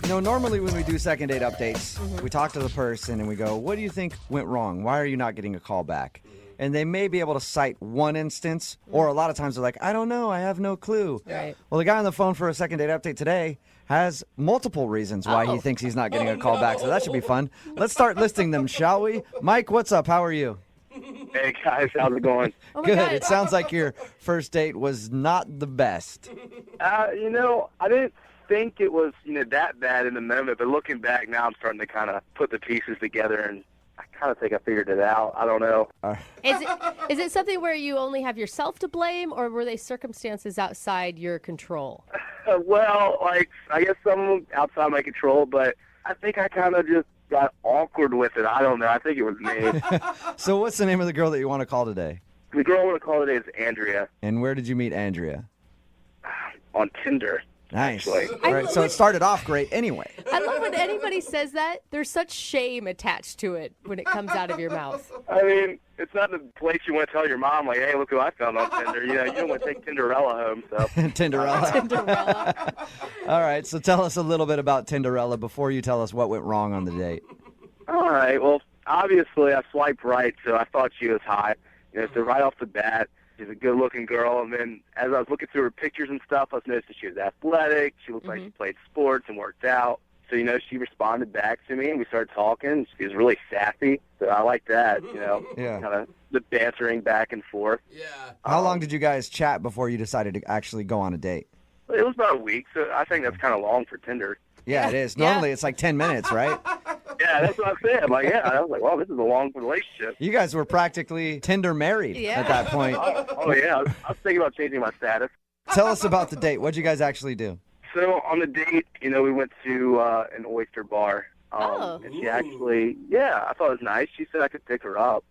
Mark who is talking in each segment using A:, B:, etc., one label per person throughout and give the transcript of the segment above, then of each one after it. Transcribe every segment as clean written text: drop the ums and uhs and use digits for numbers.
A: Normally when we do second date updates, we talk to the person and we go, what do you think went wrong? Why are you not getting a call back? And they may be able to cite one instance, or a lot of times they're like, I don't know, I have no clue.
B: Right.
A: Well, the guy on the phone for a second date update today has multiple reasons why he thinks he's not getting a call back, so that should be fun. Let's start listing them, shall we? Mike, what's up? How are you?
C: Hey, guys, how's it going?
A: Good. God. It sounds like your first date was not the best.
C: I didn't think it was, that bad in the moment, but looking back now, I'm starting to kind of put the pieces together, and I kind of think I figured it out. I don't know.
B: Is it something where you only have yourself to blame, or were they circumstances outside your control?
C: Well, I guess some of them outside my control, but I think I kind of just got awkward with it. I don't know. I think it was me.
A: So what's the name of the girl that you want to call today?
C: The girl I want to call today is Andrea.
A: And where did you meet Andrea?
C: On Tinder.
A: Nice.
C: Actually.
A: All right, so it started off great anyway.
B: I love when anybody says that. There's such shame attached to it when it comes out of your mouth.
C: I mean, it's not the place you want to tell your mom, like, hey, look who I found on Tinder. You don't want to take Tinderella home, so.
A: Tinderella.
B: Tinderella.
A: All right, so tell us a little bit about Tinderella before you tell us what went wrong on the date.
C: All right, well, obviously I swiped right, so I thought she was hot. So right off the bat, she's a good-looking girl, and then as I was looking through her pictures and stuff, I was noticing she was athletic. She looked like she played sports and worked out. So, she responded back to me, and we started talking. She was really sassy, so I like that,
A: Yeah.
C: kind of the bantering back and forth.
D: Yeah.
A: How long did you guys chat before you decided to actually go on a date?
C: It was about a week, so I think that's kind of long for Tinder.
A: Yeah, it is. Normally it's like 10 minutes, right?
C: Yeah, that's what I said. I was like, wow, this is a long relationship.
A: You guys were practically Tinder married at that point.
C: Oh, yeah. I was thinking about changing my status.
A: Tell us about the date. What'd you guys actually do?
C: So on the date, we went to an oyster bar. And she actually, I thought it was nice. She said I could pick her up,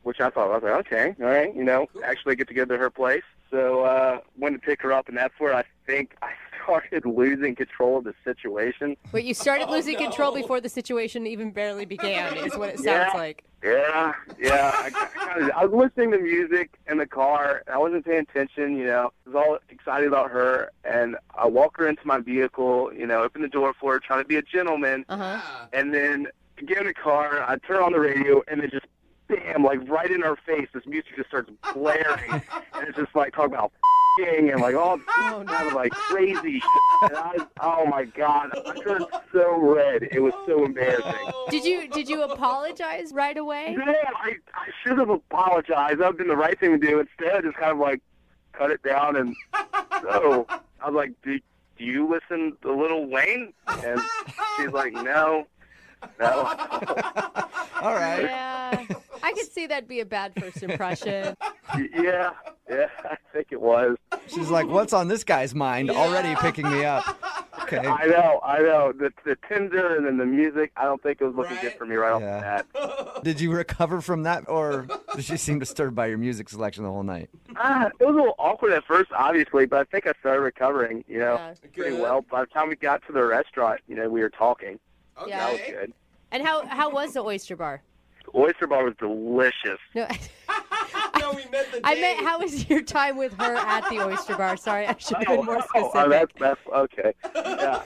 C: which I thought, I was like, okay, all right, actually get to go to her place. So went to pick her up, and that's where I think I started losing control of the situation.
B: Wait, you started losing control before the situation even barely began, is what it sounds like.
C: Yeah. I was listening to music in the car, and I wasn't paying attention, I was all excited about her, and I walk her into my vehicle, open the door for her, trying to be a gentleman, and then get in the car, I turn on the radio, and then just bam, right in her face, this music just starts blaring, and it's just talking about and all kind of crazy shit. And oh my God, I turned so red. It was so embarrassing.
B: Did you apologize right away?
C: No, I should have apologized. That would have been the right thing to do. Instead, I just kind of cut it down. And so I was like, do you listen to Lil Wayne? And she's like, no.
A: All right.
B: Yeah. I could see that'd be a bad first impression.
C: Yeah, I think it was.
A: She's like, what's on this guy's mind? Already picking me up. Okay.
C: I know. The Tinder and then the music, I don't think it was looking good for me right off the bat.
A: Did you recover from that, or did she seem disturbed by your music selection the whole night?
C: It was a little awkward at first, obviously, but I think I started recovering, pretty well. By the time we got to the restaurant, we were talking.
D: Okay.
C: That was good.
B: And how was the oyster bar?
C: The oyster bar was delicious.
B: No,
D: No, we met the day.
B: I meant, how was your time with her at the oyster bar? Sorry, I should have been more specific.
C: That's okay. Yeah.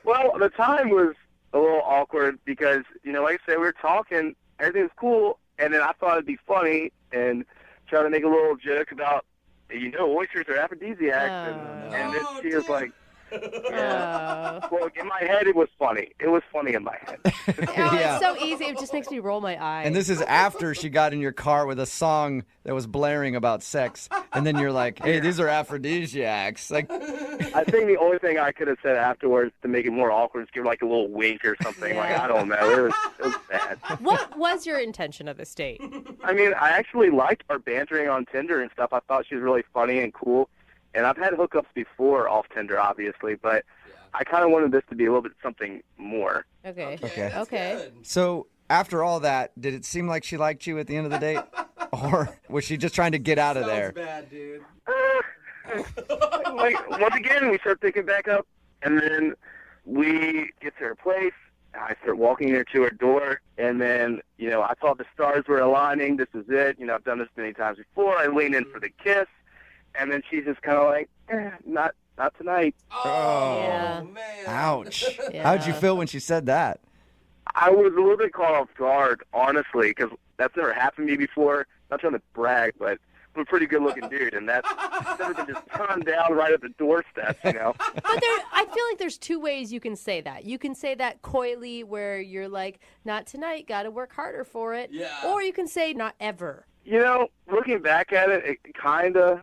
C: Well, the time was a little awkward because, like I said, we were talking, everything was cool, and then I thought it'd be funny and try to make a little joke about, oysters are aphrodisiacs, and then she was like, well, in my head, it was funny. It was funny in my head.
B: It's so easy. It just makes me roll my eyes.
A: And this is after she got in your car with a song that was blaring about sex. And then you're like, hey, these are aphrodisiacs. I
C: think the only thing I could have said afterwards to make it more awkward is give a little wink or something. I don't know. It was bad.
B: What was your intention of this date?
C: I mean, I actually liked our bantering on Tinder and stuff. I thought she was really funny and cool. And I've had hookups before off Tinder, obviously, but I kind of wanted this to be a little bit something more.
B: Okay.
A: So after all that, did it seem like she liked you at the end of the date? Or was she just trying to get out of there?
D: Sounds bad, dude.
C: Once again, we start picking back up, and then we get to her place. I start walking her to her door, and then, I thought the stars were aligning. This is it. I've done this many times before. I lean in for the kiss. And then she's just kind of like, not tonight.
D: Oh,
B: Yeah.
D: man.
A: Ouch.
B: Yeah.
A: How'd you feel when she said that?
C: I was a little bit caught off guard, honestly, because that's never happened to me before. Not trying to brag, but I'm a pretty good-looking dude, and that's never been just turned down right at the doorstep, you know?
B: But I feel like there's two ways you can say that. You can say that coyly where you're like, not tonight, got to work harder for it.
D: Yeah.
B: Or you can say not ever.
C: You know, looking back at it, it kind of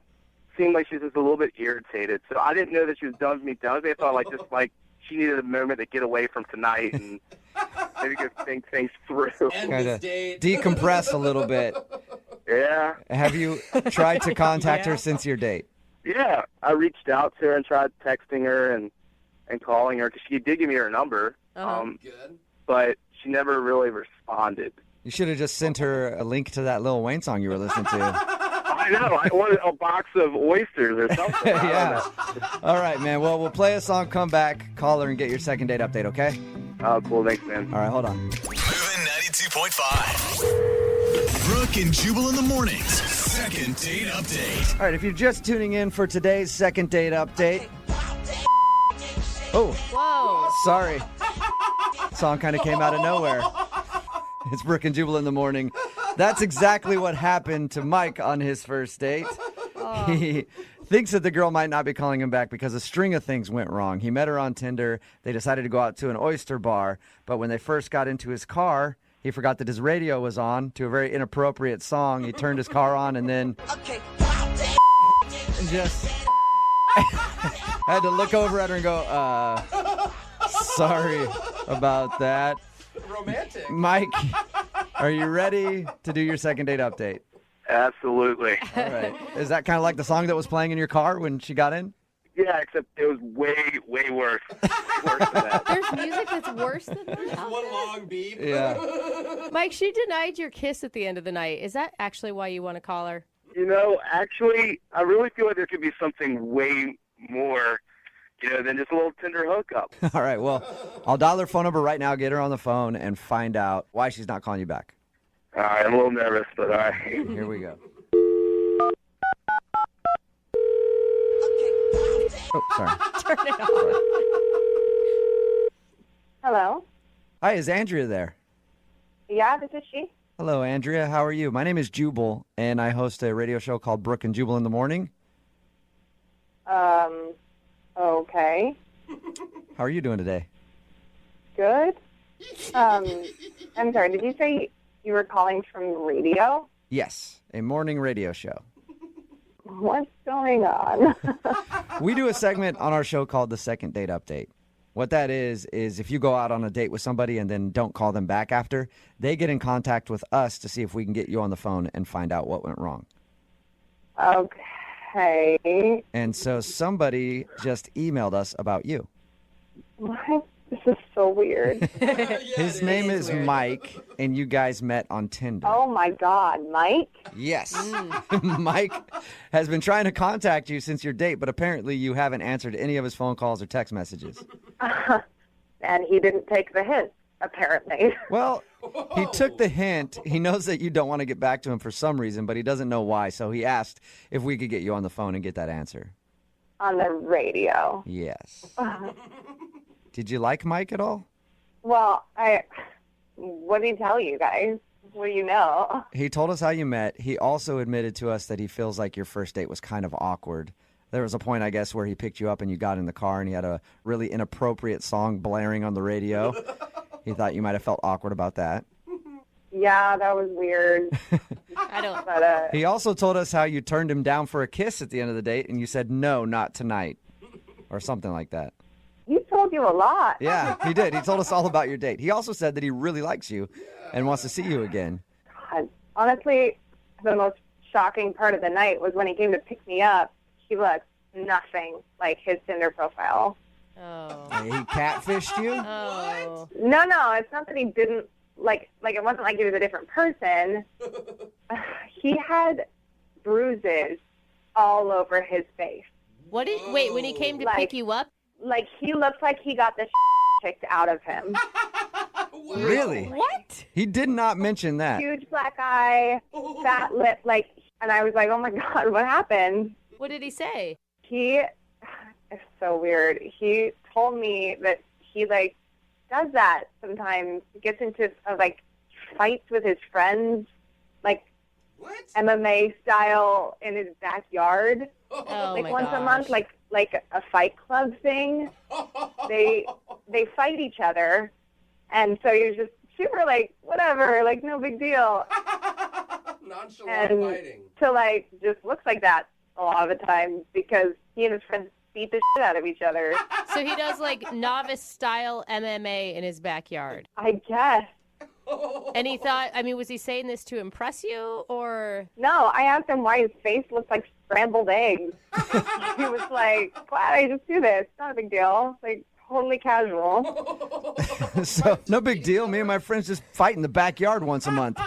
C: seemed like she was just a little bit irritated. So I didn't know that she was done with me. I thought, like, she needed a moment to get away from tonight and maybe go think things through.
D: End
A: Kind
D: this
A: of
D: date.
A: decompress a little bit.
C: Yeah.
A: Have you tried to contact her since your date?
C: Yeah. I reached out to her and tried texting her and calling her because she did give me her number,
D: Good.
C: but she never really responded.
A: You should have just sent her a link to that Lil Wayne song you were listening to.
C: I know. I wanted a box of oysters or something. I don't
A: Yeah.
C: know.
A: All right, man. Well, we'll play a song, come back, call her, and get your second date update, okay?
C: Cool. Thanks, man.
A: All right, hold on.
E: Moving 92.5. Brooke and Jubal in the mornings. Second date update.
A: All right, if you're just tuning in for today's second date update. Oh,
B: Whoa.
A: sorry. Song kind of came out of nowhere. It's Brooke and Jubal in the morning. That's exactly what happened to Mike on his first date. He thinks that the girl might not be calling him back because a string of things went wrong. He met her on Tinder. They decided to go out to an oyster bar. But when they first got into his car, he forgot that his radio was on to a very inappropriate song. He turned his car on and then just had to look over at her and go, sorry about that.
D: Romantic.
A: Mike, are you ready to do your second date update?
C: Absolutely.
A: All right. Is that kind of like the song that was playing in your car when she got in?
C: Yeah, except it was way, way worse. Way worse than that.
B: There's music that's worse than that.
D: Just
B: out
D: one
B: there?
D: long beep.
A: Yeah.
B: Mike, she denied your kiss at the end of the night. Is that actually why you want to call her?
C: You know, actually, I really feel like there could be something way more, than just a little Tinder hookup.
A: All right. Well, I'll dial her phone number right now, get her on the phone, and find out why she's not calling you back.
C: All right, I'm a little nervous, but all right.
A: Here we go. Oh, sorry.
B: Turn it off.
F: Hello.
A: Hi, is Andrea there?
F: Yeah, this is she.
A: Hello, Andrea. How are you? My name is Jubal, and I host a radio show called Brooke and Jubal in the morning.
F: Okay.
A: How are you doing today?
F: Good. I'm sorry, did you say you were calling from the radio?
A: Yes, a morning radio show.
F: What's going on?
A: We do a segment on our show called the Second Date Update. What that is if you go out on a date with somebody and then don't call them back after, they get in contact with us to see if we can get you on the phone and find out what went wrong.
F: Okay.
A: And so somebody just emailed us about you.
F: What? This is so weird.
A: His name is Mike, and you guys met on Tinder.
F: Oh my God, Mike?
A: Yes. Mike has been trying to contact you since your date, but apparently you haven't answered any of his phone calls or text messages.
F: And he didn't take the hint, apparently.
A: Well, he took the hint. He knows that you don't want to get back to him for some reason, but he doesn't know why. So he asked if we could get you on the phone and get that answer.
F: On the radio.
A: Yes. Did you like Mike at all?
F: Well, what did he tell you guys? What do you know?
A: He told us how you met. He also admitted to us that he feels like your first date was kind of awkward. There was a point, I guess, where he picked you up and you got in the car and he had a really inappropriate song blaring on the radio. He thought you might have felt awkward about that.
F: Yeah, that was weird.
B: I don't.
F: But,
A: He also told us how you turned him down for a kiss at the end of the date and you said, no, not tonight, or something like that.
F: he told you a lot.
A: Yeah, he did. He told us all about your date. He also said that he really likes you and wants to see you again.
F: God. Honestly, the most shocking part of the night was when he came to pick me up. He looked nothing like his Tinder profile.
B: Oh.
A: He catfished you?
B: Oh.
F: No, it's not that he didn't, like it wasn't like he was a different person. He had bruises all over his face.
B: Wait, when he came to pick you up?
F: Like, he looked like he got the kicked out of him.
A: Really?
B: What?
A: He did not mention that.
F: Huge black eye, fat lip, and I was like, oh my God, what happened?
B: What did he say?
F: It's so weird. He told me that he like does that sometimes. He gets into like fights with his friends, like
D: What?
F: MMA style in his backyard.
B: Oh
F: Like
B: my
F: once a
B: gosh.
F: month, like a fight club thing. They fight each other, and so you're just super like whatever, like no big deal.
D: Nonchalant
F: And
D: fighting.
F: to like just looks like that a lot of the time because he and his friends beat the shit out of each other.
B: So he does like novice style MMA in his backyard.
F: I guess.
B: And he thought, I mean, was he saying this to impress you or?
F: No, I asked him why his face looked like scrambled eggs. He was like, "Glad I just do this. Not a big deal. Like totally casual."
A: So no big deal. Me and my friends just fight in the backyard once a month.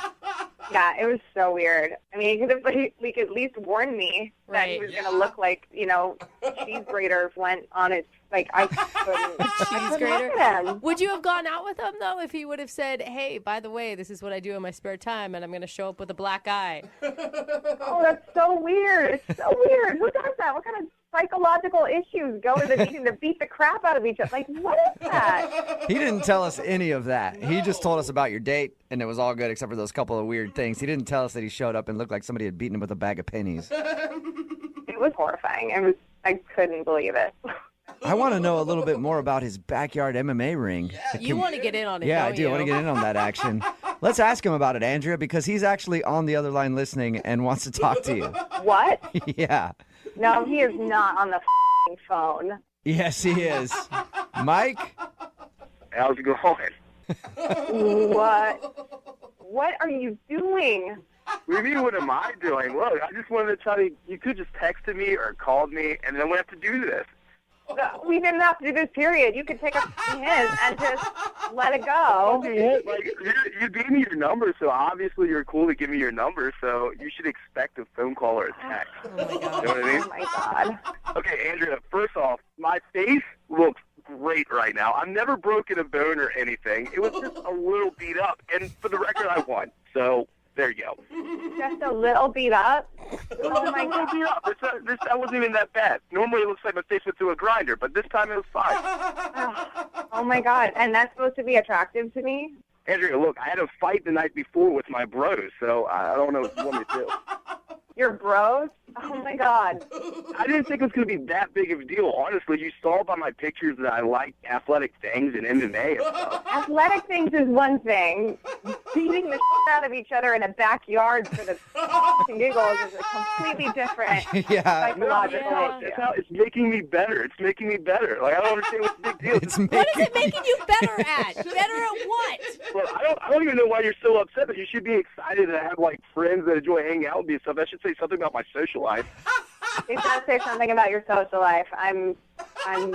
F: Yeah, it was so weird. I mean, he could have like at least warned me that he
B: Right.
F: was gonna look like, you know, cheese grater went on it. Like I couldn't.
B: Cheese grater?
F: Look at him.
B: Would you have gone out with him though if he would have said, "Hey, by the way, this is what I do in my spare time, and I'm going to show up with a black eye"?
F: Oh, that's so weird. It's so weird. Who does that? What kind of psychological issues go into needing to beat the crap out of each other? Like, what is that?
A: He didn't tell us any of that. He just told us about your date, and it was all good except for those couple of weird things. He didn't tell us that he showed up and looked like somebody had beaten him with a bag of pennies.
F: It was horrifying. I couldn't believe it.
A: I want to know a little bit more about his backyard MMA ring.
B: You want to get in on it,
A: Yeah,
B: don't
A: I do. I want to
B: you?
A: get in on that action. Let's ask him about it, Andrea, because he's actually on the other line listening and wants to talk to you.
F: What?
A: Yeah.
F: No, he is not on the f***ing phone.
A: Yes, he is. Mike?
C: How's it going?
F: What are you doing?
C: What do you mean, what am I doing? Look, I just wanted to tell you, you could just texted me or called me, and then we have to do this.
F: We didn't have to do this, period. You could take a hint and just let it go.
C: Like, you gave me your number, so obviously you're cool to give me your number, so you should expect a phone call or a text.
B: Oh my
C: You know
B: God.
C: what I mean?
F: Oh, my God.
C: Okay, Andrea, first off, my face looks great right now. I've never broken a bone or anything. It was just a little beat up, and for the record, I won. So there you go.
F: Just a little beat up. Oh, my God.
C: Beat up. That wasn't even that bad. Normally it looks like my face went through a grinder, but this time it was fine.
F: Oh, my God. And that's supposed to be attractive to me?
C: Andrea, look, I had a fight the night before with my bros, so I don't know what you want me to do.
F: Your bros? Oh, my God.
C: I didn't think it was going to be that big of a deal. Honestly, you saw by my pictures that I like athletic things and MMA and stuff.
F: Athletic things is one thing. Beating the shit out of each other in a backyard for the and giggles is a completely different
A: Yeah.
F: psychological
B: Yeah.
F: issue.
C: It's making me better. It's making me better. Like, I don't understand what's the big deal.
A: It's
B: What is it making you better at? Better at what?
C: Well, I don't even know why you're so upset, but you should be excited to have, like, friends that enjoy hanging out with me and stuff. That should say something about my social life.
F: It does say something about your social life. I'm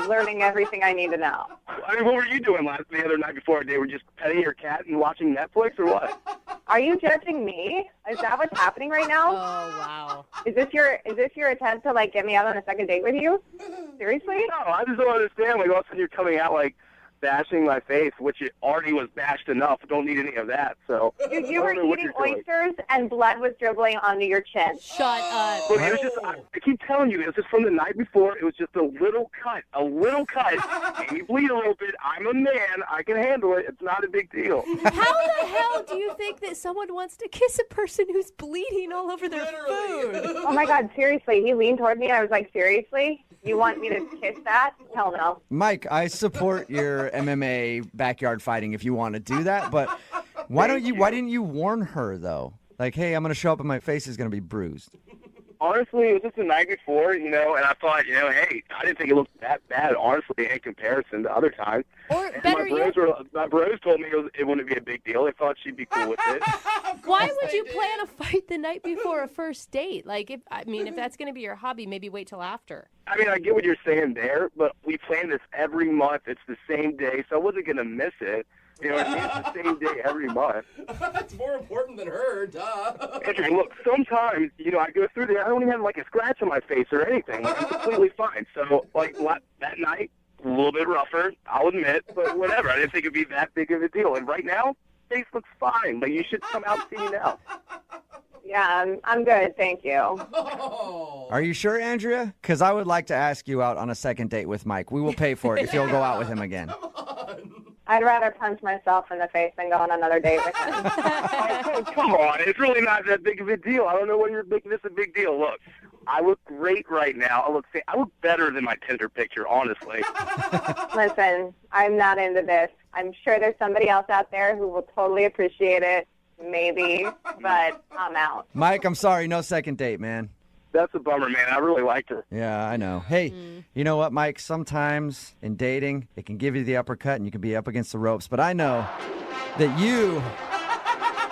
F: learning everything I need to know.
C: I mean, what were you doing the other night before our date? Were you just petting your cat and watching Netflix or what?
F: Are you judging me? Is that what's happening right
B: Oh,
F: now?
B: wow.
F: Is this your attempt to like get me out on a second date with you? Seriously?
C: No, I just don't understand. Like, all of a sudden you're coming out, like, bashing my face, which it already was bashed enough. Don't need any of that. So
F: You were
C: I don't know what
F: eating
C: you're doing.
F: oysters and blood was dribbling onto your chin.
B: Shut up.
C: Look, it was just, I keep telling you, it was just from the night before. It was just a little cut. And you bleed a little bit. I'm a man. I can handle it. It's not a big deal.
B: How the hell do you think that someone wants to kiss a person who's bleeding all over their food?
F: Oh my God, seriously. He leaned toward me and I was like, seriously? You want me to kiss that? Hell no.
A: Mike, I support your MMA backyard fighting if you want to do that, but why didn't you warn her though? Like, hey, I'm going to show up and my face is going to be bruised.
C: Honestly, it was just the night before, and I thought, hey, I didn't think it looked that bad, honestly, in comparison to other times.
B: Or
C: And
B: better yet,
C: my bros told me it wouldn't be a big deal. They thought she'd be cool with it.
B: why would you plan a fight the night before a first date? Like, if that's going to be your hobby, maybe wait till after.
C: I mean, I get what you're saying there, but we plan this every month. It's the same day, so I wasn't going to miss it. You know what I mean? It's the same day every month.
D: That's more important than her, duh.
C: Okay, look, sometimes, I go through there, I don't even have, like, a scratch on my face or anything. I'm completely fine. So, like, that night, a little bit rougher, I'll admit, but whatever. I didn't think it'd be that big of a deal. And right now, face looks fine. Like, you should come out and see me now.
F: Yeah, I'm good. Thank you.
D: Oh.
A: Are you sure, Andrea? Because I would like to ask you out on a second date with Mike. We will pay for it if you'll go out with him again.
F: I'd rather punch myself in the face than go on another date with him.
C: Oh, come on. It's really not that big of a deal. I don't know why you're making this a big deal. Look, I look great right now. I look better than my Tinder picture, honestly.
F: Listen, I'm not into this. I'm sure there's somebody else out there who will totally appreciate it. Maybe, but I'm out.
A: Mike, I'm sorry, no second date, man.
C: That's a bummer, man. I really liked her.
A: Yeah, I know. Hey, you know what, Mike? Sometimes in dating, it can give you the uppercut and you can be up against the ropes. But I know that you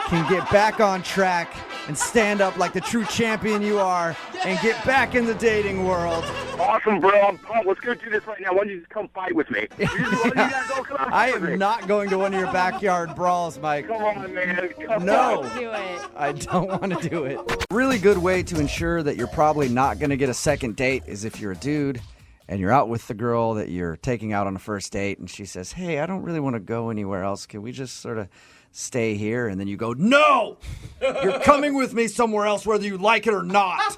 A: can get back on track and stand up like the true champion you are and get back in the dating world.
C: Awesome, bro. I'm pumped. Let's go do this right now. Why don't you just come fight with me?
A: I am not going to one of your backyard brawls, Mike.
C: Come on, man.
A: No.
B: Do it.
A: I don't want to do it. Really good way to ensure that you're probably not going to get a second date is if you're a dude and you're out with the girl that you're taking out on a first date and she says, hey, I don't really want to go anywhere else. Can we just sort of stay here? And then you go, no! You're coming with me somewhere else whether you like it or not.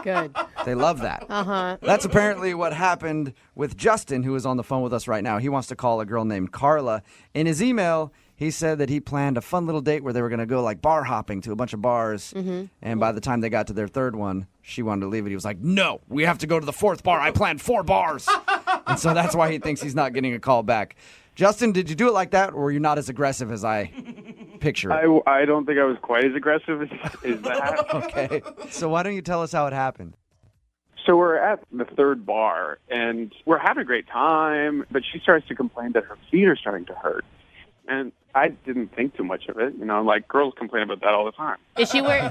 B: Good.
A: They love that.
B: Uh-huh.
A: That's apparently what happened with Justin, who is on the phone with us right now. He wants to call a girl named Carla. In his email, he said that he planned a fun little date where they were going to go like bar hopping to a bunch of bars. Mm-hmm. And by the time they got to their third one, she wanted to leave it. He was like, no, we have to go to the fourth bar. I planned 4 bars. And so that's why he thinks he's not getting a call back. Justin, did you do it like that, or were you not as aggressive as I picture it?
G: I don't think I was quite as aggressive as that.
A: Okay. So why don't you tell us how it happened?
G: So we're at the third bar, and we're having a great time, but she starts to complain that her feet are starting to hurt. And I didn't think too much of it. You know, like, girls complain about that all the time.
B: Is she wearing...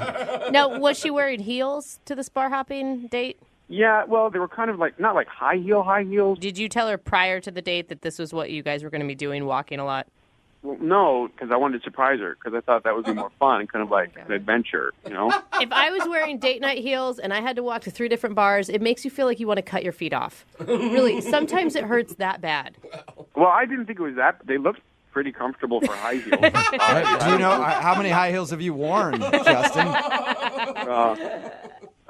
B: Now, was she wearing heels to this bar hopping date?
G: Yeah, well, they were kind of like, not like high heels.
B: Did you tell her prior to the date that this was what you guys were going to be doing, walking a lot?
G: Well, no, because I wanted to surprise her, because I thought that would be more fun, kind of like an adventure, you know?
B: If I was wearing date night heels and I had to walk to 3 different bars, it makes you feel like you want to cut your feet off. Really, sometimes it hurts that bad.
G: Well, I didn't think it was that. They looked pretty comfortable for high heels.
A: Do you know how many high heels have you worn, Justin?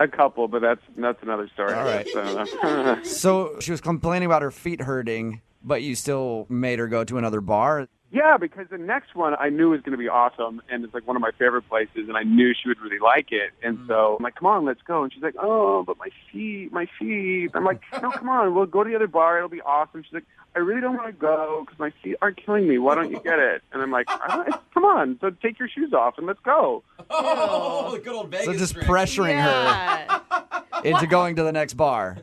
G: A couple, but that's another story.
A: All right. So she was complaining about her feet hurting, but you still made her go to another bar?
G: Yeah, because the next one I knew was going to be awesome, and it's like one of my favorite places, and I knew she would really like it. And so I'm like, come on, let's go. And she's like, oh, but my feet. I'm like, no, come on, we'll go to the other bar. It'll be awesome. She's like, I really don't want to go because my feet are killing me. Why don't you get it? And I'm like, come on, so take your shoes off and let's go.
D: Oh, the good old Vegas
A: So just
D: trick.
A: pressuring her into going to the next bar.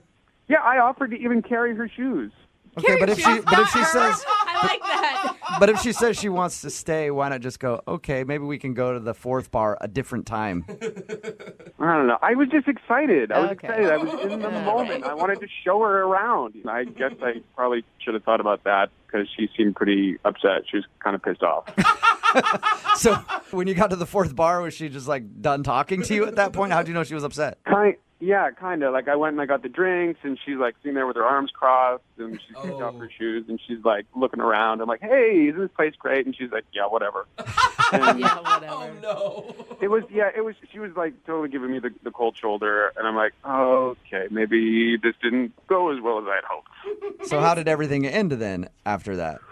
G: Yeah, I offered to even carry her shoes.
A: Okay, but if she says
B: I like that.
A: But if she says she wants to stay, why not just go, okay, maybe we can go to the fourth bar a different time?
G: I don't know. I was just excited. I was
B: Okay.
G: excited. I was in the moment. I wanted to show her around. I guess I probably should have thought about that because she seemed pretty upset. She was kind of pissed off.
A: So when you got to the fourth bar, was she just like done talking to you at that point? How do you know she was upset?
G: Yeah, kind of. Like, I went and I got the drinks, and she's, like, sitting there with her arms crossed, and she's kicked off her shoes, and she's, like, looking around. I'm like, hey, isn't this place great? And she's like, yeah, whatever. And
B: Yeah, whatever.
D: Oh, no.
G: she was, like, totally giving me the cold shoulder, and I'm like, oh, okay, maybe this didn't go as well as I had hoped.
A: So how did everything end then after that?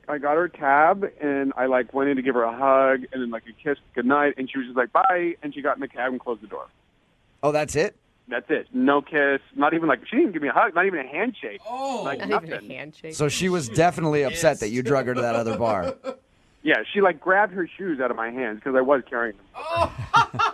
G: I got her tab, and I, like, went in to give her a hug, and then, like, a kiss goodnight, and she was just like, bye, and she got in the cab and closed the door.
A: Oh, that's it?
G: That's it. No kiss. Not even, like, she didn't give me a hug. Not even a handshake.
D: Oh.
G: Like,
B: Not
G: nothing.
B: even a handshake.
A: So she was definitely upset that you drug her to that other bar.
G: Yeah, she, like, grabbed her shoes out of my hands because I was carrying them.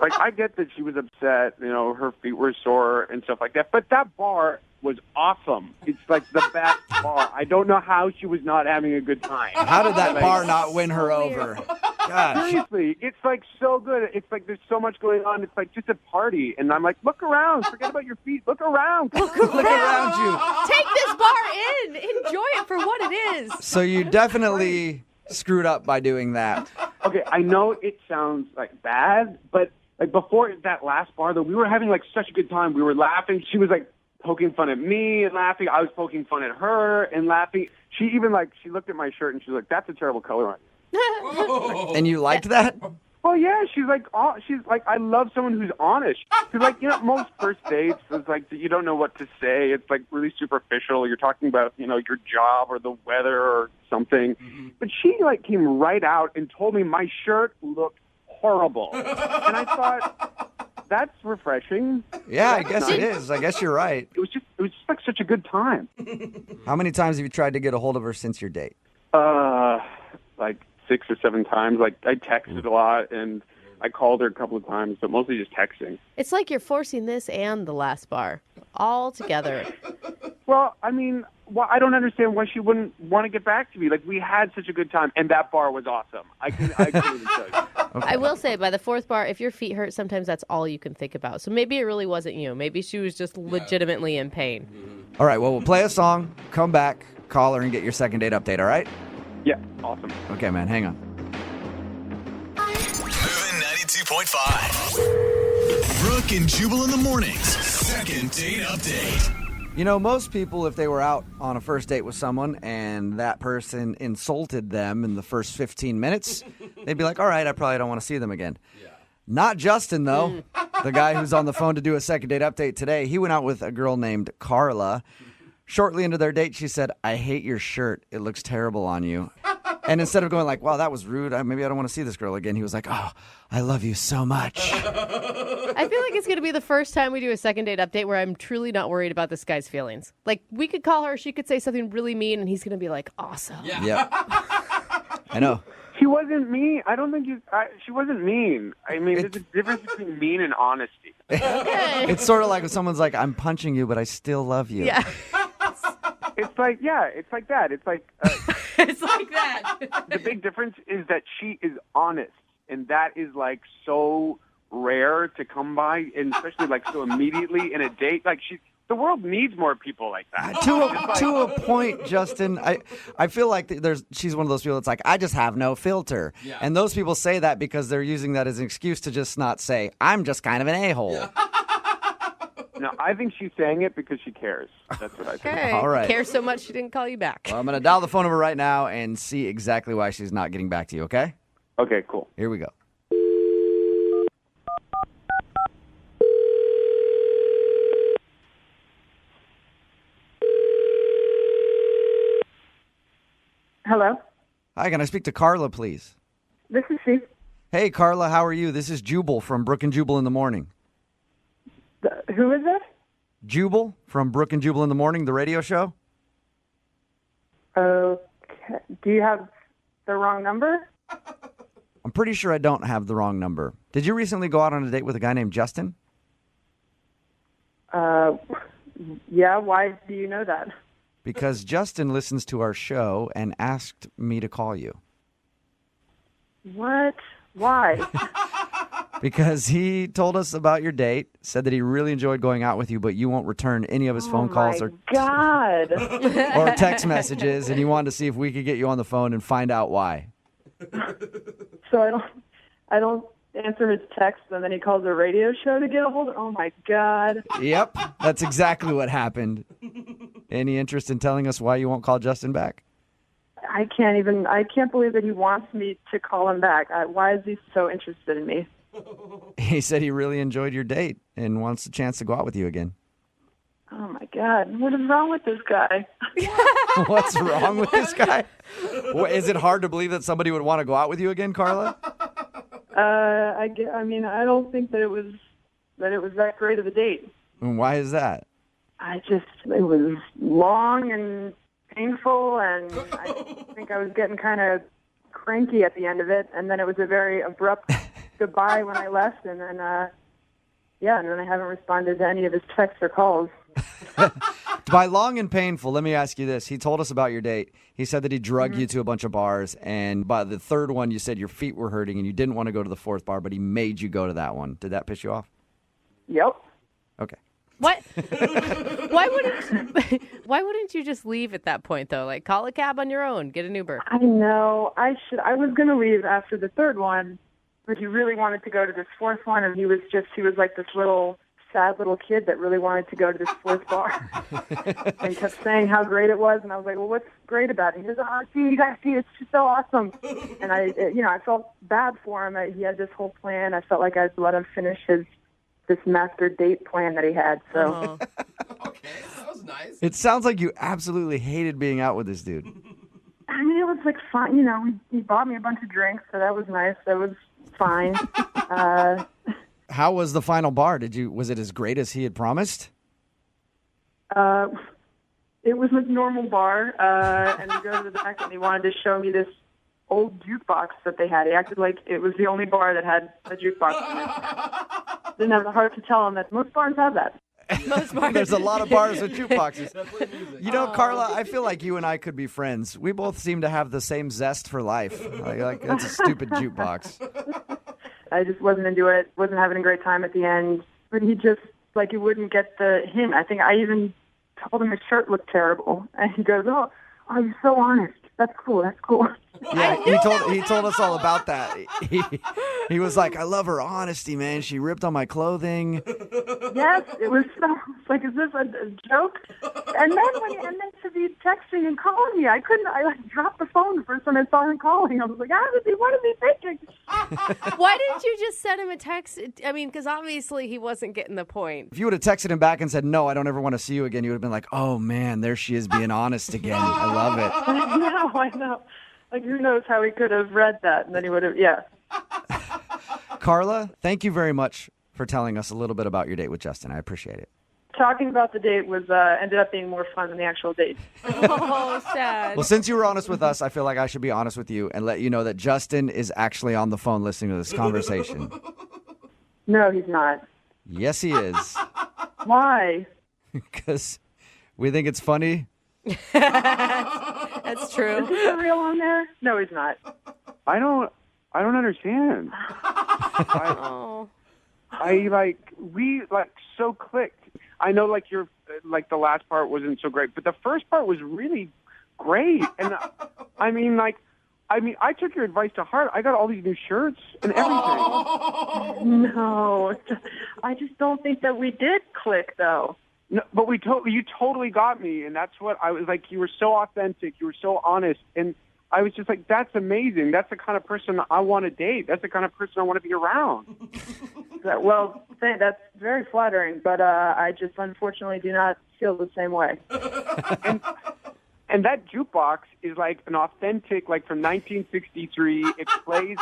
G: Like, I get that she was upset. You know, her feet were sore and stuff like that. But that bar was awesome. It's, like, the best bar. I don't know how she was not having a good time.
A: How did that
G: Like,
A: bar not win her over? God,
G: Seriously, it's, like, so good. It's, like, there's so much going on. It's, like, just a party. And I'm like, look around. Forget about your feet. Look around.
A: look around you.
B: Take this bar in. Enjoy it for what it is.
A: So you definitely screwed up by doing that.
G: Okay, I know it sounds, like, bad, but, like, before that last bar, though, we were having, like, such a good time. We were laughing. She was, like, poking fun at me and laughing. I was poking fun at her and laughing. She even, like, she looked at my shirt and she was like, that's a terrible color on you.
A: And you liked that?
G: Well, yeah, she's like, I love someone who's honest. Because, like, most first dates, it's like, you don't know what to say. It's, like, really superficial. You're talking about, your job or the weather or something. But she, like, came right out and told me my shirt looked horrible. And I thought, that's refreshing.
A: Yeah, I
G: That's
A: guess
G: nice.
A: it is. I guess you're right.
G: It was just like such a good time.
A: How many times have you tried to get a hold of her since your date?
G: Like 6 or 7 times. Like, I texted a lot, and I called her a couple of times, but mostly just texting.
B: It's like you're forcing this and the last bar all together.
G: Well, I mean, I don't understand why she wouldn't want to get back to me. Like, we had such a good time, and that bar was awesome. I couldn't even tell you.
B: I will say, by the 4th bar, if your feet hurt, sometimes that's all you can think about. So maybe it really wasn't you. Maybe she was just legitimately in pain.
A: All right, well, we'll play a song, come back, call her, and get your second date update, all right?
G: Yeah, awesome.
A: Okay, man, hang on.
E: Moving 92.5. Brooke and Jubal in the mornings. Second date update.
A: Most people, if they were out on a first date with someone and that person insulted them in the first 15 minutes, they'd be like, all right, I probably don't want to see them again. Yeah. Not Justin, though. The guy who's on the phone to do a second date update today, he went out with a girl named Carla. Shortly into their date, she said, I hate your shirt. It looks terrible on you. And instead of going like, wow, that was rude, maybe I don't want to see this girl again, he was like, oh, I love you so much.
B: I feel like it's going to be the first time we do a second date update where I'm truly not worried about this guy's feelings. Like, we could call her, she could say something really mean, and he's going to be like, awesome.
D: Yeah.
A: Yep. I know.
G: She wasn't mean. I don't think she wasn't mean. I mean, there's a difference between mean and honesty.
A: It's sort of like when someone's like, I'm punching you, but I still love you.
B: Yeah.
G: It's like that. It's like
B: It's like that.
G: the big difference is that she is honest, and that is like so rare to come by, and especially like so immediately in a date. Like the world needs more people like that.
A: To a point, Justin, I feel like she's one of those people that's like, I just have no filter.
D: Yeah.
A: And those people say that because they're using that as an excuse to just not say, I'm just kind of an a-hole.
D: Yeah.
G: No, I think she's saying it because she cares. That's what I think.
B: Okay.
A: All right.
B: Cares so much she didn't call you back.
A: Well, I'm going to dial the phone number right now and see exactly why she's not getting back to you, okay?
G: Okay, cool.
A: Here we go.
F: Hello,
A: Hi, can I speak to Carla, please?
F: this is she.
A: Hey, Carla, how are you? This is Jubal from Brooke and Jubal in the Morning.
F: Who is this?
A: Jubal from Brooke and Jubal in the Morning, the radio show?
F: Okay. Do you have the wrong number?
A: I'm pretty sure I don't have the wrong number. Did you recently go out on a date with a guy named Justin?
F: Yeah, why do you know that?
A: Because Justin listens to our show and asked me to call you.
F: What? Why?
A: Because he told us about your date, said that he really enjoyed going out with you, but you won't return any of his phone calls or
F: God.
A: or text messages, and he wanted to see if we could get you on the phone and find out why.
F: So I don't answer his text, and then he calls a radio show to get a hold of. Oh my God.
A: Yep, that's exactly what happened. Any interest in telling us why you won't call Justin back?
F: I can't believe that he wants me to call him back. Why is he so interested in me?
A: He said he really enjoyed your date and wants a chance to go out with you again.
F: Oh my God. What is wrong with this guy?
A: What's wrong with this guy? Is it hard to believe that somebody would want to go out with you again, Carla?
F: I mean, I don't think that it was that great of a date.
A: And why is that?
F: It was long and painful, and I think I was getting kind of cranky at the end of it, and then it was a very abrupt goodbye when I left, and then, and then I haven't responded to any of his texts or calls.
A: By long and painful, let me ask you this. He told us about your date. He said that he drugged you to a bunch of bars, and by the third one, you said your feet were hurting, and you didn't want to go to the fourth bar, but he made you go to that one. Did that piss you off?
F: Yep.
A: Okay.
B: What? Why wouldn't you just leave at that point, though? Like, call a cab on your own, get an Uber.
F: I know. I was going to leave after the third one, but he really wanted to go to this fourth one, and he was like this little sad little kid that really wanted to go to this fourth bar and kept saying how great it was. And I was like, well, what's great about it? He goes, oh, see, you guys see, it's just so awesome. And I felt bad for him. He had this whole plan. I felt like I'd let him finish this master date plan that he had. So,
D: Okay, that was nice.
A: It sounds like you absolutely hated being out with this dude.
F: I mean, it was like fun. You know, he bought me a bunch of drinks, so that was nice. That was fine.
A: How was the final bar? Was it as great as he had promised?
F: It was a normal bar, and we go to the back, and he wanted to show me this old jukebox that they had. He acted like it was the only bar that had a jukebox in it. Didn't have the heart to tell him that most bars have that.
B: Most bars.
A: There's a lot of bars with jukeboxes. You know, Carla, I feel like you and I could be friends. We both seem to have the same zest for life. Like that's a stupid jukebox.
F: I just wasn't into it. Wasn't having a great time at the end. But he just, like, he wouldn't get the hint. I think I even told him his shirt looked terrible. And he goes, oh, you're so honest. That's cool. That's cool.
A: Yeah, he told us all about that. He was like, I love her honesty, man. She ripped on my clothing.
F: Yes, it was so. It's like, is this a joke? And then to be texting and calling me, I couldn't. I dropped the phone the first time I saw him calling. I was like, what is he thinking?
B: Why didn't you just send him a text? I mean, because obviously he wasn't getting the point.
A: If you would have texted him back and said, no, I don't ever want to see you again, you would have been like, oh man, there she is being honest again. I love it.
F: I know. Like, who knows how he could have read that, and then he would have, yeah.
A: Carla, thank you very much for telling us a little bit about your date with Justin. I appreciate it.
F: Talking about the date was ended up being more fun than the actual date.
B: Oh, sad.
A: Well, since you were honest with us, I feel like I should be honest with you and let you know that Justin is actually on the phone listening to this conversation.
F: No, he's not.
A: Yes, he is.
F: Why?
A: Because we think it's funny.
B: That's true.
F: Is he for real on there? No, he's not.
G: I don't understand. We so clicked. I know your the last part wasn't so great, but the first part was really great. And I took your advice to heart. I got all these new shirts and everything.
F: No, I just don't think that we did click though.
G: No, but you totally got me, and that's what I was like. You were so authentic. You were so honest, and I was just like, that's amazing. That's the kind of person I want to date. That's the kind of person I want to be around.
F: Well, that's very flattering, but I just unfortunately do not feel the same way.
G: And that jukebox is like an authentic, from 1963. It plays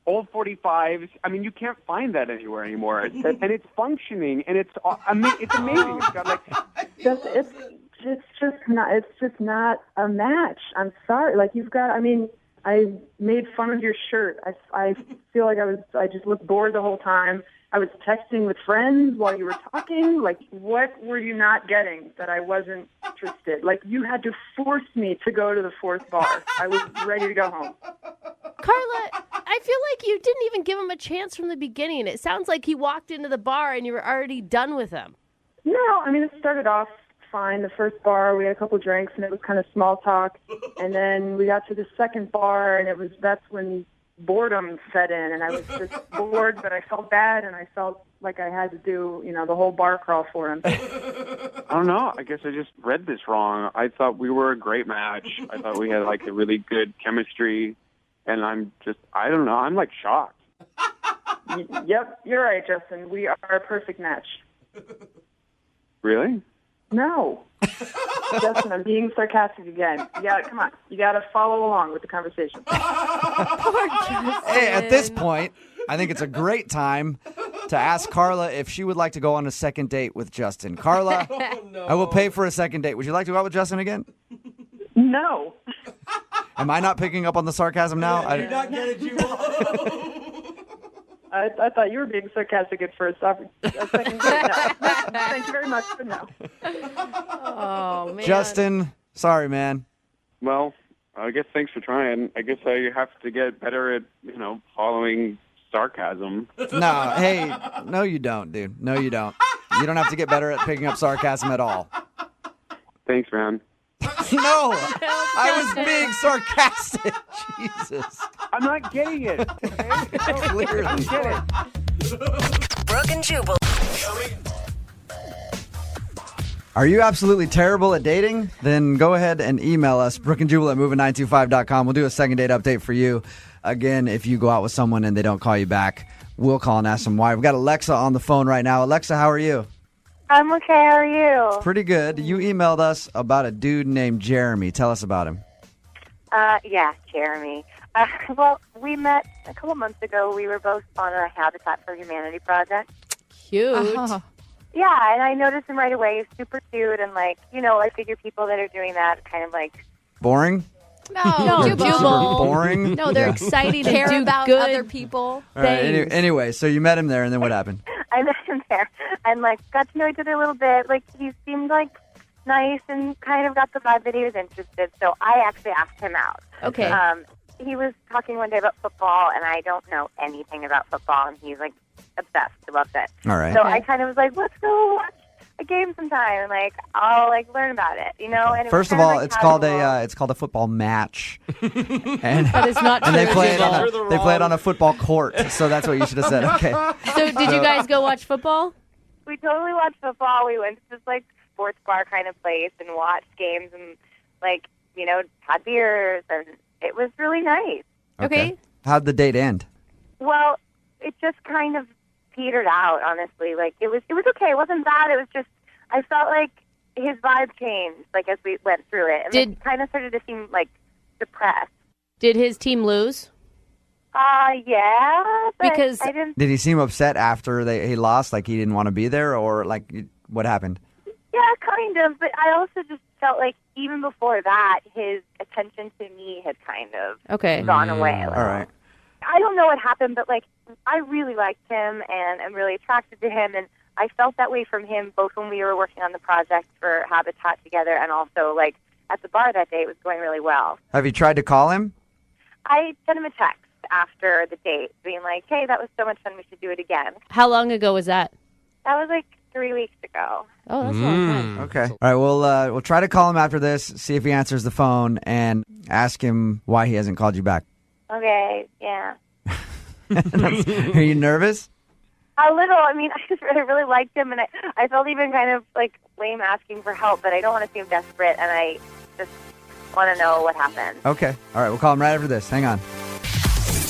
G: old 45s. I mean, you can't find that anywhere anymore. And it's functioning, and it's amazing. It's got
F: it's just not a match. I'm sorry. I made fun of your shirt. I feel like I just looked bored the whole time. I was texting with friends while you were talking. What were you not getting that I wasn't interested? You had to force me to go to the fourth bar. I was ready to go home.
B: Carla, I feel like you didn't even give him a chance from the beginning. It sounds like he walked into the bar and you were already done with him.
F: No, it started off fine. The first bar, we had a couple drinks, and it was kind of small talk. And then we got to the second bar, and that's when boredom set in, and I was just bored, but I felt bad, and I felt like I had to do, the whole bar crawl for him.
G: I don't know. I guess I just read this wrong. I thought we were a great match. I thought we had a really good chemistry, and I don't know. I'm shocked.
F: Yep, you're right, Justin. We are a perfect match.
G: Really?
F: No. Justin, I'm being sarcastic again. Come on. You got to follow along with the conversation.
B: Poor Justin.
A: Hey, at this point, I think it's a great time to ask Carla if she would like to go on a second date with Justin. Carla,
D: no.
A: I will pay for a second date. Would you like to go out with Justin again?
F: No.
A: Am I not picking up on the sarcasm now?
D: I did not get it, Jubal.
F: I thought you were being sarcastic at first. Second date, no. Thank you very much, but no.
B: Oh, man.
A: Justin, sorry, man.
G: Well, I guess thanks for trying. I guess I have to get better at, following sarcasm.
A: No, you don't, dude. No, you don't. You don't have to get better at picking up sarcasm at all.
G: Thanks, man.
A: No, I was being sarcastic. Jesus.
G: I'm not getting it. Okay?
A: Clearly.
G: I don't get it.
H: Brooke and Jubal.
A: Are you absolutely terrible at dating? Then go ahead and email us, brookeandjubal@moving925.com. We'll do a second date update for you. Again, if you go out with someone and they don't call you back, we'll call and ask them why. We've got Alexa on the phone right now. Alexa, how are you?
I: I'm okay. How are you?
A: Pretty good. You emailed us about a dude named Jeremy. Tell us about him.
I: Yeah, Jeremy. Well, we met a couple months ago. We were both on a Habitat for Humanity project.
B: Cute.
I: Yeah, and I noticed him right away. He's super cute, and I figure people that are doing that kind of
A: Boring?
B: No,
A: Super boring?
B: No, they're
A: Yeah.
B: exciting
J: Care
B: and do
J: about
B: good
J: other people.
A: All right, anyway, so you met him there, and then what happened?
I: I met him there, and got to know each other a little bit. He seemed nice, and kind of got the vibe that he was interested. So I actually asked him out.
B: Okay.
I: He was talking one day about football, and I don't know anything about football, and he's obsessed. He loves it.
A: All right.
I: So I kind of was like, let's go watch a game sometime, and I'll learn about it, And it
A: First
I: was
A: of
I: kind
A: all, it's called
I: casual.
A: it's called a football match, and
B: That is not
A: and they
B: true,
A: play it
B: Jubal.
A: they play it on a football court. So that's what you should have said. Okay.
B: So did you guys go watch football?
I: We totally watched football. We went to this sports bar kind of place and watched games and had beers, and it was really nice.
B: Okay.
A: How'd the date end?
I: Well, it just kind of petered out, honestly. It was okay. It wasn't bad. It was just I felt like his vibe changed as we went through it, and it kind of started to seem depressed.
B: Did his team lose?
I: Yeah, but
B: Because
I: I didn't.
A: Did he seem upset after he lost? He didn't want to be there, or what happened?
I: Yeah, kind of. But I also just felt even before that, his attention to me had kind of gone away.
A: All right.
I: I don't know what happened, but I really liked him, and I'm really attracted to him, and I felt that way from him both when we were working on the project for Habitat together, and also at the bar that day. It was going really well.
A: Have you tried to call him?
I: I sent him a text after the date, being hey, that was so much fun. We should do it again.
B: How long ago was that?
I: That was 3 weeks ago.
B: Oh, that's a long time.
A: Okay. All right. We'll try to call him after this, see if he answers the phone, and ask him why he hasn't called you back.
I: Okay, yeah.
A: Are you nervous?
I: A little. I mean, I really liked him, and I felt even kind of lame asking for help, but I don't want to seem desperate, and I just want to know what happened.
A: Okay. All right. We'll call him right after this. Hang on.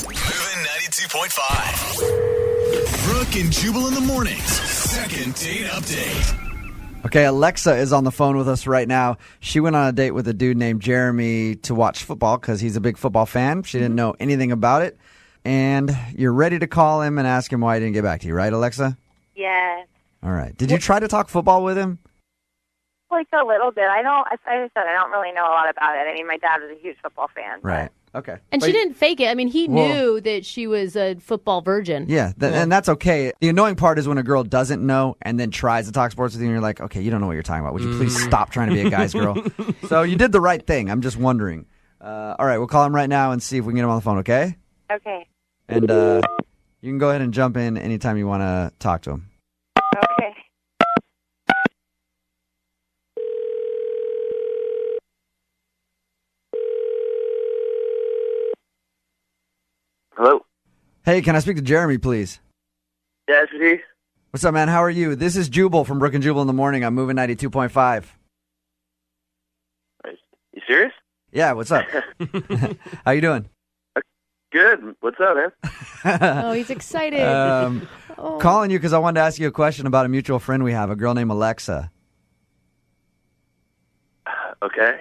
E: Moving 92.5. Brooke and Jubal in the mornings. Second date update.
A: Okay, Alexa is on the phone with us right now. She went on a date with a dude named Jeremy to watch football because he's a big football fan. She didn't know anything about it. And you're ready to call him and ask him why he didn't get back to you, right, Alexa?
I: Yes.
A: All right. Did you try to talk football with him?
I: A little bit. I said I don't really know a lot about it. I mean, my dad was a huge football fan.
A: Right. Okay.
B: And
A: But-
B: she didn't fake it. I mean, he
A: Well-
B: knew that she was a football virgin.
A: Yeah, and that's okay. The annoying part is when a girl doesn't know and then tries to talk sports with you, and you're like, okay, you don't know what you're talking about. Would you please stop trying to be a guy's girl? So you did the right thing. I'm just wondering. All right, we'll call him right now and see if we can get him on the phone, okay?
I: Okay.
A: And you can go ahead and jump in anytime you want to talk to him.
I: Okay.
C: Hello?
A: Hey, can I speak to Jeremy, please?
C: Yeah, this is he.
A: What's up, man? How are you? This is Jubal from Brooke and Jubal in the morning. I'm moving 92.5.
C: You serious?
A: Yeah, what's up? How you doing?
C: Good. What's up, man?
B: Oh, he's excited. Oh.
A: Calling you because I wanted to ask you a question about a mutual friend we have, a girl named Alexa.
C: Okay.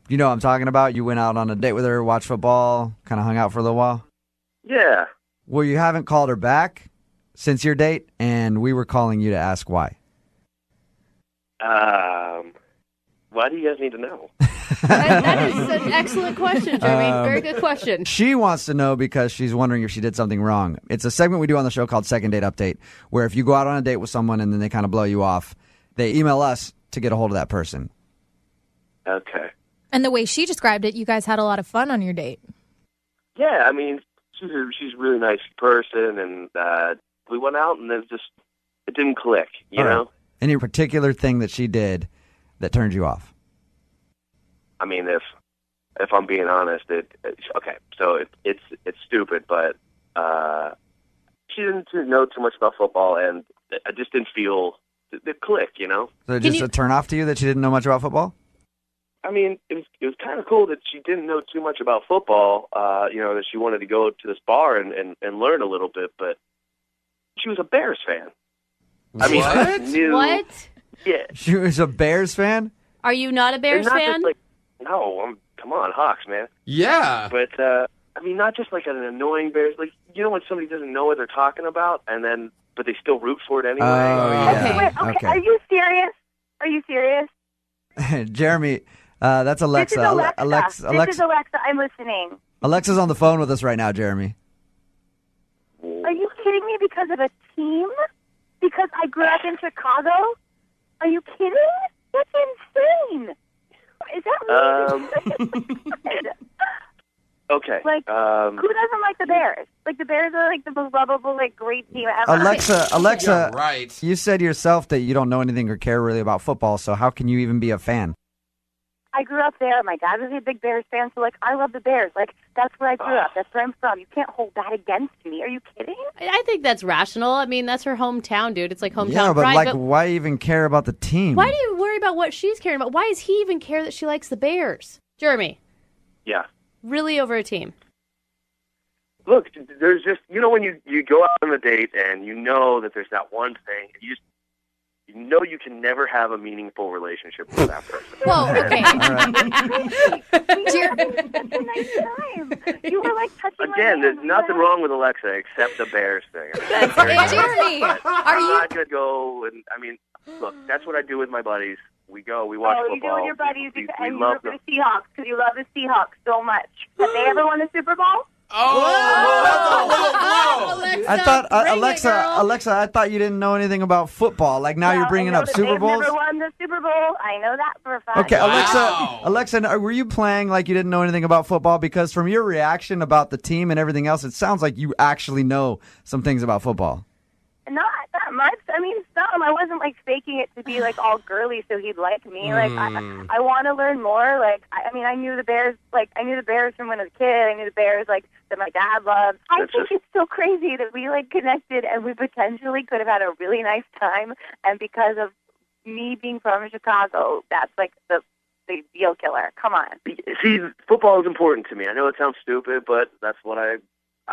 A: You know what I'm talking about? You went out on a date with her, watched football, kind of hung out for a little while.
C: Yeah.
A: Well, you haven't called her back since your date, and we were calling you to ask why.
C: Why do you guys need to know?
B: That is an excellent question, Jeremy. Very good question.
A: She wants to know because she's wondering if she did something wrong. It's a segment we do on the show called Second Date Update, where if you go out on a date with someone and then they kind of blow you off, they email us to get a hold of that person.
C: Okay.
J: And the way she described it, you guys had a lot of fun on your date.
C: Yeah, I mean, she's a really nice person, and we went out, and it didn't click, you
A: All right.
C: know?
A: Any particular thing that she did that turned you off?
C: I mean, if I'm being honest, it's stupid, but She didn't know too much about football, and I just didn't feel the click, you know?
A: So just a turn off to you that she didn't know much about football?
C: I mean, it was kind of cool that she didn't know too much about football, that she wanted to go to this bar and learn a little bit, but she was a Bears fan. I mean, I knew.
B: What?
C: Yeah.
A: She was a Bears fan?
B: Are you not a Bears
C: And not
B: fan?
C: just like, no, come on, Hawks, man.
D: Yeah.
C: But, I mean, not just like an annoying Bears, like, you know when somebody doesn't know what they're talking about, but they still root for it anyway?
A: Oh, yeah.
I: Wait, okay. Are you serious? Are you serious?
A: Jeremy, that's Alexa.
I: This is Alexa.
A: Alexa.
I: This is Alexa. I'm listening.
A: Alexa's on the phone with us right now, Jeremy.
I: Are you kidding me because of a team? Because I grew up in Chicago? Are you kidding? That's insane. Is that really
C: Okay.
I: Like, who doesn't like the Bears? Like, the Bears are like the most lovable, like, great team ever.
A: Alexa,
D: Yeah, right.
A: you said yourself that you don't know anything or care really about football, so how can you even be a fan?
I: I grew up there. My dad was a big Bears fan, so, like, I love the Bears. Like, that's where I grew up. That's where I'm from. You can't hold that against me. Are you kidding?
B: I think that's rational. I mean, that's her hometown, dude. It's like hometown
A: Yeah, but
B: pride.
A: why even care about the team?
B: Why do you worry about what she's caring about? Why does he even care that she likes the Bears? Jeremy,
C: Yeah.
B: really over a team?
C: Look, there's just, when you go out on a date and you know that there's that one thing, you know you can never have a meaningful relationship with that person.
B: Whoa, okay.
I: Such a nice time. You were like touching
C: Again,
I: my
C: there's
I: hand.
C: nothing wrong with Alexa except the Bears thing.
J: Jeremy,
C: I'm not going to go look, that's what I do with my buddies. We go, we watch
I: you
C: football.
I: do with your buddies
C: We
I: and you
C: love
I: root for
C: them.
I: the Seahawks because you love the Seahawks so much. Have they ever won the Super Bowl?
A: I thought Alexa, I thought you didn't know anything about football. Like now you're bringing up Super Bowls.
I: They've never won the Super Bowl. I know that for a fact.
A: Okay,
D: Wow.
A: Alexa, were you playing like you didn't know anything about football? Because from your reaction about the team and everything else, it sounds like you actually know some things about football.
I: Not that much. I mean, some. I wasn't like faking it to be like all girly so he'd like me. Like I want to learn more. Like I knew the Bears. Like I knew the Bears from when I was a kid. I knew the Bears like that my dad loved. I think it's so crazy that we like connected and we potentially could have had a really nice time. And because of me being from Chicago, that's like the deal killer. Come on.
C: See, football is important to me. I know it sounds stupid, but that's what I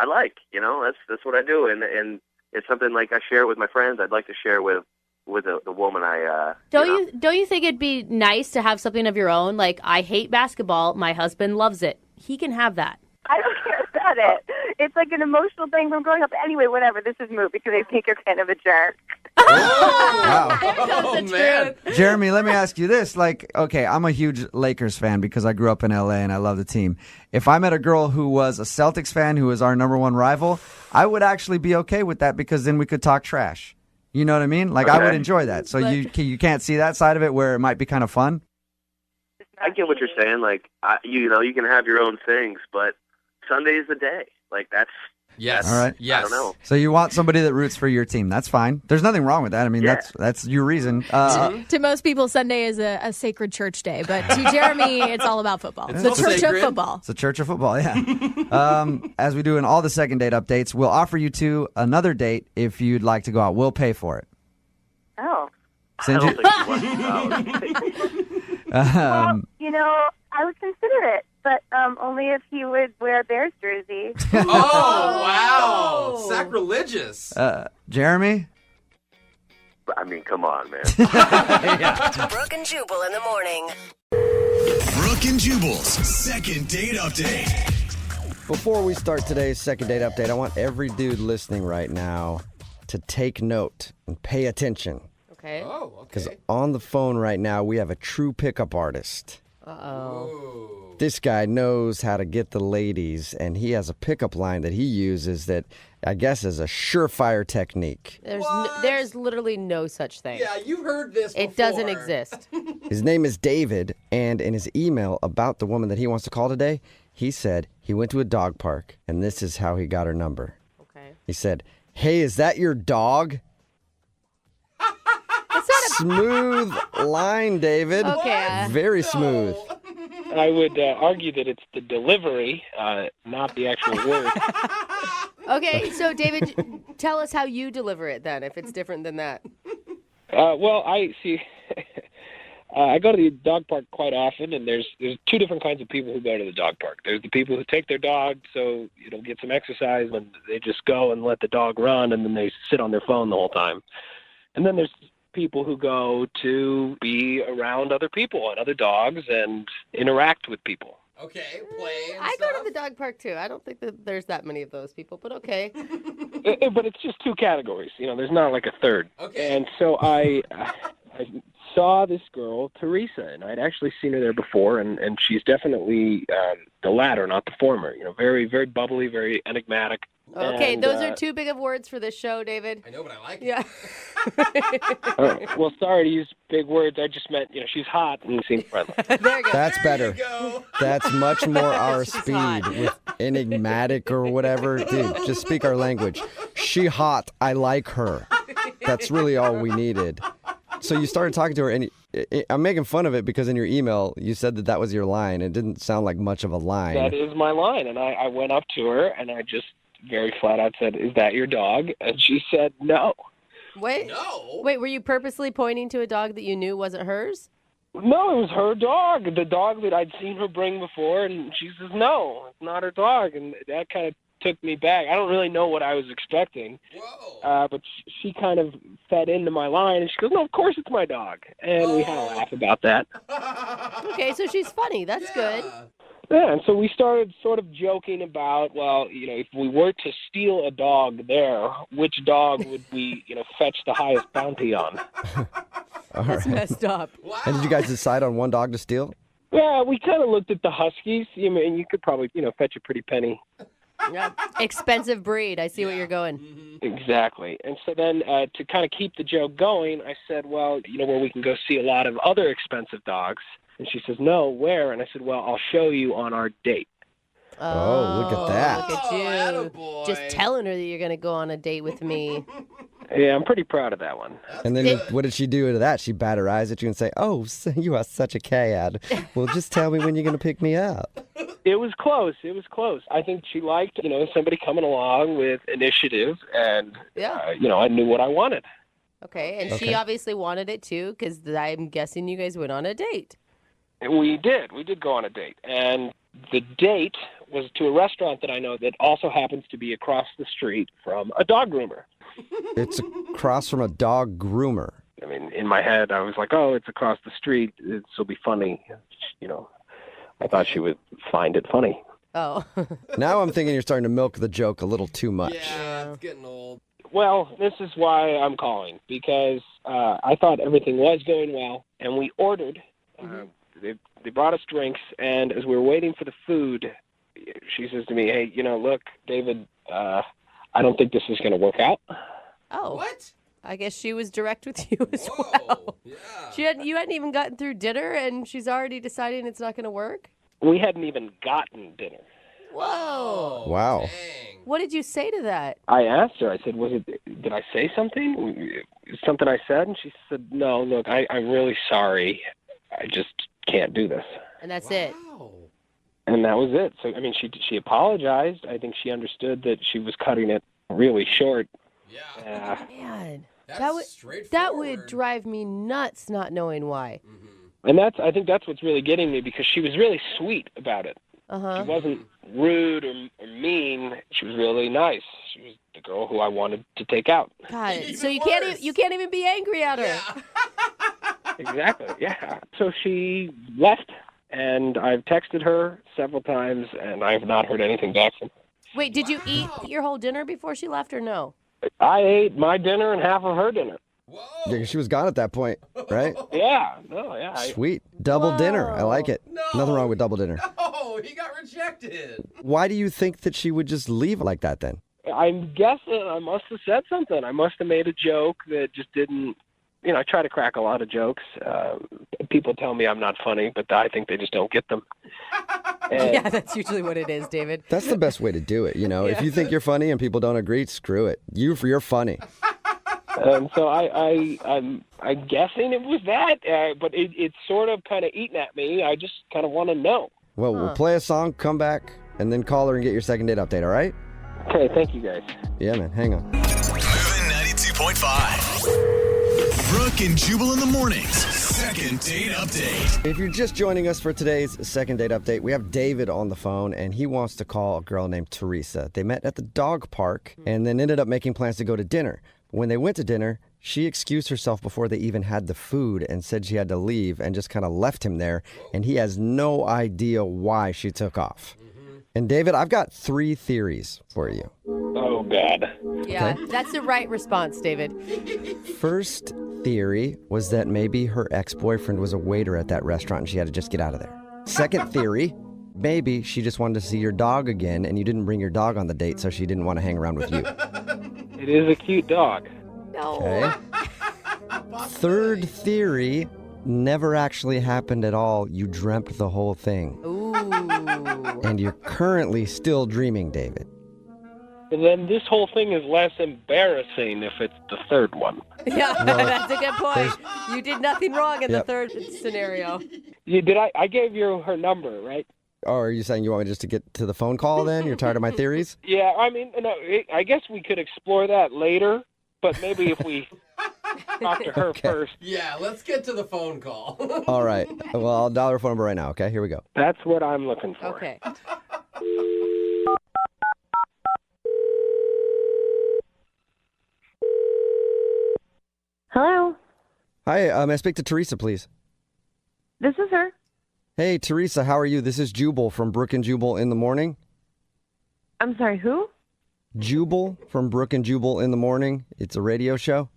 C: like. That's what I do, and it's something like I share with my friends. I'd like to share with the woman I.
B: Don't you think it'd be nice to have something of your own? Like, I hate basketball. My husband loves it. He can have that.
I: I don't care about it. It's like an emotional thing from growing up. Anyway, whatever. This is moot because I think you're kind of a jerk.
A: Wow.
B: There comes the
D: man.
B: truth.
A: Jeremy, let me ask you this. Like, okay, I'm a huge Lakers fan because I grew up in LA and I love the team. If I met a girl who was a Celtics fan, who is our number one rival, I would actually be okay with that because then we could talk trash. You know what I mean? Like, I would enjoy that. So you can't see that side of it where it might be kind of fun?
C: I get what you're saying. Like, you can have your own things, but Sunday is the day. Like, that's.
D: Yes.
A: All right.
D: Yes.
C: I don't know.
A: So you want somebody that roots for your team. That's fine. There's nothing wrong with that. I mean,
C: Yeah.
A: that's your reason.
J: To most people, Sunday is a sacred church day, but to Jeremy, it's all about football. It's the
D: also
J: church
D: sacred.
J: of football.
A: It's a church of football, yeah. As we do in all the second date updates, we'll offer you two another date if you'd like to go out. We'll pay for it.
I: Oh.
C: I
A: Send
C: don't
A: you,
C: think he wants
I: Well, I would consider it, but only if he would wear a Bears jersey.
D: Oh, wow. Sacrilegious.
A: Jeremy?
C: I mean, come on, man.
H: Brooke and Jubal in the morning.
E: Brooke and Jubal's second date update.
A: Before we start today's second date update, I want every dude listening right now to take note and pay attention.
B: Okay.
D: Oh,
A: Because
D: okay.
A: on the phone right now, we have a true pickup artist.
B: Uh-oh.
A: This guy knows how to get the ladies, and he has a pickup line that he uses that I guess is a surefire technique.
B: There's literally no such thing.
D: Yeah, you've heard this before.
B: It doesn't exist.
A: His name is David, and in his email about the woman that he wants to call today, he said he went to a dog park, and this is how he got her number.
B: Okay.
A: He said, "Hey, is that your dog?" Smooth line, David.
B: Okay.
A: Very smooth.
K: I would argue that it's the delivery, not the actual word.
B: Okay, so David, tell us how you deliver it then, if it's different than that.
K: Well, I see. I go to the dog park quite often, and there's two different kinds of people who go to the dog park. There's the people who take their dog so get some exercise, and they just go and let the dog run, and then they sit on their phone the whole time. And then there's people who go to be around other people and other dogs and interact with people.
D: Okay, play and
B: I
D: stuff.
B: go to the dog park too. I don't think that there's that many of those people, but okay.
K: But it's just two categories. There's not like a third.
D: Okay.
K: And so I saw this girl, Teresa, and I'd actually seen her there before, and she's definitely the latter, not the former. Very, very bubbly, very enigmatic.
B: Okay,
K: And,
B: those are too big of words for this show, David.
D: I know, but I like it.
B: Yeah.
K: Well, sorry to use big words. I just meant, she's hot and seems friendly.
B: There you go.
A: That's better.
D: Go.
A: That's much more our
B: She's
A: speed
B: hot.
A: with enigmatic or whatever. Dude, just speak our language. She hot. I like her. That's really all we needed. So you started talking to her, and I'm making fun of it because in your email you said that was your line. It didn't sound like much of a line.
K: That is my line. And I went up to her, and I just very flat out said, "Is that your dog?" And she said, "No."
B: Wait, were you purposely pointing to a dog that you knew wasn't hers?
K: No, it was her dog, the dog that I'd seen her bring before, and she says, "No, it's not her dog." And that kind of took me back. I don't really know what I was expecting, but she kind of fed into my line, and she goes, "No, of course it's my dog." And we had a laugh about that.
B: Okay, so she's funny. That's good.
K: Yeah, and so we started sort of joking about, well, if we were to steal a dog there, which dog would we, fetch the highest bounty on?
A: All
B: That's
A: right.
B: messed up.
D: Wow.
A: And did you guys decide on one dog to steal?
K: Yeah, we kind of looked at the Huskies. And you could probably, fetch a pretty penny.
B: Yeah. Expensive breed. I see what you're going.
K: Exactly. And so then to kind of keep the joke going, I said, well, where we can go see a lot of other expensive dogs. And she says, "No, where?" And I said, "Well, I'll show you on our date."
A: Oh, look at that.
B: Look at you.
D: attaboy.
B: Just telling her that you're going to go on a date with me.
K: Yeah, I'm pretty proud of that one.
A: And then what did she do to that? She bat her eyes at you and say, "Oh, you are such a cad. Well, just tell me when you're going to pick me up."
K: It was close. It was close. I think she liked, somebody coming along with initiative, and, I knew what I wanted.
B: Okay, and she obviously wanted it too, because I'm guessing you guys went on a date.
K: We did. We did go on a date. And the date was to a restaurant that I know that also happens to be across the street from a dog groomer.
A: It's across from a dog groomer.
K: I mean, in my head, I was like, oh, it's across the street. This will be funny. I thought she would find it funny.
B: Oh.
A: Now I'm thinking you're starting to milk the joke a little too much.
D: Yeah, it's getting old.
K: Well, this is why I'm calling, because I thought everything was going well, and we ordered. They brought us drinks, and as we were waiting for the food, she says to me, "Hey, look, David, I don't think this is going to work out."
B: Oh.
D: What?
B: I guess she was direct with you as
D: Whoa.
B: well.
D: Yeah.
B: You hadn't even gotten through dinner, and she's already deciding it's not going to work?
K: We hadn't even gotten dinner.
B: Whoa.
A: Wow.
D: Dang.
B: What did you say to that?
K: I asked her, I said, did I say something? Something I said? And she said, "No, look, I'm really sorry. I just can't do this."
B: And that's it.
K: And that was it. So, I mean, she apologized. I think she understood that she was cutting it really short.
D: Yeah.
B: Man,
D: That's
B: that would drive me nuts not knowing why.
K: And I think that's what's really getting me, because she was really sweet about it.
B: Uh-huh.
K: She wasn't rude or mean. She was really nice. She was the girl who I wanted to take out.
B: God, so you can't even be angry at her.
D: Yeah.
K: Exactly, yeah. So she left, and I've texted her several times, and I have not heard anything back from her.
B: Wait, did you eat your whole dinner before she left or no?
K: I ate my dinner and half of her dinner.
A: Yeah, she was gone at that point, right?
K: Yeah, no, yeah.
A: Sweet. Double dinner. I like it.
D: No.
A: Nothing wrong with double dinner.
D: Oh, he got rejected.
A: Why do you think that she would just leave like that then?
K: I'm guessing I must have said something. I must have made a joke that just didn't, I try to crack a lot of jokes. People tell me I'm not funny, but I think they just don't get them. And
B: Yeah, that's usually what it is, David.
A: That's the best way to do it, If you think you're funny and people don't agree, screw it. You're funny.
K: so I'm guessing it was that, but it's sort of kind of eating at me. I just kind of want to know.
A: Well, we'll play a song, come back, and then call her and get your second date update, all right?
K: Okay, thank you guys.
A: Yeah, man. Hang on.
E: Moving 92.5. Brooke and Jubal in the mornings. Second date update.
A: If you're just joining us for today's second date update, we have David on the phone, and he wants to call a girl named Teresa. They met at the dog park and then ended up making plans to go to dinner. When they went to dinner, she excused herself before they even had the food and said she had to leave and just kind of left him there, and he has no idea why she took off. And David, I've got 3 theories for you.
K: Oh, God.
B: Yeah, that's the right response, David.
A: First theory was that maybe her ex-boyfriend was a waiter at that restaurant and she had to just get out of there. Second theory, maybe she just wanted to see your dog again and you didn't bring your dog on the date, so she didn't want to hang around with you.
K: It is a cute dog.
B: No.
A: Okay. Third theory, never actually happened at all. You dreamt the whole thing.
B: Ooh.
A: And you're currently still dreaming, David.
K: And then this whole thing is less embarrassing if it's the third one.
B: Yeah, that's a good point. You did nothing wrong in the third scenario.
K: I gave you her number, right?
A: Oh, are you saying you want me just to get to the phone call then? You're tired of my theories?
K: Yeah, I mean, no, I guess we could explore that later, but maybe if we talk to her first.
D: Yeah, let's get to the phone call.
A: All right. Well, I'll dial her phone number right now, okay? Here we go.
K: That's what I'm looking for.
B: Okay.
F: Hello,
A: Hi, may I speak to Teresa, please?
F: this is her.
A: Hey, Teresa, how are you? This is Jubal from Brooke and Jubal in the morning.
F: I'm sorry, who?
A: Jubal from Brooke and Jubal in the morning. It's a radio show.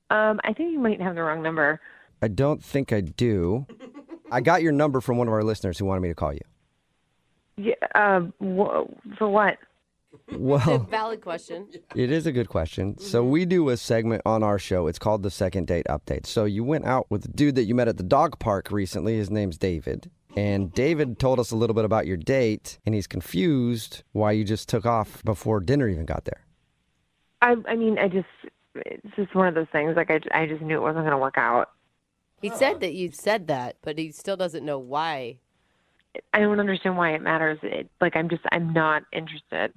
F: I think you might have the wrong number.
A: I don't think I do. I got your number from one of our listeners who wanted me to call you.
F: Yeah, for what?
A: Well,
B: Valid question.
A: it is a good question. So we do a segment on our show. It's called the Second Date Update. So you went out with a dude that you met at the dog park recently. His name's David. And David told us a little bit about your date, and he's confused why you just took off before dinner even got there.
F: I mean, it's just one of those things. Like, I just knew it wasn't going to work out.
B: He said that you said that, but he still doesn't know why.
F: I don't understand why it matters. I'm not interested.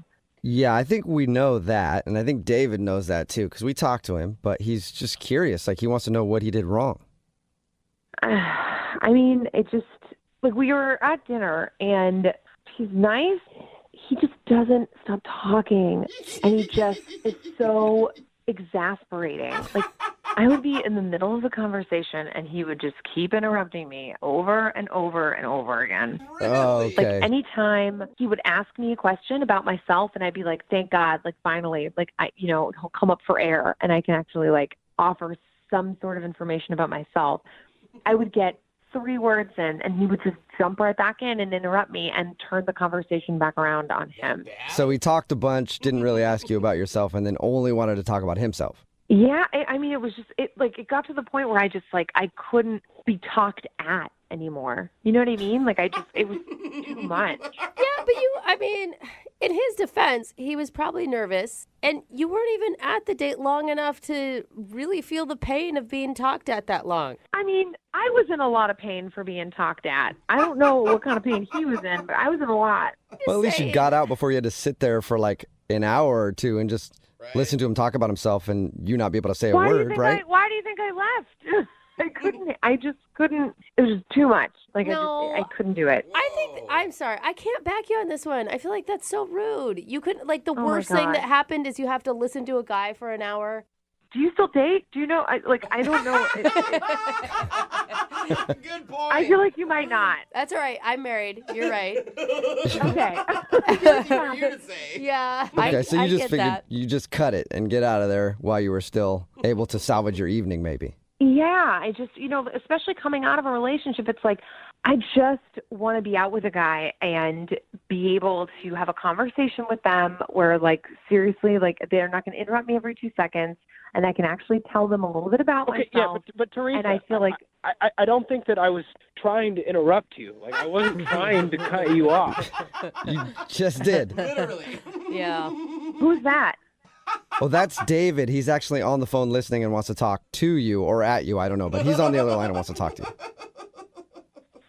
A: Yeah, I think we know that, and I think David knows that too, because we talked to him, but he's just curious. Like, he wants to know what he did wrong.
F: I mean, it just, like, we were at dinner, and he's nice. He just doesn't stop talking, and he just is so exasperating. Like, I would be in the middle of a conversation, and he would just keep interrupting me over and over and over again.
A: Oh, okay.
F: Like, anytime he would ask me a question about myself, and I'd be like, thank God, like, finally, like, he'll come up for air, and I can actually, like, offer some sort of information about myself. I would get 3 words in, and he would just jump right back in and interrupt me and turn the conversation back around on him.
A: So he talked a bunch, didn't really ask you about yourself, and then only wanted to talk about himself.
F: Yeah, I mean, it was just, it got to the point where I just, like, I couldn't be talked at anymore. You know what I mean? Like, it was too much.
B: Yeah, but in his defense, he was probably nervous, and you weren't even at the date long enough to really feel the pain of being talked at that long.
F: I mean, I was in a lot of pain for being talked at. I don't know what kind of pain he was in, but I was in a lot.
A: Well, at least you got out before you had to sit there for like an hour or two and just listen to him talk about himself and you not be able to say a word, right?
F: Why do you think I left? I just couldn't. It was just too much. Like,
B: No.
F: I couldn't do it.
B: I'm sorry. I can't back you on this one. I feel like that's so rude. You couldn't, like, the
F: my
B: worst thing
F: God.
B: that happened is you have to listen to a guy for an hour.
F: Do you still date? Do you know? I don't know.
D: Good point.
F: I feel like you might not.
B: That's all right. I'm married. You're right.
F: Okay.
D: For you to say.
B: Yeah.
A: Okay, so
B: I
A: you just
B: get
A: figured
B: that.
A: you just cut it and get out of there while you were still able to salvage your evening, maybe.
F: Yeah, I just, especially coming out of a relationship, it's like, I just want to be out with a guy and be able to have a conversation with them where, like, seriously, like, they're not going to interrupt me every 2 seconds, and I can actually tell them a little bit about myself.
K: Yeah, but Teresa,
F: and I feel like
K: I don't think that I was trying to interrupt you. Like, I wasn't trying to cut you off.
A: You just did.
D: Literally.
B: Yeah.
F: who's that?
A: Well, that's David. He's actually on the phone listening and wants to talk to you or at you. I don't know, but he's on the other line and wants to talk to you.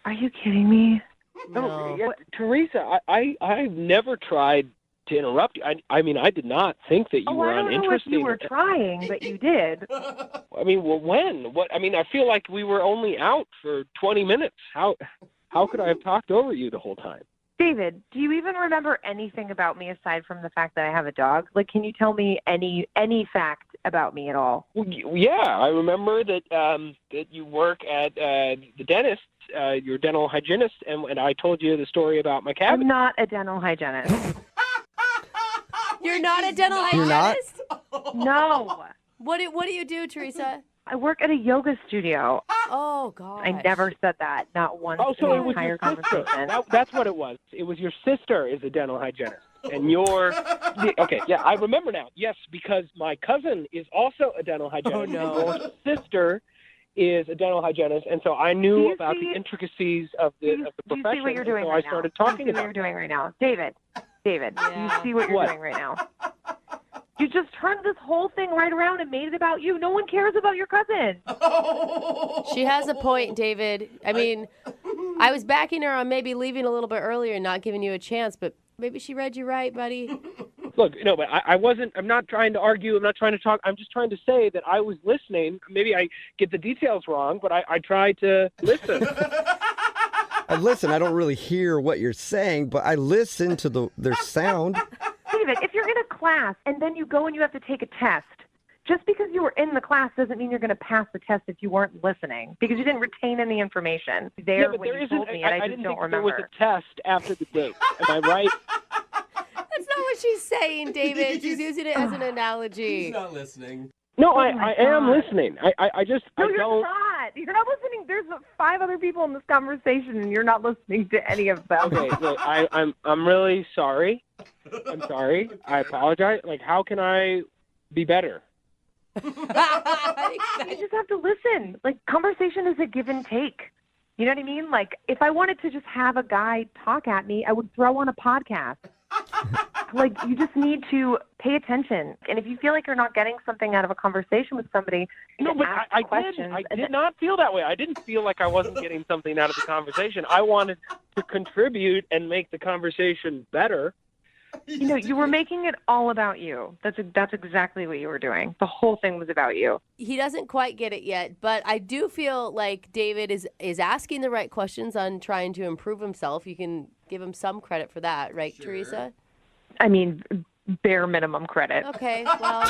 F: Are you kidding me?
K: No. Yeah, Teresa, I've never tried to interrupt you. I mean, I did not think that you were
I: I don't know if
K: uninterested.
I: you were trying, but you did.
K: I mean, well, when? What? I mean, I feel like we were only out for 20 minutes. How could I have talked over you the whole time?
I: David, do you even remember anything about me aside from the fact that I have a dog? Like, can you tell me any fact about me at all?
K: Well, yeah, I remember that that you work at the dentist. You're a dental hygienist, and I told you the story about my cabin.
I: I'm not a dental hygienist.
B: You're not a dental
A: You're not?
B: hygienist?
I: No.
B: What do you do, Teresa?
I: I work at a yoga studio.
B: Oh, God.
I: I never said that. Not once
K: Oh, so
I: in
K: it
I: the
K: was
I: entire
K: your sister.
I: conversation.
K: That's what it was. It was your sister is a dental hygienist. And you're... Okay, yeah, I remember now. Yes, because my cousin is also a dental hygienist.
B: Oh, no.
K: Your sister is a dental hygienist, and so I knew about the intricacies of the profession.
I: Do you see what you're doing
K: and so
I: right
K: I started
I: now?
K: talking
I: Do you see
K: about
I: what you're doing right now? David, do you see what you're doing right now? You just turned this whole thing right around and made it about you. No one cares about your cousin.
B: She has a point, David. I mean, I was backing her on maybe leaving a little bit earlier and not giving you a chance, but maybe she read you right, buddy.
K: Look, no, but I'm not trying to argue. I'm not trying to talk. I'm just trying to say that I was listening. Maybe I get the details wrong, but I tried to listen.
A: I don't really hear what you're saying, but I listen to their sound.
I: David, if you're in a class and then you go and you have to take a test, just because you were in the class doesn't mean you're going to pass the test if you weren't listening, because you didn't retain any information there
K: but
I: when
K: there
I: you
K: isn't.
I: told me, and I just
K: didn't
I: don't
K: think
I: remember.
K: there was a test after the date. Am I right?
B: That's not what she's saying, David. She's using it as an analogy.
D: He's not listening.
K: No,
I: Oh
K: I am listening. I just
I: No,
K: I
I: you're
K: don't.
I: not. You're not listening. There's 5 other people in this conversation, and you're not listening to any of them.
K: Okay, look, I'm really sorry. I'm sorry. I apologize. Like, how can I be better?
I: You just have to listen. Like, conversation is a give and take. You know what I mean? Like, if I wanted to just have a guy talk at me, I would throw on a podcast. Like, you just need to pay attention. And if you feel like you're not getting something out of a conversation with somebody,
K: No, but
I: ask
K: I
I: questions.
K: did not feel that way. I didn't feel like I wasn't getting something out of the conversation. I wanted to contribute and make the conversation better.
I: You know, you were making it all about you. That's exactly what you were doing. The whole thing was about you.
B: He doesn't quite get it yet, but I do feel like David is asking the right questions on trying to improve himself. You can give him some credit for that, right, Teresa?
I: I mean, bare minimum credit.
B: Okay, well,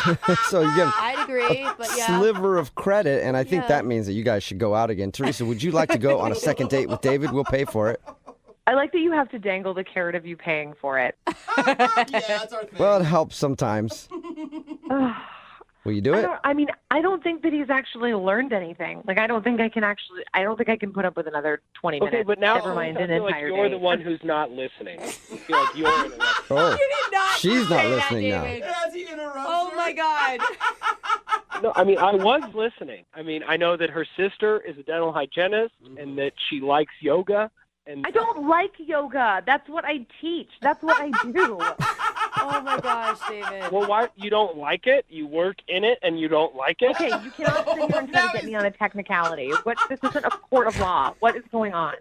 A: So you give
B: I'd agree, but yeah.
A: sliver of credit, and I think
B: Yeah.
A: that means that you guys should go out again. Teresa, would you like to go on a second date with David? We'll pay for it.
I: I like that you have to dangle the carrot of you paying for it.
D: Yeah, that's our thing.
A: Well, it helps sometimes. Will you do it?
I: I don't think that he's actually learned anything. Like, I don't think I can put up with another 20 minutes.
K: Okay, but now
I: Never mind
K: I
I: an
K: feel like
I: entire
K: you're
I: day.
K: the one who's not listening. I feel like you're interrupting.
A: Oh,
B: You did not
A: she's not
B: say that,
A: listening now.
B: David.
D: As he interrupts
B: Oh,
D: her.
B: my God.
K: No, I mean, I was listening. I mean, I know that her sister is a dental hygienist and that she likes yoga. And
I: I don't like yoga. That's what I teach. That's what I do.
B: Oh, my gosh, David.
K: Well, why you don't like it? You work in it and you don't like it?
I: Okay, you cannot sit here and try to get me on a technicality. This isn't a court of law. What is going on?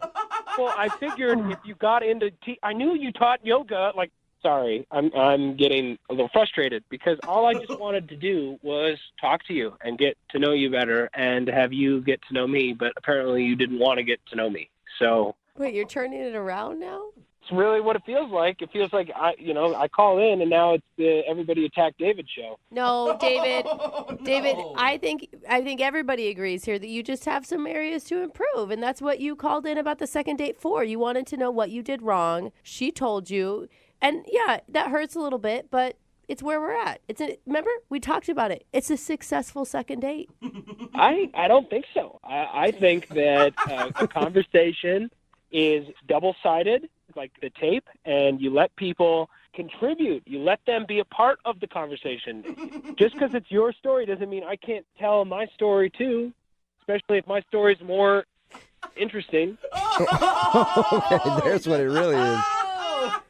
K: Well, I figured if you got into I knew you taught yoga. Like, sorry, I'm getting a little frustrated because all I just wanted to do was talk to you and get to know you better and have you get to know me. But apparently, you didn't want to get to know me. So
B: Wait, you're turning it around now?
K: it's really what it feels like. It feels like I call in and now it's the Everybody Attack David show.
B: No, David. David,
D: No.
B: I think everybody agrees here that you just have some areas to improve, and that's what you called in about the second date for. You wanted to know what you did wrong. She told you, and yeah, that hurts a little bit, but it's where we're at. Remember, we talked about it. It's a successful second date.
K: I don't think so. I think that a conversation is double-sided, like the tape, and you let people contribute. You let them be a part of the conversation. Just because it's your story doesn't mean I can't tell my story too, especially if my story's more interesting.
A: Okay, there's what it really is.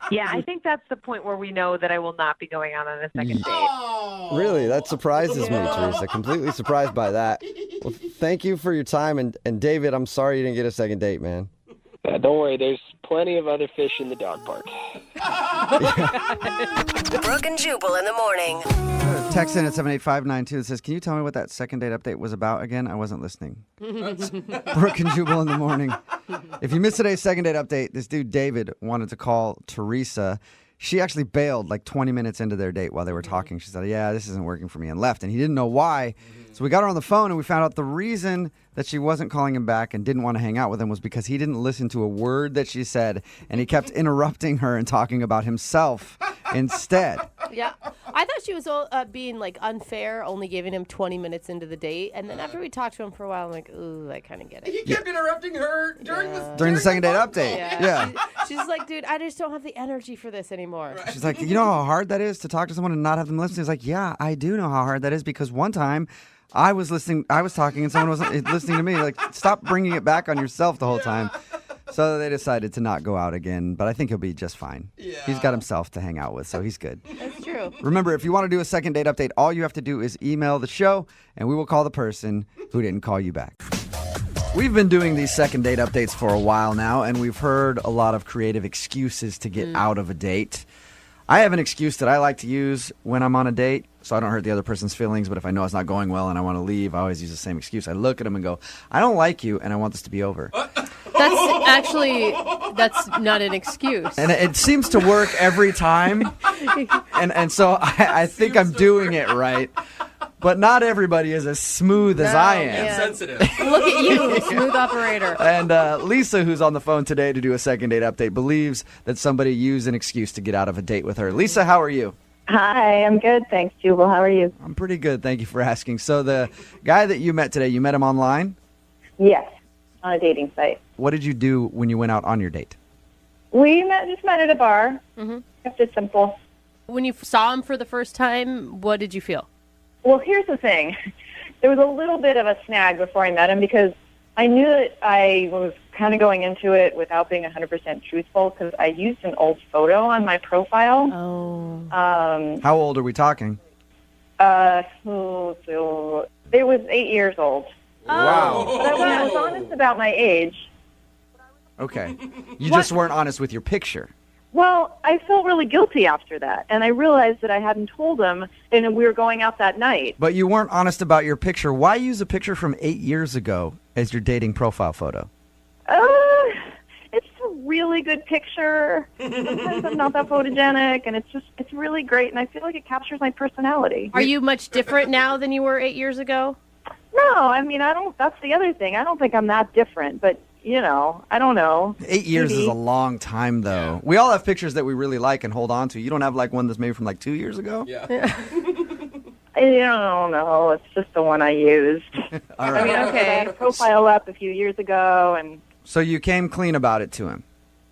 I: Yeah, I think that's the point where we know that I will not be going out on a second date.
D: Oh.
A: Really, that surprises me, Teresa. Completely surprised by that. Well, thank you for your time, and David, I'm sorry you didn't get a second date, man.
K: Don't worry, there's plenty of other fish in the dog park.
H: Brooke and Jubal in the morning.
A: Text in at 78592 that says, can you tell me what that second date update was about again? I wasn't listening. Brooke and Jubal in the morning. If you missed today's second date update, this dude David wanted to call Teresa. She actually bailed like 20 minutes into their date while they were talking. She said, yeah, this isn't working for me, and left. And he didn't know why. So we got her on the phone, and we found out the reason that she wasn't calling him back and didn't want to hang out with him was because he didn't listen to a word that she said, and he kept interrupting her and talking about himself instead.
B: Yeah. I thought she was being like unfair, only giving him 20 minutes into the date. And then after we talked to him for a while, I'm like, ooh, I kind of get it.
D: He kept interrupting her during
A: the second date update. Yeah.
B: She's like, dude, I just don't have the energy for this anymore.
A: She's like, you know how hard that is to talk to someone and not have them listen? He's like, yeah, I do know how hard that is because one time I was talking and someone wasn't listening to me. Like, stop bringing it back on yourself the whole time. So they decided to not go out again, but I think he'll be just fine. Yeah. He's got himself to hang out with, so he's good.
B: That's true.
A: Remember, if you want to do a second date update, all you have to do is email the show, and we will call the person who didn't call you back. We've been doing these second date updates for a while now, and we've heard a lot of creative excuses to get out of a date. I have an excuse that I like to use when I'm on a date, so I don't hurt the other person's feelings, but if I know it's not going well and I want to leave, I always use the same excuse. I look at them and go, I don't like you, and I want this to be over.
B: That's not an excuse.
A: And it seems to work every time, and so I think I'm doing it right. But not everybody is as smooth as I am.
B: Yeah.
D: Sensitive.
B: Look at you, smooth operator.
A: And Lisa, who's on the phone today to do a second date update, believes that somebody used an excuse to get out of a date with her. Lisa, how are you?
L: Hi, I'm good. Thanks, Jubal. How are you?
A: I'm pretty good. Thank you for asking. So the guy that you met today, you met him online?
L: Yes, on a dating site.
A: What did you do when you went out on your date?
L: We just met at a bar. Kept it simple.
B: When you saw him for the first time, what did you feel?
L: Well, here's the thing. There was a little bit of a snag before I met him because I knew that I was kind of going into it without being 100% truthful because I used an old photo on my profile.
A: How old are we talking?
L: It was 8 years old.
A: Wow.
L: But I was honest about my age.
A: Okay. You just weren't honest with your picture.
L: Well, I felt really guilty after that, and I realized that I hadn't told him, and we were going out that night.
A: But you weren't honest about your picture. Why use a picture from 8 years ago as your dating profile photo?
L: It's a really good picture. Sometimes I'm not that photogenic, and it's really great, and I feel like it captures my personality.
B: Are you much different now than you were 8 years ago?
L: No, I mean, that's the other thing. I don't think I'm that different, but I don't know.
A: 8 years is a long time, though. We all have pictures that we really like and hold on to. You don't have like one that's maybe from like 2 years ago?
D: Yeah.
L: I don't know. It's just the one I used.
A: All right.
L: I mean, I had a profile up a few years ago, and
A: So you came clean about it to him?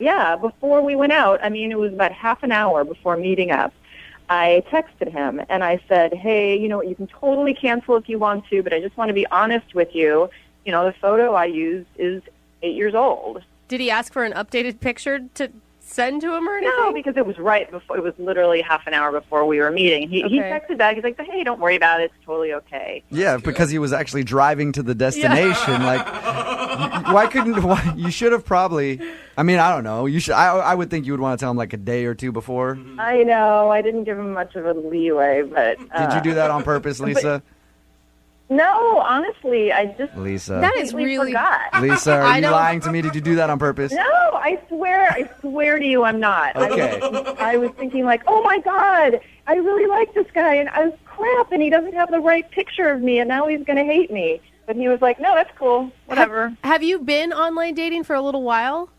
L: yeah, before we went out, I mean, it was about half an hour before meeting up. I texted him, and I said, hey, you know what, you can totally cancel if you want to, but I just want to be honest with you. You know, the photo I used is 8 years old.
B: Did he ask for an updated picture to send to him or anything?
L: No, because it was right before. It was literally half an hour before we were meeting. He texted back. He's like, hey, don't worry about it. It's totally okay.
A: Yeah, because he was actually driving to the destination.
L: Yeah.
A: Like, you should have probably, I mean, I don't know. You should. I would think you would want to tell him like a day or two before.
L: I know. I didn't give him much of a leeway, but.
A: Did you do that on purpose, Lisa?
L: No, honestly, I just
A: Lisa.
B: That is really
L: forgot.
A: Lisa, are you lying to me? Did you do that on purpose?
L: No, I swear to you, I'm not.
A: Okay.
L: I was thinking like, oh my God, I really like this guy, and I was crap, and he doesn't have the right picture of me, and now he's going to hate me. But he was like, no, that's cool, whatever.
B: Have you been online dating for a little while?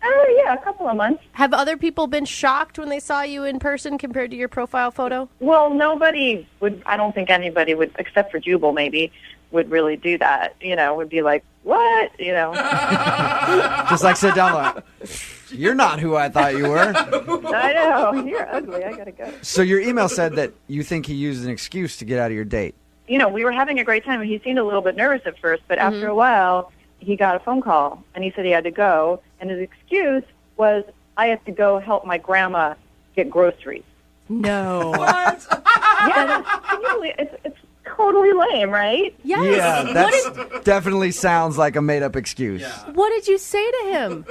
L: Oh, yeah, a couple of months.
B: Have other people been shocked when they saw you in person compared to your profile photo?
L: Well, nobody would, I don't think anybody would, except for Jubal maybe, would really do that. Would be like, what?
A: Just like sit down like, you're not who I thought you were.
L: I know. You're ugly. I got to go.
A: So your email said that you think he used an excuse to get out of your date.
L: We were having a great time, and he seemed a little bit nervous at first, but after a while, he got a phone call, and he said he had to go, and his excuse was, I have to go help my grandma get groceries.
B: No.
L: What? Yeah, it's totally lame, right?
B: Yes.
A: Yeah, that definitely sounds like a made-up excuse.
B: What did you say to him?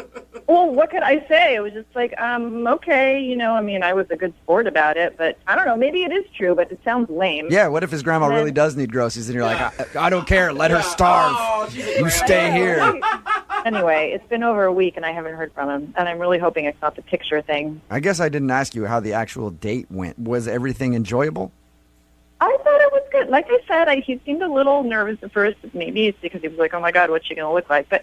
L: Well, what could I say? It was just like, okay, I mean, I was a good sport about it, but I don't know, maybe it is true, but it sounds lame.
A: Yeah, what if his grandma really does need groceries and you're like, I don't care, let her starve. You stay here.
L: Anyway, it's been over a week and I haven't heard from him, and I'm really hoping it's not the picture thing.
A: I guess I didn't ask you how the actual date went. Was everything enjoyable?
L: I thought it was good. Like I said, he seemed a little nervous at first. Maybe it's because he was like, oh, my God, what's she going to look like? But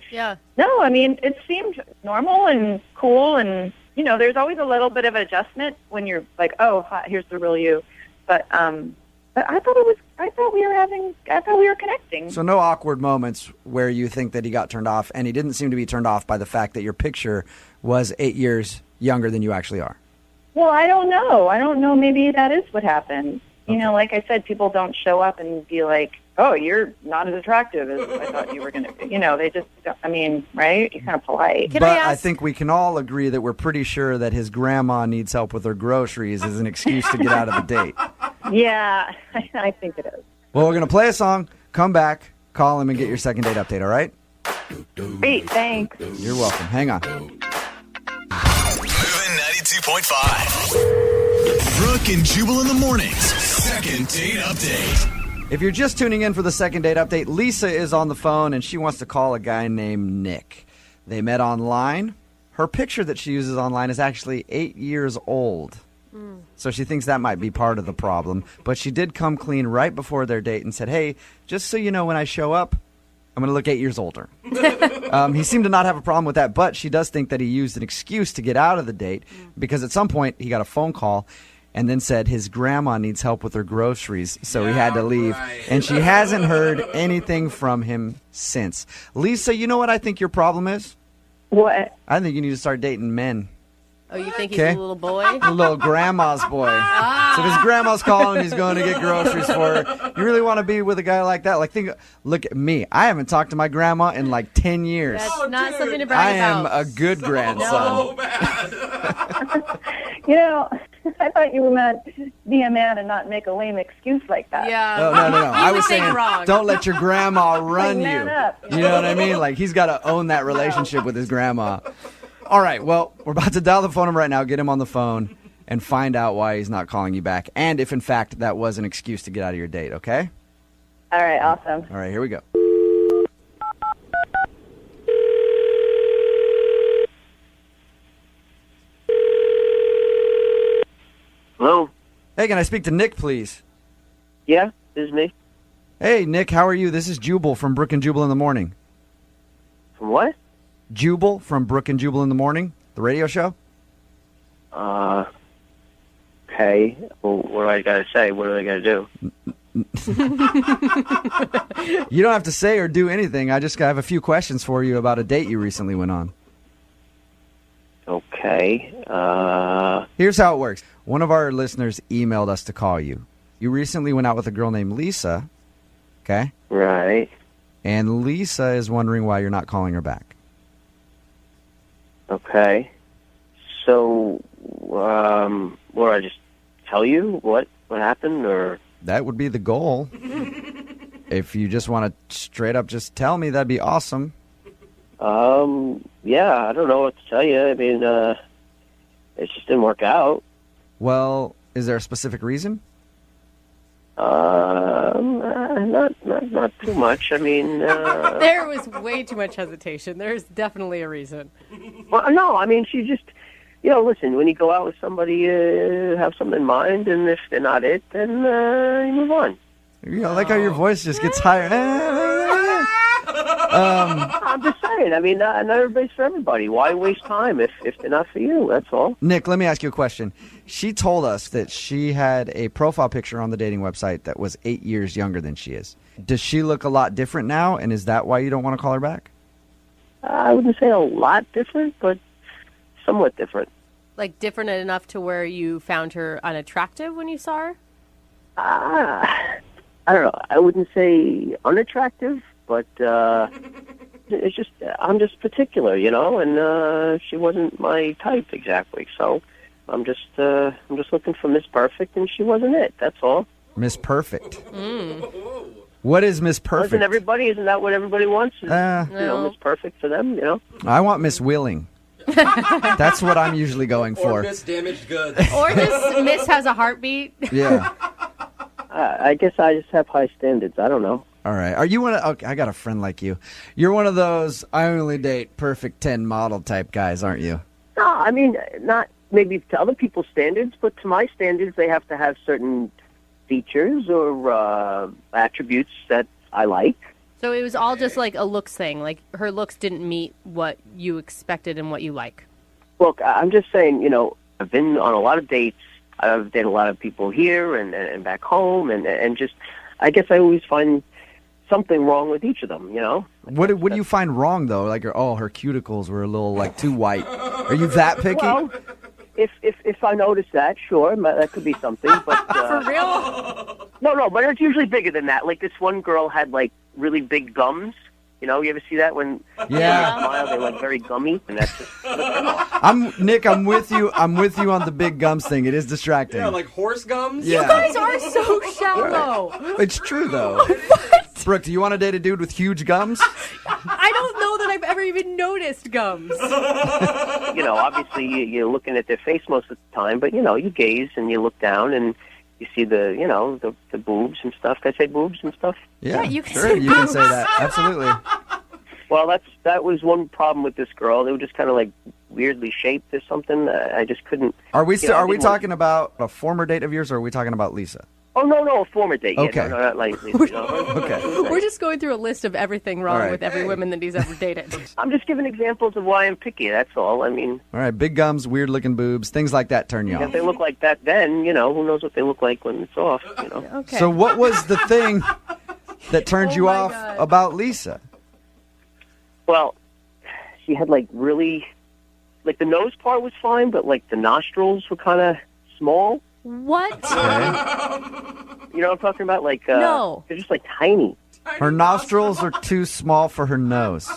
L: no, I mean, it seemed normal and cool. And, there's always a little bit of adjustment when you're like, oh, here's the real you. But I thought we were connecting.
A: So no awkward moments where you think that he got turned off, and he didn't seem to be turned off by the fact that your picture was 8 years younger than you actually are.
L: Well, I don't know. Maybe that is what happened. Like I said, people don't show up and be like, oh, you're not as attractive as I thought you were going to be. They just, right? You're kind of polite.
A: But I think we can all agree that we're pretty sure that his grandma needs help with her groceries as an excuse to get out of the date.
L: Yeah, I think it is.
A: Well, we're going to play a song, come back, call him, and get your second date update, all right?
L: Great, thanks.
A: You're welcome. Hang on.
E: Moving 92.5. Brooke and Jubal in the mornings. Second date update.
A: If you're just tuning in for the second date update, Lisa is on the phone and she wants to call a guy named Nick. They met online. Her picture that she uses online is actually 8 years old. So she thinks that might be part of the problem. But she did come clean right before their date and said, hey, just so you know, when I show up, I'm going to look 8 years older. He seemed to not have a problem with that, but she does think that he used an excuse to get out of the date because at some point he got a phone call and then said his grandma needs help with her groceries, so he had to leave. Right. And she hasn't heard anything from him since. Lisa, you know what I think your problem is?
L: What?
A: I think you need to start dating men.
B: Oh, you think he's a little boy?
A: A little grandma's boy. So if his grandma's calling, he's going to get groceries for her. You really want to be with a guy like that? Like, look at me. I haven't talked to my grandma in like 10 years.
B: That's not something to brag about.
A: I am a good grandson.
D: So bad.
L: I thought you meant be a man and not make a lame excuse like that.
B: Yeah.
A: No. I was saying,
B: wrong.
A: Don't let your grandma run
L: man
A: you.
L: up.
A: You know what I mean? Like, he's got to own that relationship with his grandma. All right, well, we're about to dial the phone number right now, get him on the phone, and find out why he's not calling you back, and if, in fact, that was an excuse to get out of your date, okay?
L: All right, awesome.
A: All right, here we go.
M: Hello?
A: Hey, can I speak to Nick, please?
M: Yeah, this is me.
A: Hey, Nick, how are you? This is Jubal from Brooke and Jubal in the Morning.
M: From what?
A: Jubal from Brooke and Jubal in the Morning, the radio show.
M: Okay. Well, what do I got to say? What do I got to do?
A: You don't have to say or do anything. I just have a few questions for you about a date you recently went on.
M: Okay.
A: Here's how it works. One of our listeners emailed us to call you. You recently went out with a girl named Lisa, okay?
M: Right.
A: And Lisa is wondering why you're not calling her back.
M: Okay. So, what do I just tell you what happened, or?
A: That would be the goal. If you just want to straight up just tell me, that'd be awesome.
M: Yeah, I don't know what to tell you. I mean, it just didn't work out.
A: Well, is there a specific reason?
M: Not too much. I mean,
B: there was way too much hesitation. There's definitely a reason.
M: Well, no, I mean, she just, listen, when you go out with somebody, you have something in mind, and if they're not it, then you move on.
A: I like how your voice just gets higher.
M: I'm just saying, I mean, not everybody's for everybody. Why waste time if they're not for you? That's all.
A: Nick, let me ask you a question. She told us that she had a profile picture on the dating website that was 8 years younger than she is. Does she look a lot different now, and is that why you don't want to call her back?
M: I wouldn't say a lot different, but somewhat different.
B: Like different enough to where you found her unattractive when you saw her?
M: I don't know. I wouldn't say unattractive, but it's just I'm just particular, and she wasn't my type exactly. So I'm just looking for Miss Perfect, and she wasn't it. That's all.
A: Miss Perfect. What is Miss Perfect?
M: Isn't that what everybody wants? Miss Perfect for them,
A: I want Miss Willing. That's what I'm usually going for.
D: Or Miss Damaged Goods.
B: Or just Miss has a heartbeat.
A: Yeah.
M: I guess I just have high standards. I don't know.
A: All right. Are you one of... Okay, I got a friend like you. You're one of those I only date perfect 10 model type guys, aren't you?
M: No, I mean, not maybe to other people's standards, but to my standards, they have to have certain features or attributes that I like.
B: So it was all just like a looks thing. Like her looks didn't meet what you expected and what you like.
M: Look, I'm just saying, I've been on a lot of dates. I've dated a lot of people here and back home, and just, I guess I always find something wrong with each of them,
A: What do you find wrong, though? Like, her cuticles were a little, too white. Are you that picky?
M: Well, if I notice that, sure, that could be something. But
B: For real?
M: No, but it's usually bigger than that. Like, this one girl had, really big gums. You ever see that when they smile, they're very gummy, and that's just.
A: Nick, I'm with you. I'm with you on the big gums thing. It is distracting.
D: Yeah, like horse gums.
A: Yeah.
B: You guys are so shallow.
A: It's true though.
B: What?
A: Brooke, do you want to date a dude with huge gums?
B: I don't know that I've ever even noticed gums.
M: Obviously you're looking at their face most of the time, but you gaze and you look down and you see the boobs and stuff. Can I say boobs and stuff?
A: Yeah,
B: you can
A: sure,
B: say
A: you can
B: boobs.
A: say that. Absolutely.
M: Well, that was one problem with this girl. They were just kind of weirdly shaped or something. I just couldn't.
A: Are we talking about a former date of yours, or are we talking about Lisa?
M: Oh no, a former date.
A: Okay.
M: Yeah, no, not like Lisa.
A: Okay.
B: We're just going through a list of everything wrong with every woman that he's ever dated.
M: I'm just giving examples of why I'm picky. That's all. I mean.
A: All right, big gums, weird looking boobs, things like that turn you
M: If
A: off.
M: they look like that, then who knows what they look like when it's off.
B: Okay.
A: So what was the thing that turned you off about Lisa?
M: Well, she had really, the nose part was fine, but the nostrils were kind of small.
B: What?
M: You know what I'm talking about?
B: No.
M: They're just tiny.
A: Her nostrils are too small for her nose.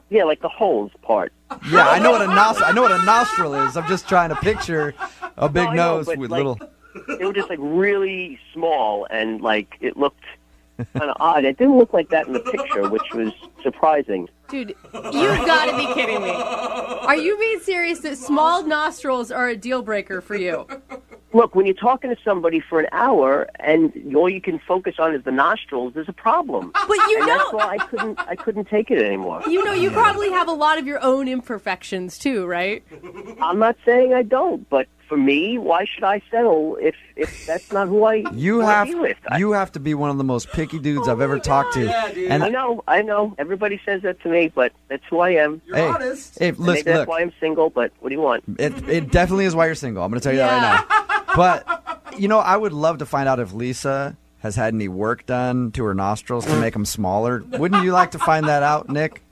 M: Yeah, the holes part.
A: Yeah, I know what a nostril is. I'm just trying to picture a big nose
M: but,
A: with little.
M: They were just really small, and it looked kind of odd. It didn't look like that in the picture, which was surprising.
B: Dude, you've got to be kidding me. Are you being serious that small nostrils are a deal breaker for you?
M: Look, when you're talking to somebody for an hour and all you can focus on is the nostrils, there's a problem.
B: But
M: that's why I couldn't take it anymore.
B: You probably have a lot of your own imperfections too, right?
M: I'm not saying I don't, but for me, why should I settle if that's not who I want to be with?
A: You have to be one of the most picky dudes I've ever talked to.
D: Yeah, dude.
A: And
M: I know. Everybody says that to me, but that's who I am.
D: You're honest.
A: Hey,
M: Maybe that's why I'm single, but what do you want?
A: It definitely is why you're single. I'm going to tell you that right now. But, I would love to find out if Lisa has had any work done to her nostrils to make them smaller. Wouldn't you like to find that out, Nick?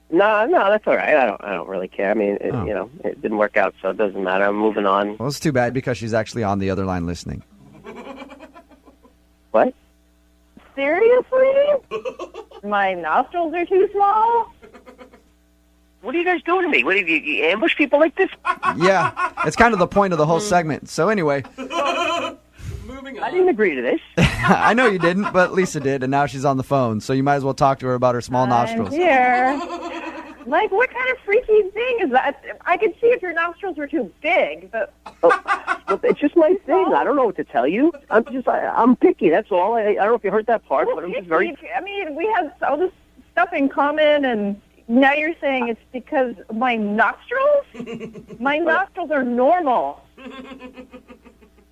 M: No, that's all right. I don't really care. I mean, it didn't work out, so it doesn't matter. I'm moving on.
A: Well, it's too bad because she's actually on the other line listening.
M: What?
L: Seriously? My nostrils are too small?
M: What are you guys doing to me? What have you ambush people like this?
A: Yeah, it's kind of the point of the whole segment. So anyway,
D: Moving on.
M: I didn't agree to this.
A: I know you didn't, but Lisa did, and now she's on the phone. So you might as well talk to her about her small nostrils.
L: I'm here. What kind of freaky thing is that? I could see if your nostrils were too big, but...
M: Look, it's just my thing. I don't know what to tell you. I'm picky, that's all. I don't know if you heard that part, but I'm just very...
L: I mean, we have all this stuff in common, and now you're saying it's because of my nostrils? My nostrils are normal.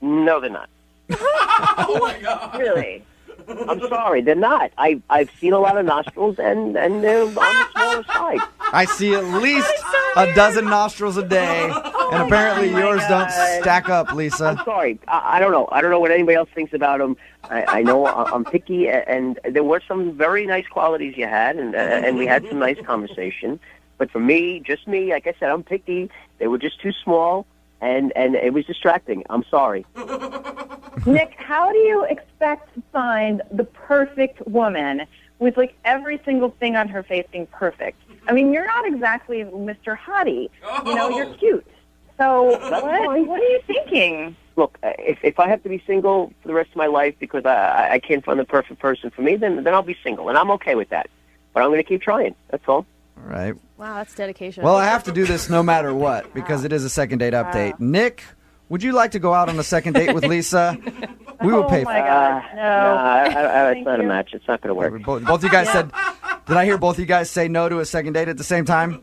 M: No, they're not.
D: Oh my God.
L: Really?
M: I'm sorry, they're not. I've seen a lot of nostrils, and they're on the smaller side.
A: I see at least a dozen nostrils a day, and apparently yours don't stack up, Lisa.
M: I'm sorry. I don't know. I don't know what anybody else thinks about them. I know I'm picky, and there were some very nice qualities you had, and we had some nice conversation. But for me, just me, like I said, I'm picky. They were just too small, and it was distracting. I'm sorry.
L: Nick, how do you expect to find the perfect woman with every single thing on her face being perfect? I mean, you're not exactly Mr. Hottie. You're cute. So what are you thinking?
M: look, if I have to be single for the rest of my life because I can't find the perfect person for me, then I'll be single, and I'm okay with that. But I'm going to keep trying. That's all.
A: All right.
B: Wow, that's dedication.
A: Well, I have to do this no matter what because it is a second date update. Nick, would you like to go out on a second date with Lisa? We will pay for it.
M: It's not a match. It's not going to work.
A: Both of you guys said, did I hear both of you guys say no to a second date at the same time?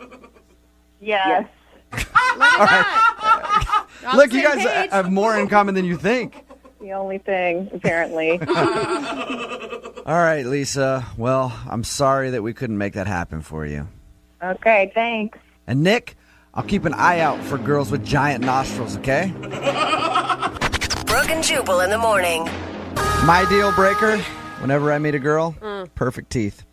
F: Yes.
A: All right. Look, you guys have more in common than you think.
F: The only thing, apparently.
A: All right, Lisa. Well, I'm sorry that we couldn't make that happen for you.
F: Okay, thanks.
A: And Nick, I'll keep an eye out for girls with giant nostrils, okay?
H: Brooke and Jubal in the morning.
A: My deal breaker, whenever I meet a girl, perfect teeth.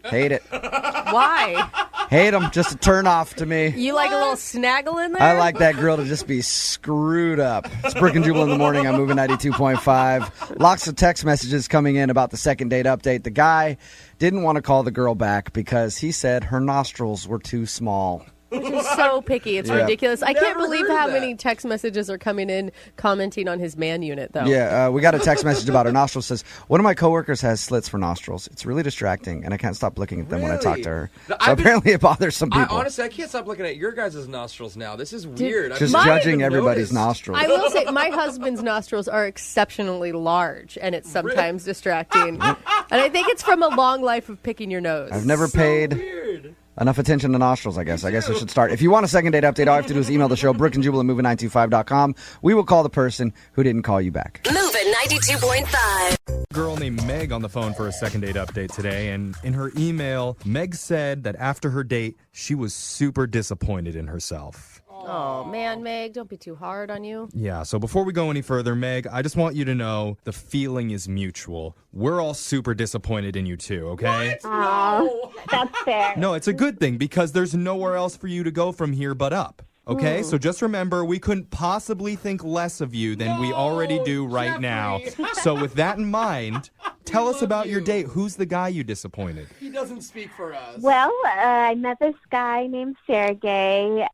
A: Hate it.
B: Why?
A: Hate them, just a turn off to me.
B: You like a little snaggle in there?
A: I like that girl to just be screwed up. It's Brooke and Jubal in the morning. I'm moving 92.5. Lots of text messages coming in about the second date update. The guy didn't want to call the girl back because he said her nostrils were too small.
B: Which is so picky. It's ridiculous. I can't believe how many text messages are coming in commenting on his man unit, though.
A: Yeah, we got a text message about her nostrils. Says, one of my coworkers has slits for nostrils. It's really distracting, and I can't stop looking at them when I talk to her. So apparently it bothers some people.
D: Honestly, I can't stop looking at your guys' nostrils now. This is weird.
A: Just judging everybody's nostrils.
B: I will say, my husband's nostrils are exceptionally large, and it's sometimes distracting. And I think it's from a long life of picking your nose.
A: I've never paid enough attention to nostrils, I guess. I guess I should start. If you want a second date update, all you have to do is email the show, Brooke and Jubal at moving925.com. We will call the person who didn't call you back.
H: Moving 92.5.
N: Girl named Meg on the phone for a second date update today, and in her email, Meg said that after her date, she was super disappointed in herself.
B: Oh, man, Meg, don't be too hard on you.
N: Yeah, so before we go any further, Meg, I just want you to know the feeling is mutual. We're all super disappointed in you too, okay?
I: Oh, that's fair.
N: No, it's a good thing because there's nowhere else for you to go from here but up. Okay, so just remember, we couldn't possibly think less of you than we already do right now. So with that in mind, tell us about your date. Who's the guy you disappointed?
D: He doesn't speak for us.
I: Well, I met this guy named Sergey.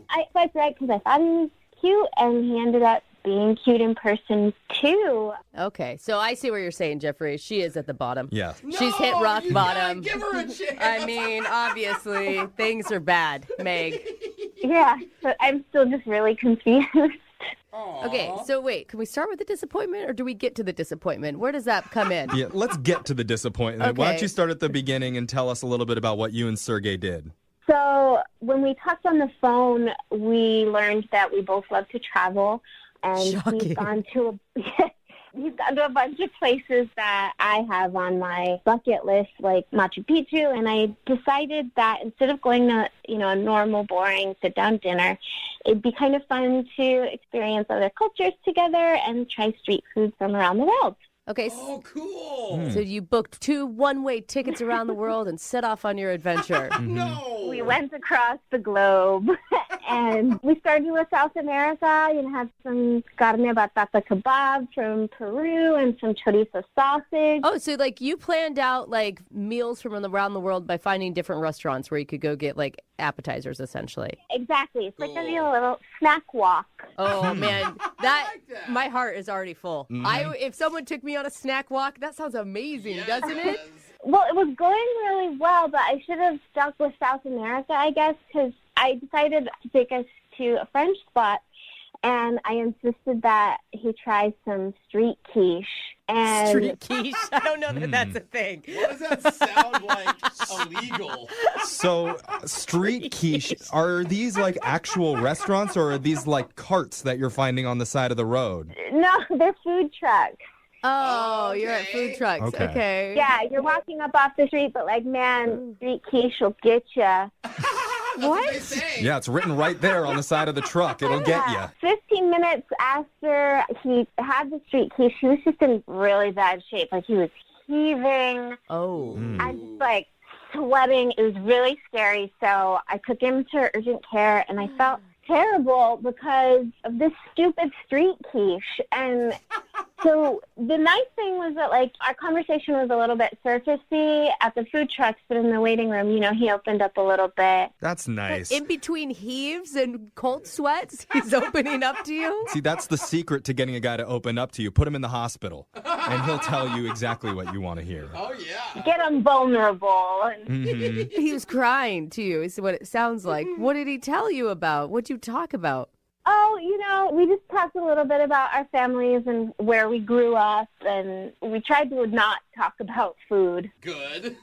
I: I swiped right because I thought he was cute, and he ended up being cute in person, too.
B: Okay, so I see what you're saying, Jeffrey. She is at the bottom.
N: Yeah.
B: She's hit rock bottom.
D: Give her a chance.
B: I mean, obviously, things are bad, Meg.
I: Yeah, but I'm still just really confused.
B: Okay, so wait, can we start with the disappointment, or do we get to the disappointment? Where does that come in?
N: Yeah, let's get to the disappointment. Why don't you start at the beginning and tell us a little bit about what you and Sergey did?
I: So when we talked on the phone, we learned that we both love to travel, and he's gone to a bunch of places that I have on my bucket list, like Machu Picchu, and I decided that instead of going to, a normal, boring sit-down dinner, it'd be kind of fun to experience other cultures together and try street food from around the world.
B: Okay.
D: Oh, cool.
B: So you booked 2 one-way tickets around the world and set off on your adventure.
D: No.
I: We went across the globe, and we started with South America and had some carne batata kebab from Peru and some chorizo sausage.
B: Oh, so you planned out meals from around the world by finding different restaurants where you could go get appetizers, essentially.
I: Exactly. It's like a little snack walk.
B: Oh man, my heart is already full. If someone took me on a snack walk, that sounds amazing, doesn't it?
I: Well, it was going really well, but I should have stuck with South America, I guess, because I decided to take us to a French spot, and I insisted that he try some street quiche. And
B: street quiche? I don't know that that's a thing.
D: What does that sound like? Illegal.
N: So, street quiche, are these actual restaurants, or are these carts that you're finding on the side of the road?
I: No, they're food trucks.
B: Oh, you're at food trucks. Okay.
I: Yeah, you're walking up off the street, but street quiche will get you. What?
N: Yeah, it's written right there on the side of the truck. It'll get you.
I: 15 minutes after he had the street quiche, he was just in really bad shape. He was heaving.
B: Oh.
I: And just sweating. It was really scary. So I took him to urgent care, and I felt terrible because of this stupid street quiche. And
O: So the nice thing was that, like, our conversation was a little bit surfacey at the food trucks, but in the waiting room, you know, he opened up a little bit.
N: That's nice.
B: In between heaves and cold sweats, he's opening up to you?
N: See, that's the secret to getting a guy to open up to you. Put him in the hospital, and he'll tell you exactly what you want to hear.
D: Oh, yeah.
O: Get him vulnerable.
B: He was crying to you, is what it sounds like. What did he tell you about? What'd you talk about?
O: Oh, you know, we just talked a little bit about our families and where we grew up, and we tried to not talk about food.
D: Good.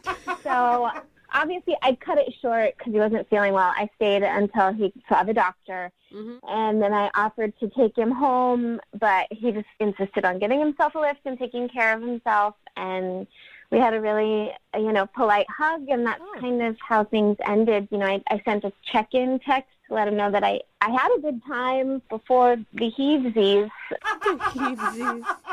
O: So, obviously, I cut it short because he wasn't feeling well. I stayed until he saw the doctor, and then I offered to take him home, but he just insisted on getting himself a lift and taking care of himself, and we had a really, you know, polite hug, and that's kind of how things ended. You know, I sent a check-in text to let him know that I had a good time before the heavesies.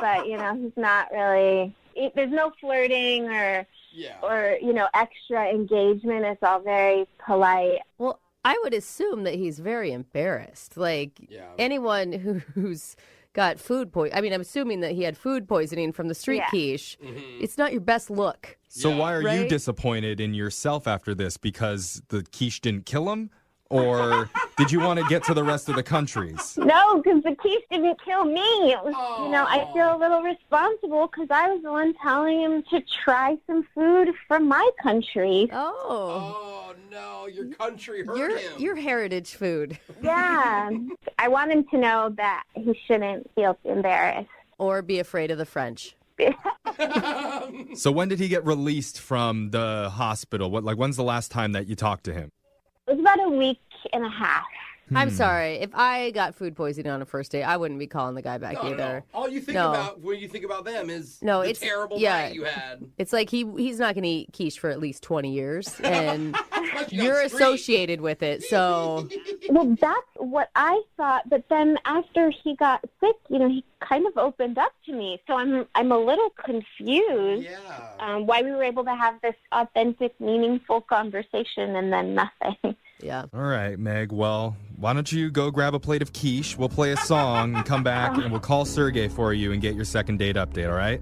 O: But, you know, he's not really, there's no flirting or, you know, extra engagement. It's all very polite.
B: Well, I would assume that he's very embarrassed. Like, anyone who's got food poisoning. I mean, I'm assuming that he had food poisoning from the street quiche. It's not your best look.
N: So why are you disappointed in yourself after this? Because the quiche didn't kill him? Or did you want to get to the rest of the countries?
O: No, because the quiche didn't kill me. It was, you know, I feel a little responsible because I was the one telling him to try some food from my country.
D: Oh, no, your country hurt him.
B: Your heritage food.
O: Yeah. I want him to know that he shouldn't feel embarrassed.
B: Or be afraid of the French.
N: So when did he get released from the hospital? When's the last time that you talked to him?
O: It was about a week and a half.
B: I'm sorry. If I got food poisoning on a first date, I wouldn't be calling the guy back either.
D: No. All you think about when you think about them is the terrible night you had.
B: It's like he's not going to eat quiche for at least 20 years, and you're associated with it. So,
O: well, that's what I thought. But then after he got sick, you know, he kind of opened up to me. So I'm a little confused why we were able to have this authentic, meaningful conversation and then nothing.
B: Yeah.
N: All right, Meg. Well, why don't you go grab a plate of quiche? We'll play a song and come back, and we'll call Sergey for you and get your second date update, all right?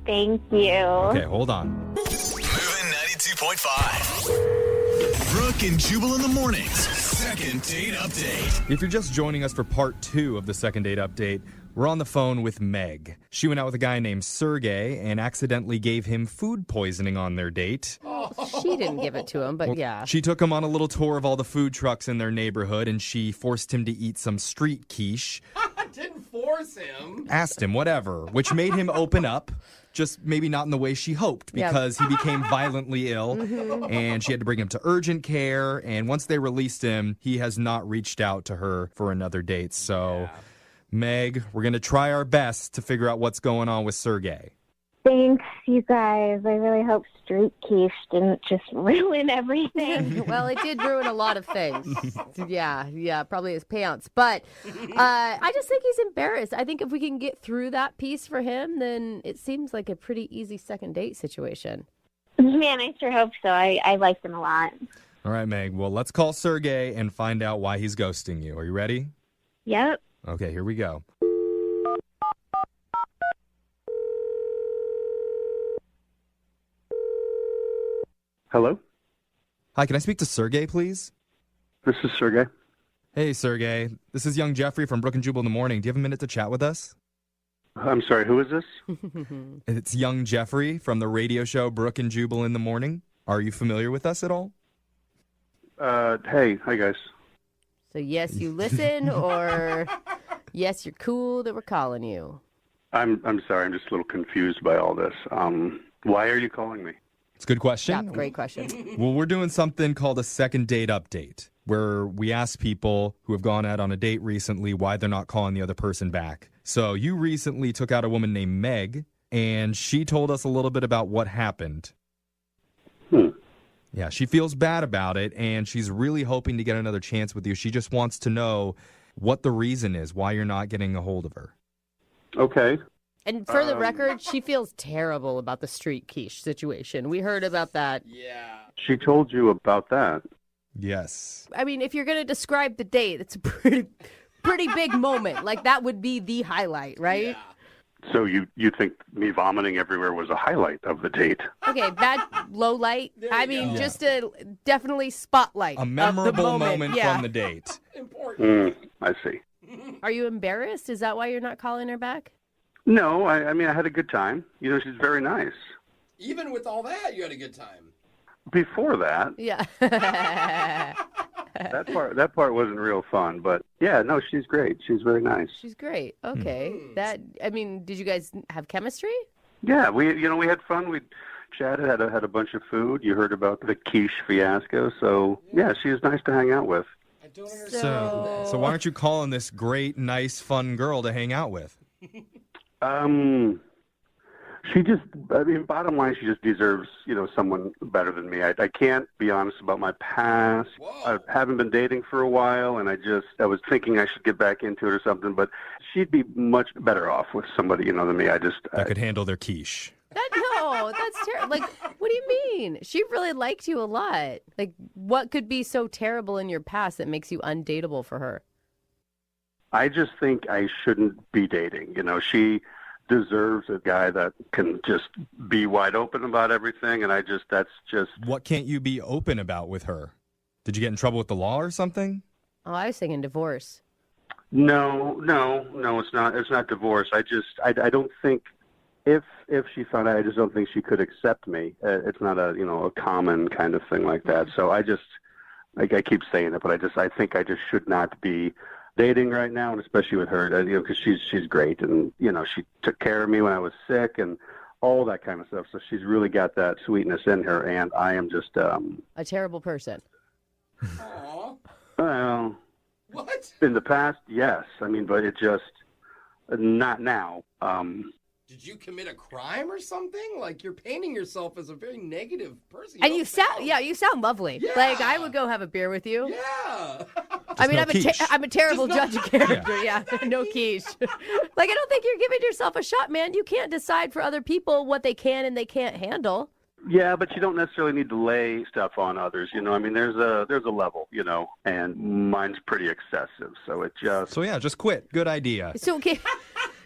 O: Thank you.
N: Okay, hold on.
E: Moving 92.5. Brooke and Jubal in the mornings. Second date update.
N: If you're just joining us for part 2 of the second date update, we're on the phone with Meg. She went out with a guy named Sergey and accidentally gave him food poisoning on their date.
B: She didn't give it to him, but
N: She took him on a little tour of all the food trucks in their neighborhood, and she forced him to eat some street quiche.
D: Didn't force him.
N: Asked him, whatever, which made him open up. Just maybe not in the way she hoped, because he became violently ill, and she had to bring him to urgent care. And once they released him, he has not reached out to her for another date. So, Meg, we're going to try our best to figure out what's going on with Sergey.
O: Thanks, you guys. I really hope street quiche didn't just ruin everything.
B: Well, it did ruin a lot of things. Yeah, probably his pants. But I just think he's embarrassed. I think if we can get through that piece for him, then it seems like a pretty easy second date situation.
O: Man, I sure hope so. I liked him a lot.
N: All right, Meg. Well, let's call Sergey and find out why he's ghosting you. Are you ready?
O: Yep.
N: Okay, here we go.
G: Hello?
N: Hi, can I speak to Sergey, please?
G: This is Sergey.
N: Hey, Sergey. This is young Jeffrey from Brooke and Jubal in the morning. Do you have a minute to chat with us?
G: I'm sorry, who is this?
N: It's young Jeffrey from the radio show Brooke and Jubal in the morning. Are you familiar with us at all?
G: Hey, hi guys.
B: So yes, you listen, or yes, you're cool that we're calling you.
G: I'm sorry, I'm just a little confused by all this. Why are you calling me?
N: It's a good question.
B: Yeah, great question.
N: Well, we're doing something called a second date update, where we ask people who have gone out on a date recently why they're not calling the other person back. So you recently took out a woman named Meg, and she told us a little bit about what happened. Yeah, she feels bad about it, and she's really hoping to get another chance with you. She just wants to know what the reason is, why you're not getting a hold of her.
G: Okay.
B: And for the record, she feels terrible about the street quiche situation. We heard about that.
D: Yeah.
G: She told you about that?
N: Yes.
B: I mean, if you're going to describe the date, it's a pretty big moment. Like, that would be the highlight, right?
P: So you think me vomiting everywhere was a highlight of the date?
B: Okay, bad low light. I mean, just a definitely spotlight.
N: A memorable moment
B: Yeah.
N: from the date.
P: I see.
B: Are you embarrassed? Is that why you're not calling her back?
P: No, I mean, I had a good time. She's very nice.
D: Even with all that, you had a good time.
P: Before that,
B: Yeah.
P: that part wasn't real fun. But yeah, no, she's great. She's very nice.
B: She's great. Okay. Did you guys have chemistry?
P: Yeah, we had fun. We chatted, had a bunch of food. You heard about the quiche fiasco. So yeah, she was nice to hang out with.
D: I don't understand.
N: So why aren't you calling this great, nice, fun girl to hang out with?
P: Bottom line, she just deserves, someone better than me. I can't be honest about my past. I haven't been dating for a while, and I was thinking I should get back into it or something, but she'd be much better off with somebody, than me.
N: That could handle their quiche.
B: That's terrible. Like, what do you mean? She really liked you a lot. Like, what could be so terrible in your past that makes you undateable for her?
P: I just think I shouldn't be dating. She deserves a guy that can just be wide open about everything, and that's just...
N: What can't you be open about with her? Did you get in trouble with the law or something?
B: Oh, I was thinking divorce.
P: No, it's not. It's not divorce. I don't think if she found out, I just don't think she could accept me. It's not a common kind of thing like that. So I keep saying it, but I think I just should not be dating right now, and especially with her, because she's great, and she took care of me when I was sick and all that kind of stuff. So she's really got that sweetness in her, and I am just
B: a terrible person.
D: Aww.
P: Well,
D: what?
P: In the past, yes. But it just not now.
D: Did you commit a crime or something? Like, you're painting yourself as a very negative person.
B: And you sound lovely.
D: Yeah.
B: Like, I would go have a beer with you.
D: Yeah.
B: I'm a terrible judge of character. Yeah, no quiche. Like, I don't think you're giving yourself a shot, man. You can't decide for other people what they can and they can't handle.
P: Yeah, but you don't necessarily need to lay stuff on others. There's a level, and mine's pretty excessive. So it just...
N: So yeah, just quit. Good idea.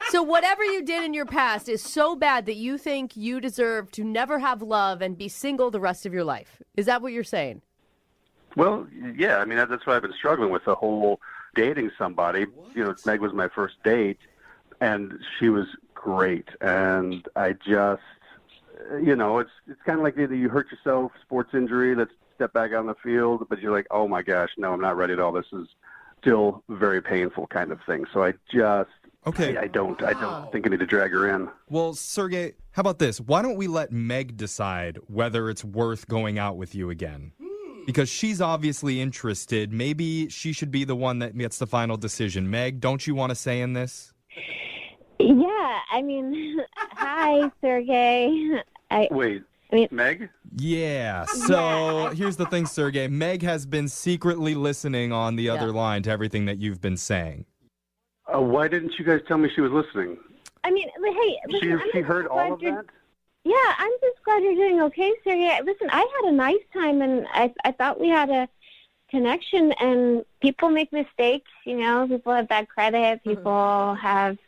B: So whatever you did in your past is so bad that you think you deserve to never have love and be single the rest of your life. Is that what you're saying?
P: Well, yeah. That's why I've been struggling with the whole dating somebody. What? Meg was my first date, and she was great. And I just, it's kind of like either you hurt yourself, sports injury, let's step back on the field, but you're like, oh my gosh, no, I'm not ready at all. This is still very painful kind of thing. So I just...
N: Okay.
P: I don't think I need to drag her in.
N: Well, Sergey, how about this? Why don't we let Meg decide whether it's worth going out with you again? Because she's obviously interested. Maybe she should be the one that gets the final decision. Meg, don't you want to say in this?
O: Yeah, hi, Sergey.
P: Meg?
N: Yeah. So here's the thing, Sergey. Meg has been secretly listening on the other line to everything that you've been saying.
P: Why didn't you guys tell me she was listening?
O: Hey, listen,
P: she heard all of that?
O: Yeah, I'm just glad you're doing okay, Sergey. Listen, I had a nice time, and I thought we had a connection, and people make mistakes, People have bad credit, people have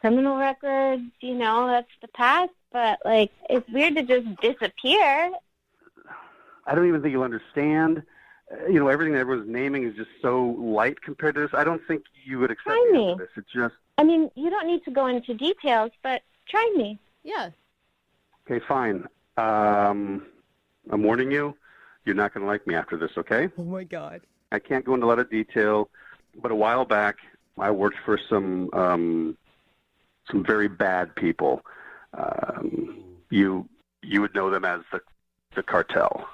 O: criminal records, that's the past, but, it's weird to just disappear.
P: I don't even think you'll understand. Everything that everyone's naming is just so light compared to this. I don't think you would accept me into this. It's just...
O: you don't need to go into details, but try me.
B: Yeah.
P: Okay, fine. I'm warning you, you're not going to like me after this, okay?
B: Oh, my God.
P: I can't go into a lot of detail, but a while back, I worked for some very bad people. You would know them as the cartel.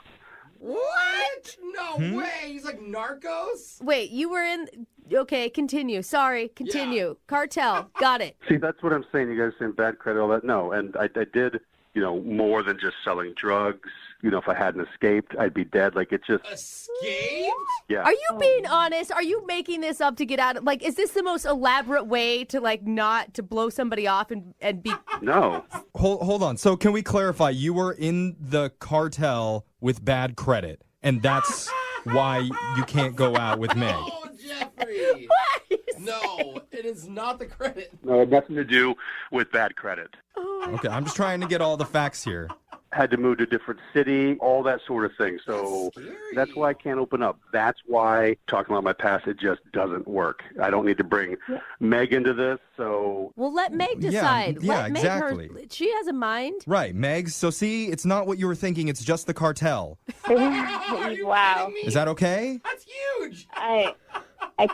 D: What? No way. He's like Narcos?
B: Wait, you were in... Okay, continue. Sorry, continue. Yeah. Cartel. Got it.
P: See, that's what I'm saying. You guys saying bad credit, all that. No, and I did, more than just selling drugs. If I hadn't escaped, I'd be dead. It just...
D: Escaped?
P: Yeah.
B: Are you being honest? Are you making this up to get out of... is this the most elaborate way to, not to blow somebody off and be...
P: No.
N: Hold on. So can we clarify? You were in the cartel with bad credit, and that's why you can't go out with Meg.
D: Oh, Jeffrey.
B: What?
D: No, it is not the credit.
P: No, it had nothing to do with bad credit.
N: Okay, I'm just trying to get all the facts here.
P: Had to move to a different city, all that sort of thing. So that's why I can't open up. That's why talking about my past, it just doesn't work. I don't need to bring Meg into this. So
B: Well, let Meg decide.
N: Yeah,
B: let
N: exactly.
B: Meg she has a mind.
N: Right, Megs. So see, it's not what you were thinking. It's just the cartel.
L: Wow.
N: Is that okay?
D: That's huge.
L: I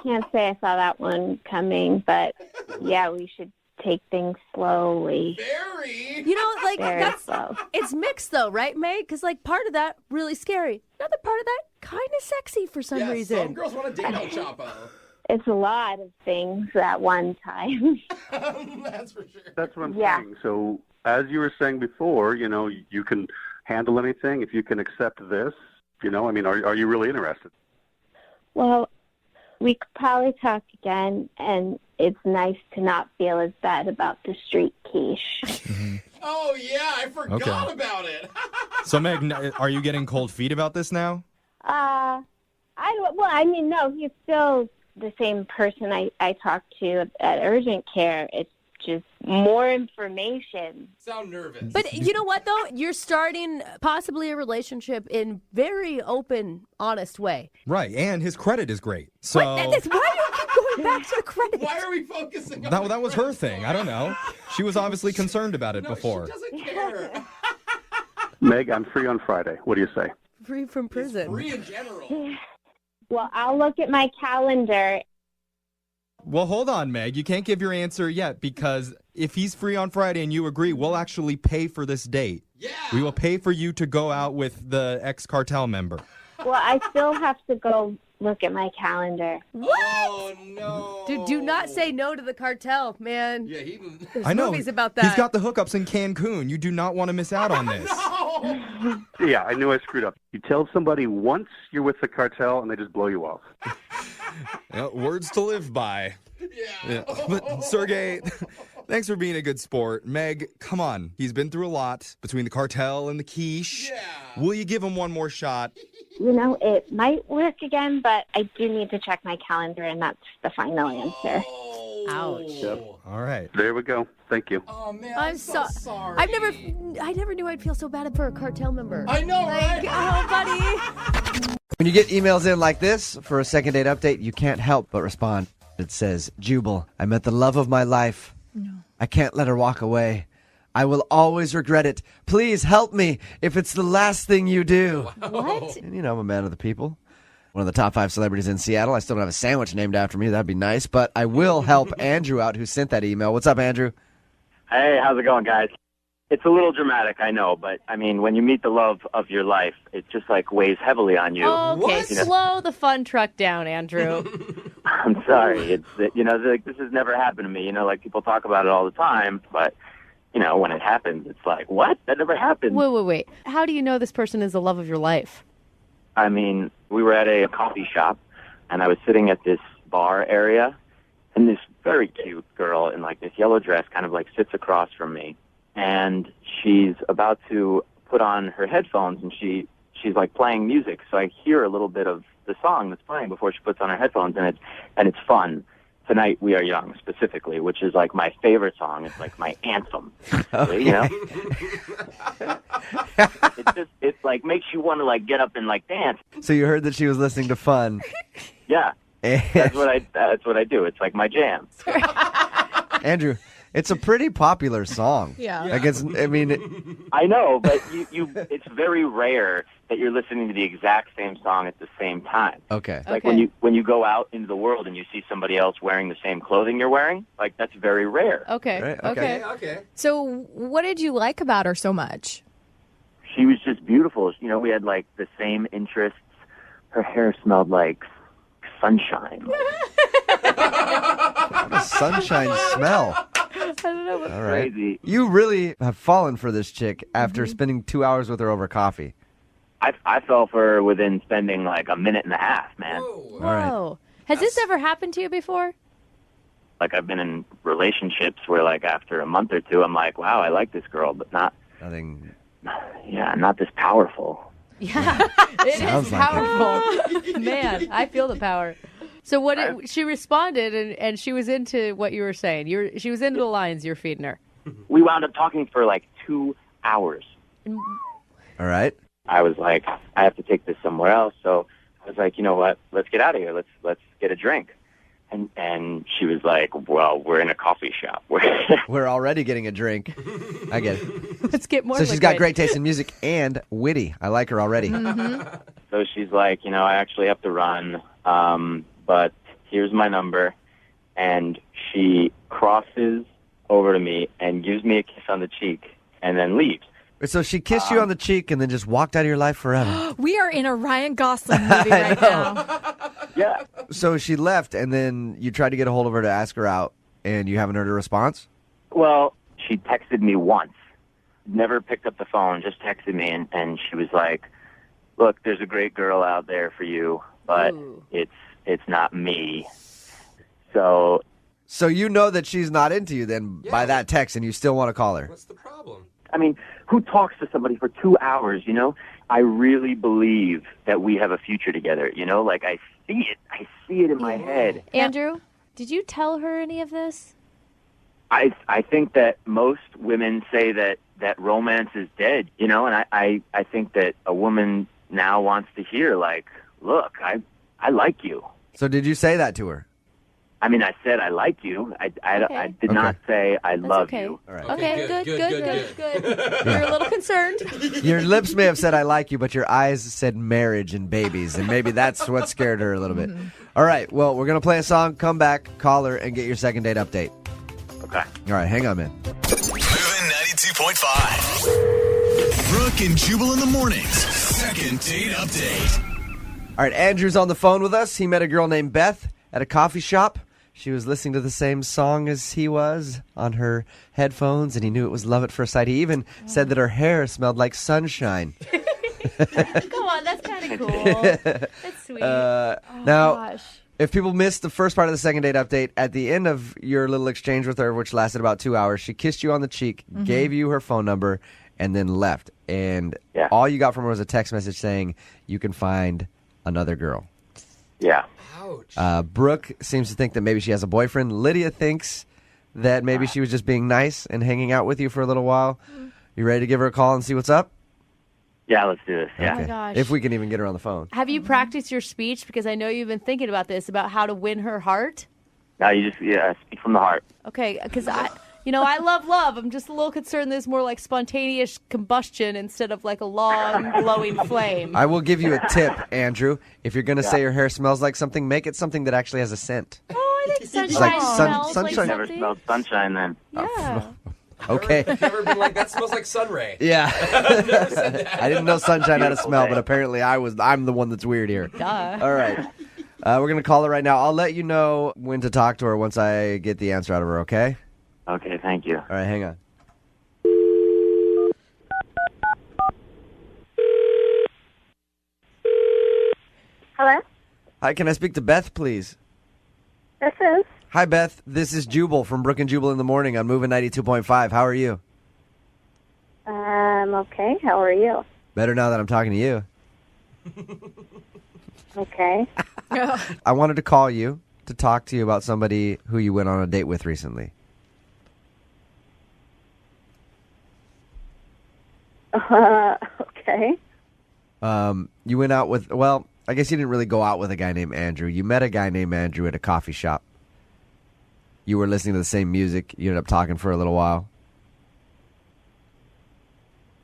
L: can't say I saw that one coming, but yeah, we should take things slowly.
D: Very.
B: You know, like
L: Very
B: that's
L: slow.
B: it's mixed though, right, Meg? Because like part of that really scary, another part of that kind of sexy for some reason.
D: Some girls want to date El Chapo.
L: It's a lot of things at one time.
D: That's for sure.
P: that's what I'm saying. So as you were saying before, you can handle anything if you can accept this. I mean, are you really interested?
O: Well, we could probably talk again, and it's nice to not feel as bad about the street quiche.
D: Oh, yeah, I forgot about it.
N: So, Meg, are you getting cold feet about this now?
O: No, he's still the same person I talked to at urgent care. It's just more information.
D: Sound nervous.
B: But you know what, though? You're starting possibly a relationship in very open, honest way.
N: Right, and his credit is great. So
B: Why do you keep going back to the credit?
D: Why are we focusing on
N: that was her thing. I don't know. She was obviously concerned about it before.
D: She doesn't care.
P: Meg, I'm free on Friday. What do you say?
B: Free from prison.
D: Free in general.
O: Well, I'll look at my calendar.
N: Well, hold on, Meg. You can't give your answer yet because if he's free on Friday and you agree, we'll actually pay for this date.
D: Yeah.
N: We will pay for you to go out with the ex-cartel member.
O: Well, I still have to go look at my calendar.
B: What?
D: Oh, no.
B: Dude, do not say no to the cartel, man.
D: Yeah,
B: There's
N: I know.
B: movies about that.
N: He's got the hookups in Cancun. You do not want to miss out on this.
P: Yeah, I knew I screwed up. You tell somebody once you're with the cartel and they just blow you off.
N: Yeah, words to live by. Yeah. But Sergey, thanks for being a good sport. Meg, come on. He's been through a lot between the cartel and the quiche.
D: Yeah.
N: Will you give him one more shot?
O: It might work again, but I do need to check my calendar, and that's the final answer.
B: Ouch.
P: Yep.
N: All right.
P: There we go. Thank you.
D: Oh, man,
B: I'm
D: so
B: so
D: sorry.
B: I never knew I'd feel so bad for a cartel member.
D: I know, right?
B: Oh, buddy.
A: When you get emails in like this for a second date update, you can't help but respond. It says, Jubal, I met the love of my life. No. I can't let her walk away. I will always regret it. Please help me if it's the last thing you do.
B: What?
A: And, I'm a man of the people. One of the top 5 celebrities in Seattle. I still don't have a sandwich named after me. That'd be nice. But I will help Andrew out, who sent that email. What's up, Andrew?
Q: Hey, how's it going, guys? It's a little dramatic, I know, but, I mean, when you meet the love of your life, it just, weighs heavily on you.
J: Okay, slow the fun truck down, Andrew.
Q: I'm sorry. This has never happened to me. People talk about it all the time, but, when it happens, it's like, what? That never happened.
J: Wait. How do you know this person is the love of your life?
Q: I mean, we were at a coffee shop, and I was sitting at this bar area, and this very cute girl in, this yellow dress kind of, sits across from me. And she's about to put on her headphones, and she's playing music. So I hear a little bit of the song that's playing before she puts on her headphones, and it's fun. Tonight We Are Young, specifically, which is my favorite song. It's my anthem.
A: Okay.
Q: It makes you want to get up and dance.
A: So you heard that she was listening to Fun.
Q: Yeah, that's what I do. It's my jam.
A: Andrew, it's a pretty popular song.
J: Yeah.
Q: I know, but it's very rare that you're listening to the exact same song at the same time.
A: Okay.
Q: When you go out into the world and you see somebody else wearing the same clothing you're wearing, that's very rare.
J: Okay.
A: Right,
J: Okay. So what did you like about her so much?
Q: She was just beautiful. We had the same interests. Her hair smelled like sunshine.
A: What a sunshine smell.
J: I don't know.
A: All right.
Q: Crazy.
A: You really have fallen for this chick after spending 2 hours with her over coffee.
Q: I fell for her within spending a minute and a half, man.
J: Whoa.
A: All right.
J: Has this ever happened to you before?
Q: I've been in relationships where after a month or two, I'm like, wow, I like this girl, but not this powerful.
J: Yeah, it is
A: Sounds like
J: powerful. Man, I feel the power.
B: So she responded, and she was into what you were saying. She was into the lines you're feeding her.
Q: We wound up talking for like 2 hours.
A: All right.
Q: I was like, I have to take this somewhere else. So I was like, you know what? Let's get out of here. Let's get a drink. And she was like, well, we're in a coffee shop.
A: We're already getting a drink. I get it.
B: Let's get more.
A: So she's got great taste in music and witty. I like her already.
Q: So she's like, I actually have to run, but here's my number. And she crosses over to me and gives me a kiss on the cheek and then leaves.
A: So she kissed you on the cheek and then just walked out of your life forever.
J: We are in a Ryan Gosling movie right now.
Q: Yeah.
A: So she left, and then you tried to get a hold of her to ask her out, and you haven't heard a response?
Q: Well, she texted me once. Never picked up the phone, just texted me, and she was like, look, there's a great girl out there for you, but it's not me. So
A: you know that she's not into you then by that text, and you still want to call her?
D: What's the problem?
Q: I mean, who talks to somebody for 2 hours, I really believe that we have a future together, Like, I see it in my head.
B: Andrew, did you tell her any of this?
Q: I think that most women say that romance is dead, and I think that a woman now wants to hear, like, look, I like you.
A: So did you say that to her?
Q: I mean, I said I like you. I did not say I love you.
A: All right.
B: Okay, good. You're a little concerned.
A: Your lips may have said I like you, but your eyes said marriage and babies, and maybe that's what scared her a little bit. All right, well, we're going to play a song, come back, call her, and get your second date update.
Q: Okay.
A: All right, hang on, man.
E: Moving 92.5. Brooke and Jubal in the mornings. Second date update.
A: All right, Andrew's on the phone with us. He met a girl named Beth at a coffee shop. She was listening to the same song as he was on her headphones, and he knew it was love at first sight. He even said that her hair smelled like sunshine.
B: Come on, that's kind of cool. That's sweet.
A: Now, if people missed the first part of the second date update, at the end of your little exchange with her, which lasted about 2 hours, she kissed you on the cheek, gave you her phone number, and then left. And all you got from her was a text message saying you can find another girl.
Q: Yeah.
A: Brooke seems to think that maybe she has a boyfriend. Lydia thinks that maybe she was just being nice and hanging out with you for a little while. You ready to give her a call and see what's up?
Q: Yeah, let's do this. Yeah.
B: Oh my gosh.
A: If we can even get her on the phone.
B: Have you practiced your speech? Because I know you've been thinking about this, about how to win her heart.
Q: No, you just speak from the heart.
B: Okay, because I love love. I'm just a little concerned there's more like spontaneous combustion instead of like a long glowing flame.
A: I will give you a tip, Andrew. If you're going to say your hair smells like something, make it something that actually has a scent.
B: Oh, I think sunshine
A: Like
B: smells
A: sunshine.
B: like
Q: Never
B: something.
Q: smelled sunshine then.
B: Yeah.
A: Okay.
D: Never been like, that smells like sunray.
A: Yeah.
D: Never said that.
A: I didn't know sunshine had a
Q: Beautiful
A: smell,
Q: day.
A: but apparently I'm the one that's weird here.
B: Duh.
A: All right. We're going to call her right now. I'll let you know when to talk to her once I get the answer out of her, okay?
Q: Okay, thank you.
A: All right, hang on.
O: Hello?
A: Hi, can I speak to Beth, please?
O: This is.
A: Hi, Beth. This is Jubal from Brooke and Jubal in the morning on Moving 92.5. How are you?
O: Okay. How are you?
A: Better now that I'm talking to you.
O: Okay.
A: I wanted to call you to talk to you about somebody who you went on a date with recently.
O: Okay.
A: You went out with, well, I guess you didn't really go out with a guy named Andrew. You met a guy named Andrew at a coffee shop. You were listening to the same music. You ended up talking for a little while.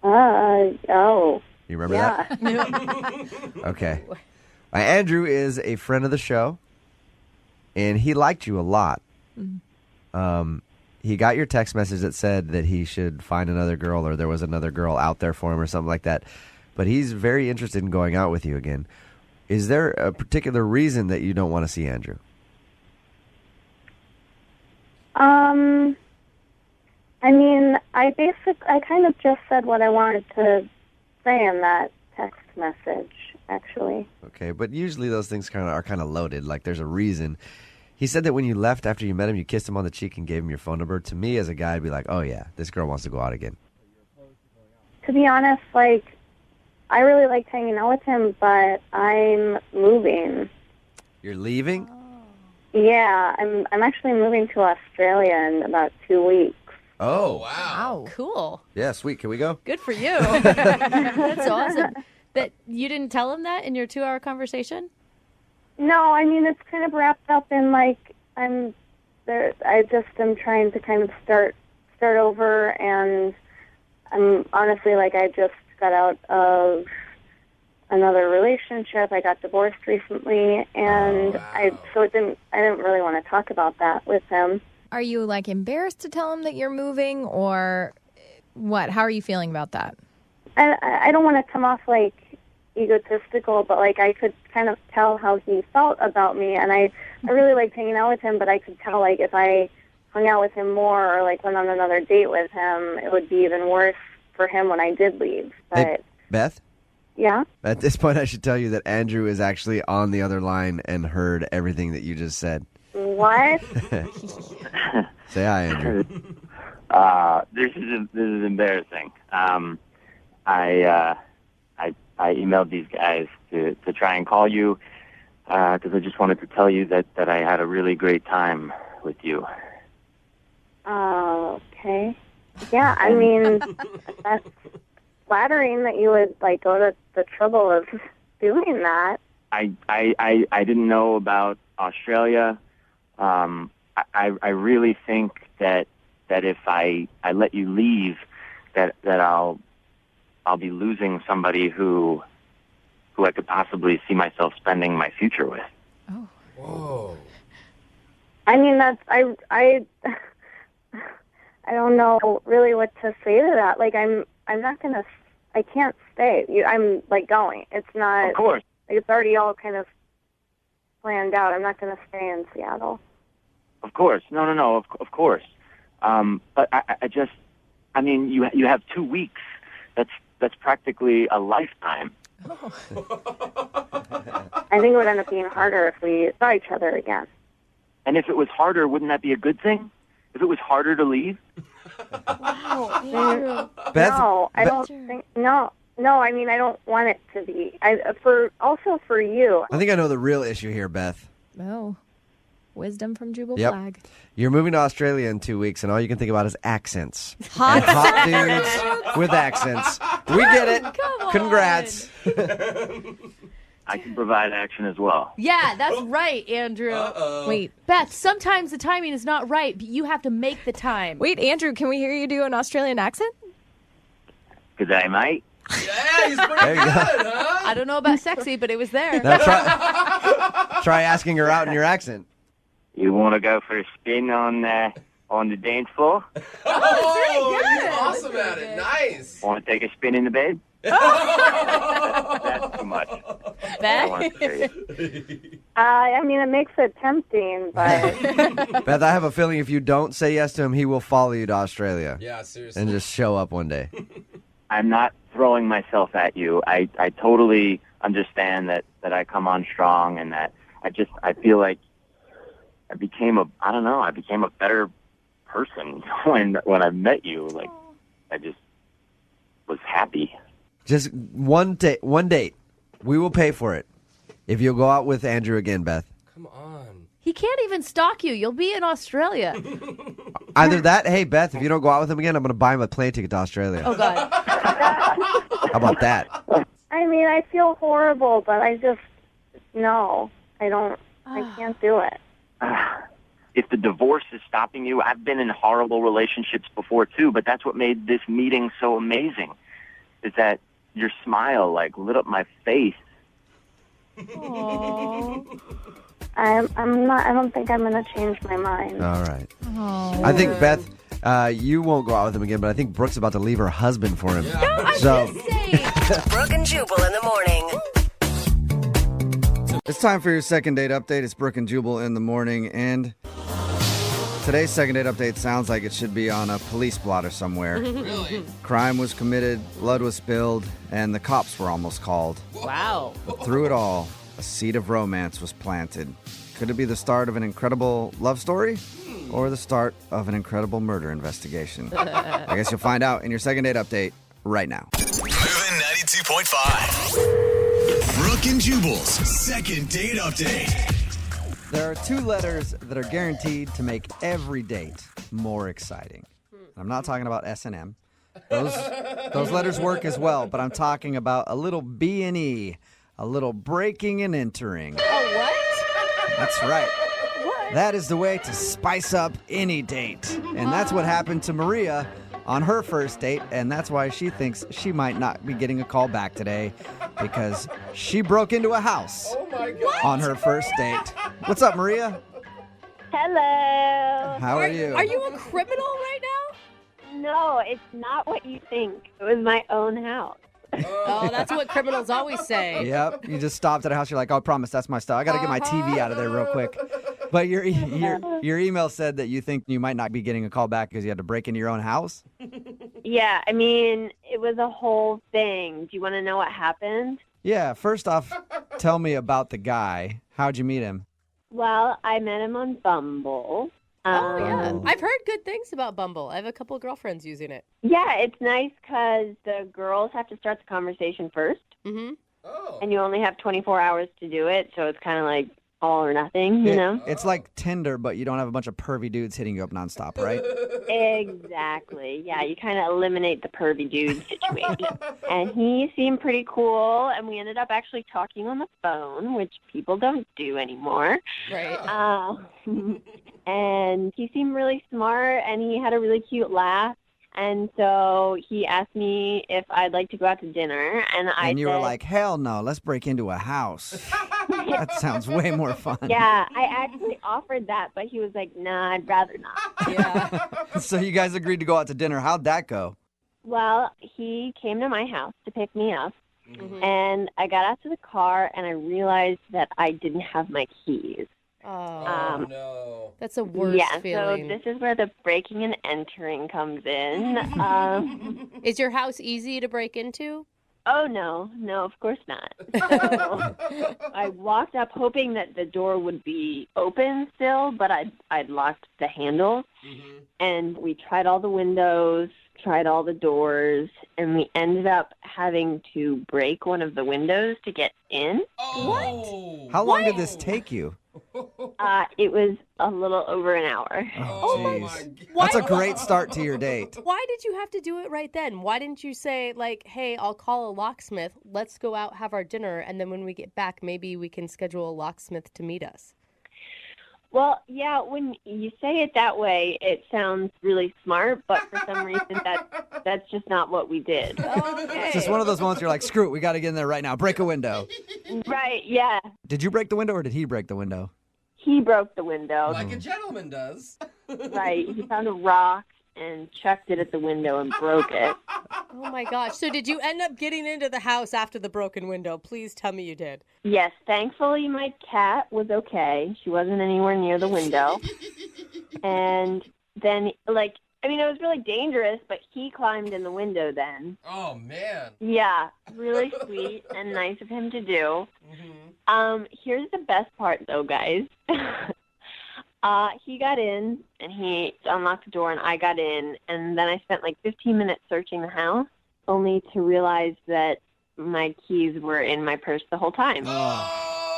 O: Oh.
A: You remember that? Okay. Andrew is a friend of the show, and he liked you a lot. He got your text message that said that he should find another girl, or there was another girl out there for him or something like that. But he's very interested in going out with you again. Is there a particular reason that you don't want to see Andrew?
O: I mean, I kind of just said what I wanted to say in that text message, actually.
A: Okay, but usually those things are kind of loaded. Like, there's a reason. He said that when you left after you met him, you kissed him on the cheek and gave him your phone number. To me, as a guy, I'd be like, oh, yeah, this girl wants to go out again.
O: To be honest, like, I really liked hanging out with him, but I'm moving.
A: You're leaving?
O: Yeah, I'm actually moving to Australia in about 2 weeks.
A: Oh,
J: Wow. Cool.
A: yeah, sweet. Can we go?
J: Good for you. That's awesome. That you didn't tell him that in your 2-hour conversation?
O: No, I mean, it's kind of wrapped up in, like, I just am trying to kind of start over, and I'm honestly, like, I just got out of another relationship. I got divorced recently, and I didn't really want to talk about that with him.
J: Are you, like, embarrassed to tell him that you're moving, or what? How are you feeling about that?
O: I don't want to come off, like, egotistical, but, like, I could kind of tell how he felt about me, and I really liked hanging out with him, but I could tell, like, if I hung out with him more or, like, went on another date with him, it would be even worse for him when I did leave. But,
A: Hey, Beth?
O: yeah?
A: At this point, I should tell you that Andrew is actually on the other line and heard everything that you just said.
O: What?
A: Say hi, Andrew.
Q: This is embarrassing. I emailed these guys to try and call you because I just wanted to tell you that I had a really great time with you.
O: Okay. Yeah, I mean, that's flattering that you would, like, go to the trouble of doing that.
Q: I didn't know about Australia. I really think that if I let you leave, that I'll be losing somebody who I could possibly see myself spending my future with.
J: Oh.
D: Whoa.
O: I mean, I don't know really what to say to that. Like, I'm not gonna, I can't stay. I'm, like, going. It's not.
Q: Of course.
O: Like, it's already all kind of planned out. I'm not gonna stay in Seattle.
Q: Of course. No, of course. But I mean, you have 2 weeks. That's practically a lifetime.
O: I think it would end up being harder if we saw each other again.
Q: And if it was harder, wouldn't that be a good thing? If it was harder to leave?
O: Wow.
A: Beth,
O: No, I don't think. No, I mean, I don't want it to be. Also for you.
A: I think I know the real issue here, Beth.
J: Oh. Wisdom from Jubal
A: Yep.
J: Flag.
A: You're moving to Australia in 2 weeks, and all you can think about is accents.
J: Hot,
A: And hot dudes with accents. We get it.
J: Come on.
A: Congrats.
Q: I can provide action as well.
B: Yeah, that's right, Andrew.
J: Wait,
B: Beth, sometimes the timing is not right, but you have to make the time.
J: wait, Andrew, can we hear you do an Australian accent?
Q: Good day, mate.
D: Yeah, he's pretty
A: There you
D: good,
A: go.
D: huh?
B: I don't know about sexy, but it was there.
A: Now try asking her out in your accent.
Q: You want to go for a spin on the dance floor?
D: Oh,
B: good.
D: he's awesome at it. Nice.
Q: Want to take a spin in the bed? That's too much. I want to hear you.
O: I mean, it makes it tempting, but
A: Beth, I have a feeling if you don't say yes to him, he will follow you to Australia.
D: Yeah, seriously.
A: And just show up one day.
Q: I'm not throwing myself at you. I totally understand that I come on strong and that I feel like I became a better person when I met you. Like, I just was happy.
A: Just one date. We will pay for it if you'll go out with Andrew again, Beth.
D: Come on.
B: He can't even stalk you. You'll be in Australia.
A: Either that, hey, Beth, if you don't go out with him again, I'm going to buy him a plane ticket to Australia.
B: Oh, God.
A: How about that?
O: I mean, I feel horrible, but I just, no, I don't, I can't do it.
Q: If the divorce is stopping you, I've been in horrible relationships before too, but that's what made this meeting so amazing, is that your smile, like, lit up my face.
O: Aww. I'm not, I don't think I'm going to change my mind.
A: All right.
J: Oh.
A: I think, Beth, you won't go out with him again, but I think Brooke's about to leave her husband for him.
B: No, I'm
A: So
B: just saying.
H: Brooke and Jubal in the morning.
A: it's time for your second date update. It's Brooke and Jubal in the morning, and today's second date update sounds like it should be on a police blotter somewhere.
D: Really?
A: Crime was committed, blood was spilled, and the cops were almost called.
B: Wow.
A: But through it all, a seed of romance was planted. Could it be the start of an incredible love story or the start of an incredible murder investigation? I guess you'll find out in your second date update right now.
E: Moving 92.5. Brooke and Jubal's second date update.
A: There are two letters that are guaranteed to make every date more exciting. I'm not talking about S&M. Those letters work as well, but I'm talking about a little B&E, a little breaking and entering.
B: Oh, what?
A: That's right.
B: What?
A: That is the way to spice up any date. And that's what happened to Maria on her first date, and that's why she thinks she might not be getting a call back today because she broke into a house on her first date. What's up, Maria?
O: Hello.
A: How are you?
B: Are you a criminal right now?
O: No, it's not what you think. It was my own house.
B: Oh, that's what criminals always say.
A: Yep. You just stopped at a house. You're like, oh, I promise that's my stuff. I got to get my TV out of there real quick. But your email said that you think you might not be getting a call back because you had to break into your own house?
O: Yeah, I mean, it was a whole thing. Do you want to know what happened?
A: Yeah. First off, tell me about the guy. How'd you meet him?
O: Well, I met him on Bumble.
B: Oh, yeah. I've heard good things about Bumble. I have a couple of girlfriends using it.
O: Yeah, it's nice because the girls have to start the conversation first.
B: Mm-hmm.
O: And you only have 24 hours to do it, so it's kind of like all or nothing, you know?
A: It's like Tinder, but you don't have a bunch of pervy dudes hitting you up nonstop, right?
O: Exactly. Yeah, you kind of eliminate the pervy dude situation. And he seemed pretty cool, and we ended up actually talking on the phone, which people don't do anymore.
B: Right.
O: And he seemed really smart, and he had a really cute laugh. And so he asked me if I'd like to go out to dinner, and
A: you
O: said,
A: were like, hell no, let's break into a house. That sounds way more fun.
O: yeah, I actually offered that, but he was like, nah, I'd rather not.
B: Yeah.
A: So you guys agreed to go out to dinner. How'd that go?
O: Well, he came to my house to pick me up,
B: Mm-hmm.
O: and I got out to the car, and I realized that I didn't have my keys.
B: Oh,
D: no.
B: That's a worse
O: yeah,
B: feeling.
O: so this is where the breaking and entering comes in.
B: Is your house easy to break into?
O: Oh, no, of course not. So I walked up hoping that the door would be open still, but I'd locked the handle.
D: Mm-hmm.
O: And we tried all the windows, tried all the doors, and we ended up having to break one of the windows to get in.
D: Oh.
A: How long did this take you?
O: It was a little over an hour.
A: Oh, jeez. That's a great start to your date.
B: Why did you have to do it right then? Why didn't you say, like, hey, I'll call a locksmith, let's go out, have our dinner, and then when we get back, maybe we can schedule a locksmith to meet us?
O: Well, yeah, when you say it that way, it sounds really smart, but for some reason that's just not what we did.
A: It's just one of those moments you're like, screw it, we got to get in there right now. Break a window.
O: Right, yeah.
A: Did you break the window or did he break the window?
O: He broke the window.
D: Like a gentleman does.
O: Right. He found a rock and chucked it at the window and broke it.
B: Oh, my gosh. So did you end up getting into the house after the broken window? Please tell me you did.
O: Yes. Thankfully, my cat was okay. She wasn't anywhere near the window. And then, it was really dangerous, but he climbed in the window then.
D: Oh, man.
O: Yeah. Really sweet and nice of him to do.
D: Mm-hmm.
O: Here's the best part, though, guys. He got in, and he unlocked the door, and I got in, and then I spent 15 minutes searching the house, only to realize that my keys were in my purse the whole time.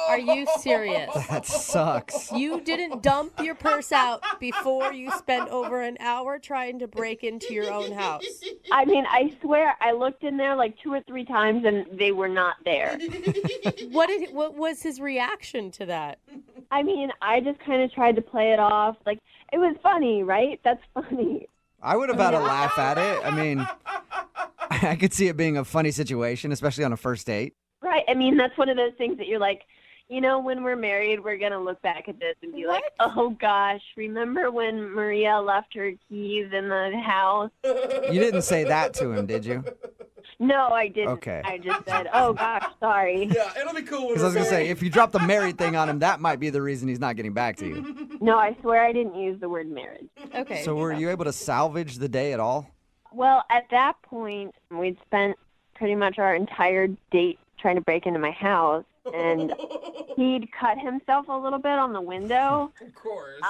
B: Are you serious?
A: That sucks.
B: You didn't dump your purse out before you spent over an hour trying to break into your own house?
O: I mean, I swear I looked in there 2 or 3 times, and they were not there.
B: What was his reaction to that?
O: I mean, I just kind of tried to play it off. It was funny, right? That's funny.
A: I would have had a laugh at it. I mean, I could see it being a funny situation, especially on a first date.
O: Right. I mean, that's one of those things that you're like, when we're married, we're going to look back at this and be like, oh, gosh, remember when Maria left her keys in the house?
A: You didn't say that to him, did you?
O: No, I didn't.
A: Okay.
O: I just said, oh, gosh, sorry.
D: Yeah, it'll be cool.
A: Because I was going to say, if you drop the married thing on him, that might be the reason he's not getting back to you.
O: No, I swear I didn't use the word marriage.
B: Okay.
A: So were you able to salvage the day at all?
O: Well, at that point, we'd spent pretty much our entire date trying to break into my house.
L: and he'd cut himself a little bit on the window.
D: Of course.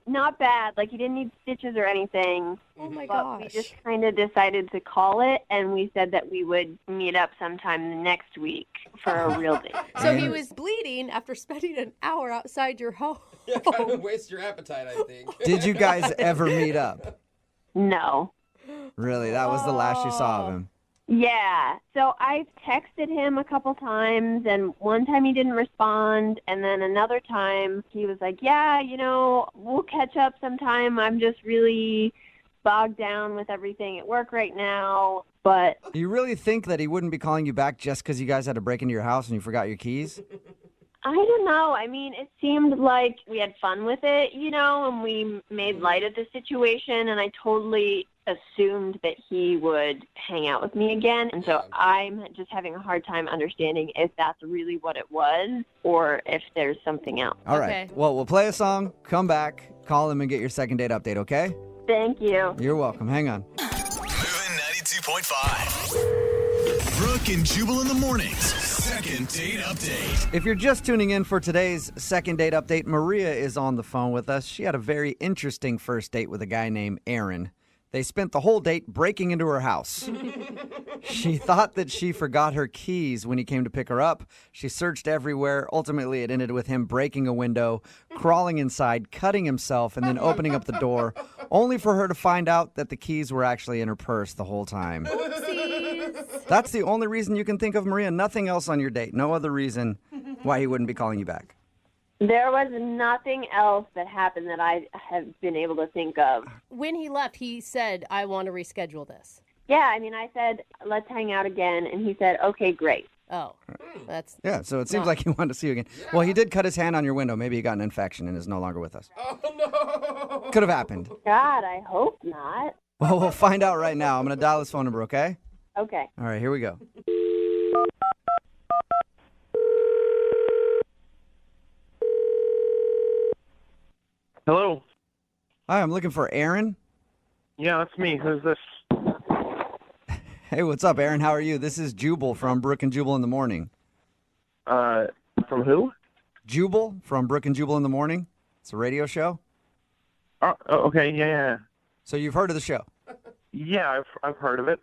L: Not bad. Like, he didn't need stitches or anything.
B: Oh, my
L: but
B: gosh.
L: we just kind of decided to call it, and we said that we would meet up sometime next week for a real date.
B: So he was bleeding after spending an hour outside your home.
D: Yeah, kind of waste your appetite, I think.
A: Did you guys ever meet up?
L: No.
A: Really? That was the last you saw of him?
L: Yeah. So I texted him a couple times, and one time he didn't respond, and then another time he was like, yeah, we'll catch up sometime. I'm just really bogged down with everything at work right now. But
A: Do you really think that he wouldn't be calling you back just because you guys had to break into your house and you forgot your keys?
L: I don't know. I mean, it seemed like we had fun with it, and we made light of the situation, and I totally assumed that he would hang out with me again. And so I'm just having a hard time understanding if that's really what it was or if there's something else.
A: All right. Well, we'll play a song, come back, call him, and get your second date update, okay?
L: Thank you.
A: You're welcome. Hang on.
E: Moving 92.5. Brooke and Jubal in the mornings. Second date update.
A: If you're just tuning in for today's second date update, Maria is on the phone with us. She had a very interesting first date with a guy named Aaron. They spent the whole date breaking into her house. She thought that she forgot her keys when he came to pick her up. She searched everywhere. Ultimately, it ended with him breaking a window, crawling inside, cutting himself, and then opening up the door, only for her to find out that the keys were actually in her purse the whole time.
B: Oopsies.
A: That's the only reason you can think of, Maria. Nothing else on your date. No other reason why he wouldn't be calling you back.
L: There was nothing else that happened that I have been able to think of.
B: When he left, he said, I want to reschedule this.
L: Yeah, I mean, I said, let's hang out again, and he said, okay, great.
B: Oh, that's...
A: Yeah, so it seems like he wanted to see you again. Well, he did cut his hand on your window. Maybe he got an infection and is no longer with us.
D: Oh, no.
A: Could have happened.
L: God, I hope not.
A: Well, we'll find out right now. I'm going to dial his phone number, okay?
L: Okay.
A: All right, here we go.
G: Hello.
A: Hi, I'm looking for Aaron.
G: Yeah, that's me. Who's this?
A: Hey, what's up, Aaron? How are you? This is Jubal from Brooke and Jubal in the morning.
G: From who?
A: Jubal from Brooke and Jubal in the morning. It's a radio show.
G: Oh, okay. Yeah.
A: So you've heard of the show?
G: Yeah, I've heard of it.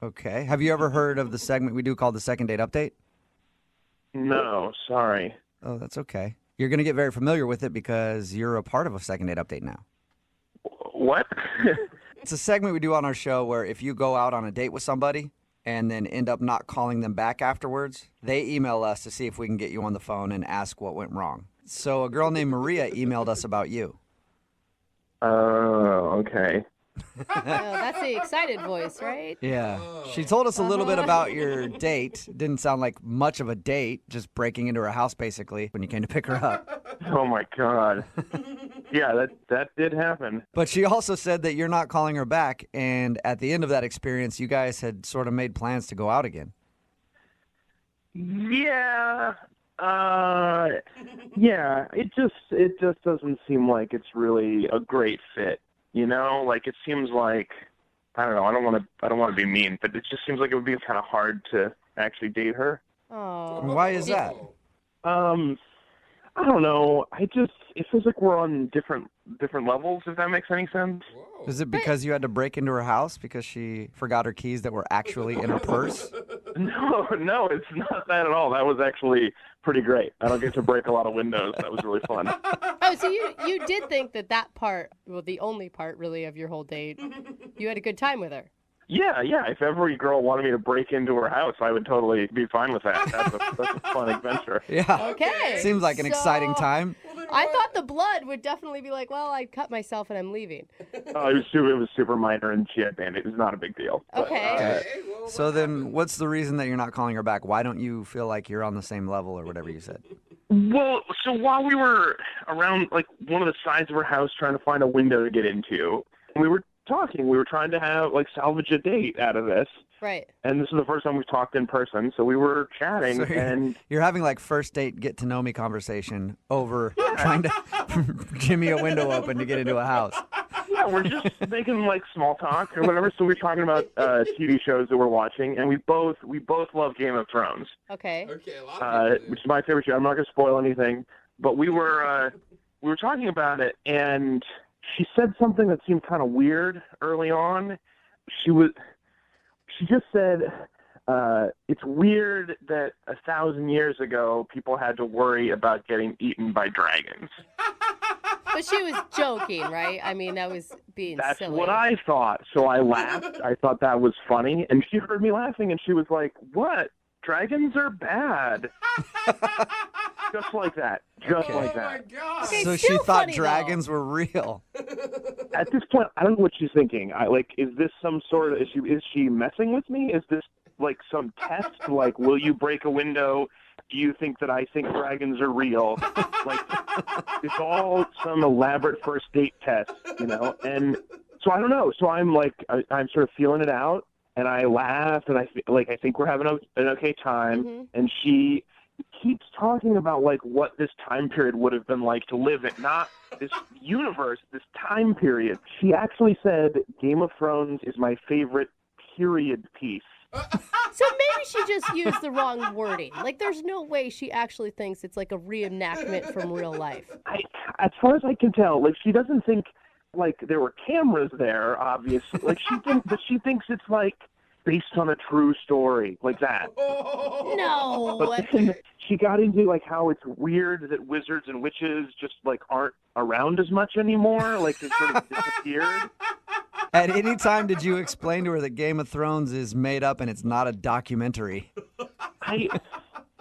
A: Okay. Have you ever heard of the segment we do called the Second Date Update?
G: No, sorry.
A: Oh, that's okay. You're going to get very familiar with it because you're a part of a Second Date Update now.
G: What?
A: It's a segment we do on our show where if you go out on a date with somebody and then end up not calling them back afterwards, they email us to see if we can get you on the phone and ask what went wrong. So a girl named Maria emailed us about you.
G: Oh, okay.
B: Oh, that's the excited voice, right?
A: Yeah. She told us a little bit about your date. Didn't sound like much of a date, just breaking into her house basically when you came to pick her up.
G: Oh my God. Yeah, that did happen.
A: But she also said that you're not calling her back, and at the end of that experience, you guys had sort of made plans to go out again.
G: Yeah. Yeah, it just doesn't seem like it's really a great fit. Like it seems like, I don't know, I don't want to be mean, but it just seems like it would be kind of hard to actually date her.
B: Oh.
A: Why is that?
G: I don't know. It feels like we're on different levels, if that makes any sense.
A: Is it because you had to break into her house because she forgot her keys that were actually in her purse?
G: No, it's not that at all. That was actually pretty great. I don't get to break a lot of windows. That was really fun.
B: Oh, so you did think that part, well, the only part really of your whole date, you had a good time with her.
G: Yeah. If every girl wanted me to break into her house, I would totally be fine with that. That's a fun adventure.
A: Yeah.
B: Okay.
A: Seems like an exciting time.
B: I thought the blood would definitely be like, well, I cut myself and I'm leaving.
G: Oh, it was super minor, and she had bandage. It was not a big deal.
B: Okay.
A: So then what's the reason that you're not calling her back? Why don't you feel like you're on the same level or whatever you said?
G: Well, so while we were around, like, one of the sides of her house trying to find a window to get into, we were talking. We were trying to have, like, salvage a date out of this.
B: Right.
G: And this is the first time we've talked in person, so we were chatting, and
A: you're having like first date get to know me conversation over trying to jimmy a window open to get into a house.
G: Yeah, we're just making like small talk or whatever. So we're talking about TV shows that we're watching, and we both love Game of Thrones.
B: Okay.
D: Okay, a lot of people do.
G: Which is my favorite show. I'm not going to spoil anything, but we were talking about it, and she said something that seemed kind of weird early on. She just said, it's weird that 1,000 years ago people had to worry about getting eaten by dragons.
B: But she was joking, right? I mean, that was being
G: That's
B: silly.
G: what I thought. So I laughed. I thought that was funny. And she heard me laughing, and she was like, what? Dragons are bad. Just like that. Just like that.
D: Oh, my God.
B: Okay,
A: So
B: still
A: she thought
B: funny,
A: dragons were real.
G: At this point, I don't know what she's thinking. Is this some sort of is she messing with me? Is this like some test? Like, will you break a window? Do you think that I think dragons are real? Like, it's all some elaborate first date test, And so I don't know. So I'm like, I'm sort of feeling it out, and I laugh, and I think we're having an okay time,
B: Mm-hmm.
G: and she keeps talking about like what this time period would have been like to live in, not this universe, this time period. She actually said Game of Thrones is my favorite period piece.
B: So maybe she just used the wrong wording. Like, there's no way she actually thinks it's like a reenactment from real life.
G: As far as I can tell, like she doesn't think like there were cameras there, obviously. Like she thinks it's like based on a true story, like that.
B: No.
G: But then she got into like how it's weird that wizards and witches just like aren't around as much anymore. Like they sort of disappeared.
A: At any time did you explain to her that Game of Thrones is made up and it's not a documentary?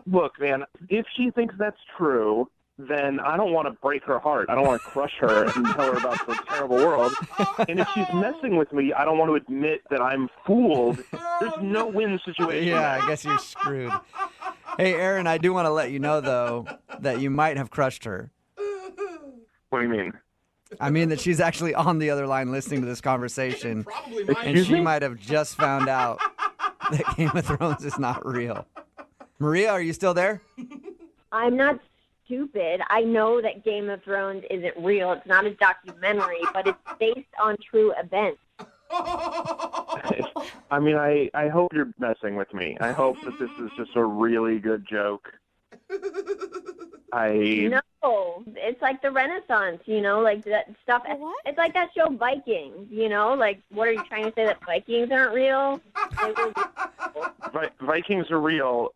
G: Look, man, if she thinks that's true, then I don't want to break her heart. I don't want to crush her and tell her about some terrible world. And if she's messing with me, I don't want to admit that I'm fooled. There's no win situation.
A: Yeah, I guess you're screwed. Hey, Aaron, I do want to let you know, though, that you might have crushed her.
G: What do you mean?
A: I mean that she's actually on the other line listening to this conversation.
D: Probably
A: And
D: mine.
A: she might have just found out that Game of Thrones is not real. Maria, are you still there?
O: I'm not stupid. I know that Game of Thrones isn't real. It's not a documentary, but it's based on true events.
G: I mean, I hope you're messing with me. I hope that this is just a really good joke.
O: No, it's like the Renaissance, like that stuff.
B: What?
O: It's like that show Vikings, like what are you trying to say, that Vikings aren't real?
G: Vikings are real.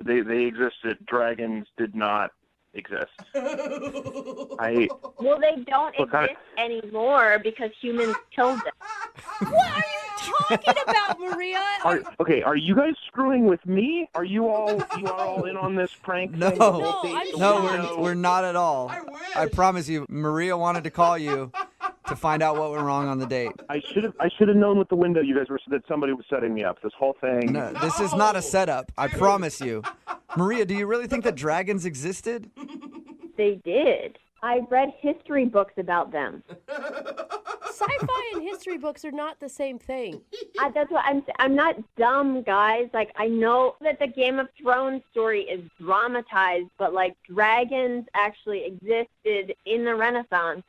G: They existed. Dragons did not exist.
O: Well, they don't exist anymore because humans killed them.
B: What are you talking about, Maria?
G: Are you guys screwing with me? Are you all in on this prank?
A: No, we're not at all. I promise you, Maria wanted to call you to find out what went wrong on the date.
G: I should have known with the window you guys were that somebody was setting me up. This whole thing.
A: No, this is not a setup. I promise you. Maria, do you really think that dragons existed?
O: They did. I read history books about them.
B: Sci-fi and history books are not the same thing.
O: That's what I'm not dumb, guys. Like, I know that the Game of Thrones story is dramatized, but like dragons actually existed in the Renaissance.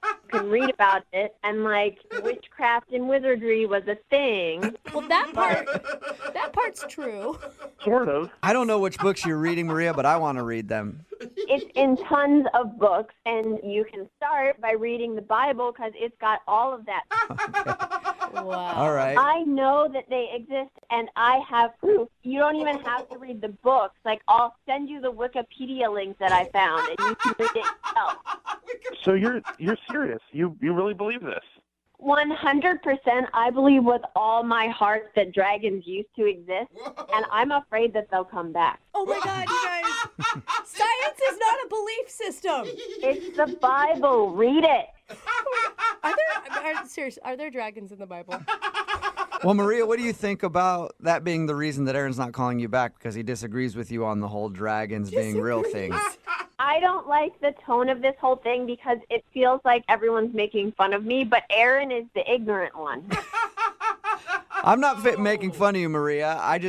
O: You can read about it, and like witchcraft and wizardry was a thing.
B: Well, that part's true.
G: Sort of.
A: I don't know which books you're reading, Maria, but I want to read them.
O: It's in tons of books, and you can start by reading the Bible because it's got all of that.
B: Wow.
A: All right.
O: I know that they exist, and I have proof. You don't even have to read the books. Like, I'll send you the Wikipedia link that I found, and you can read it yourself.
G: So you're serious? You really believe this?
O: 100%. I believe with all my heart that dragons used to exist, and I'm afraid that they'll come back.
B: Oh my God, you guys! Science is not a belief system.
O: It's the Bible. Read it.
B: Are there dragons in the Bible?
A: Well, Maria, what do you think about that being the reason that Aaron's not calling you back, because he disagrees with you on the whole dragons being real thing?
O: I don't like the tone of this whole thing because it feels like everyone's making fun of me, but Aaron is the ignorant one.
A: I'm not making fun of you, Maria. I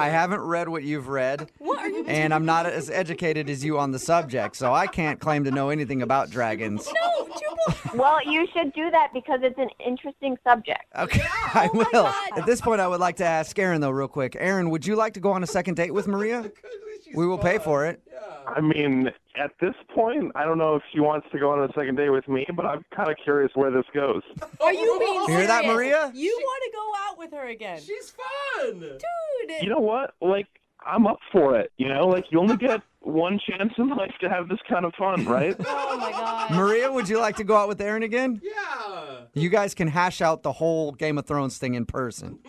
A: haven't read what you've read.
B: What are you
A: And I'm not as educated as you on the subject, so I can't claim to know anything about dragons.
B: No, Jubal
O: Well, you should do that because it's an interesting subject.
A: Okay, I will. At this point, I would like to ask Aaron, though, real quick. Aaron, would you like to go on a second date with Maria? We will pay for it.
R: I mean, at this point, I don't know if she wants to go on a second date with me, but I'm kind of curious where this goes.
B: Are you being serious?
A: You hear that, Maria?
B: You want to go out with her again?
D: She's fun.
B: Dude.
R: You know what? Like, I'm up for it. You know, like, you only get one chance in life to have this kind of fun, right?
B: Oh, my God.
A: Maria, would you like to go out with Aaron again?
D: Yeah.
A: You guys can hash out the whole Game of Thrones thing in person.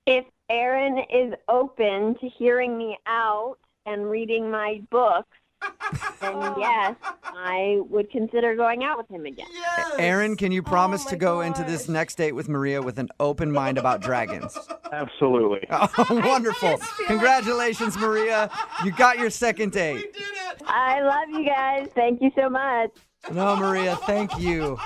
O: If Aaron is open to hearing me out and reading my books, then yes, I would consider going out with him again.
A: Aaron, can you promise to go into this next date with Maria with an open mind about dragons?
R: Absolutely.
A: Oh, wonderful. Congratulations, Maria. You got your second date.
O: I love you guys. Thank you so much.
A: No, Maria, thank you.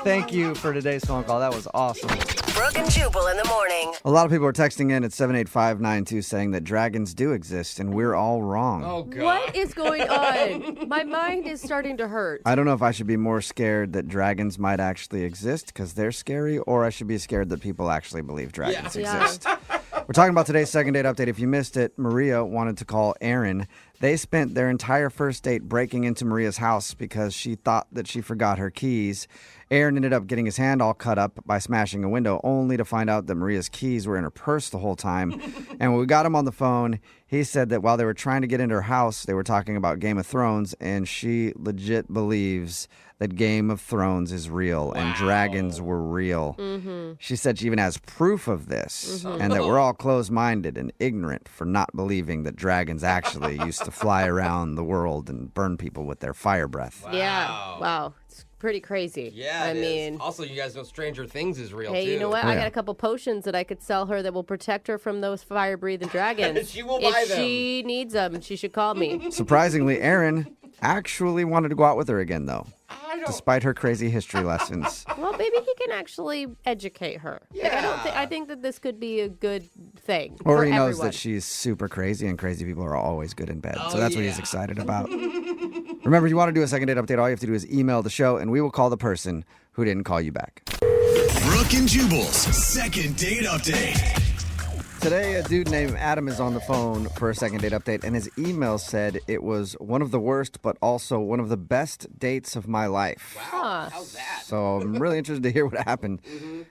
A: Thank you for today's phone call. That was awesome.
H: Brooke and Jubal in the morning.
A: A lot of people are texting in at 78592 saying that dragons do exist and we're all wrong.
D: Oh, God.
B: What is going on? My mind is starting to hurt.
A: I don't know if I should be more scared that dragons might actually exist because they're scary, or I should be scared that people actually believe dragons exist. We're talking about today's second date update. If you missed it, Maria wanted to call Aaron. They spent their entire first date breaking into Maria's house because she thought that she forgot her keys. Aaron ended up getting his hand all cut up by smashing a window, only to find out that Maria's keys were in her purse the whole time. And when we got him on the phone, he said that while they were trying to get into her house, they were talking about Game of Thrones, and she legit believes that Game of Thrones is real and dragons were real. She said she even has proof of this, and that we're all closed-minded and ignorant for not believing that dragons actually used to fly around the world and burn people with their fire breath.
B: Yeah. Wow. It's pretty crazy.
D: Yeah,
B: I mean,
D: also, you guys know Stranger Things is real,
B: hey,
D: too.
B: you know what? I got a couple potions that I could sell her that will protect her from those fire-breathing dragons.
D: She will buy
B: if
D: them.
B: she needs them, she should call me.
A: Surprisingly, Aaron actually wanted to go out with her again, though, despite her crazy history lessons.
B: Well, maybe he can actually educate her.
D: Yeah.
B: Like, I think that this could be a good thing.
A: Or
B: for
A: he knows
B: everyone.
A: that she's super crazy, and crazy people are always good in bed. So that's what he's excited about. Remember, if you want to do a second date update, all you have to do is email the show, and we will call the person who didn't call you back.
E: Brooke and Jubal's second date update.
A: Today, a dude named Adam is on the phone for a second date update, and his email said it was one of the worst, but also one of the best dates of my life.
B: Wow.
D: How's that?
A: So I'm really interested to hear what happened.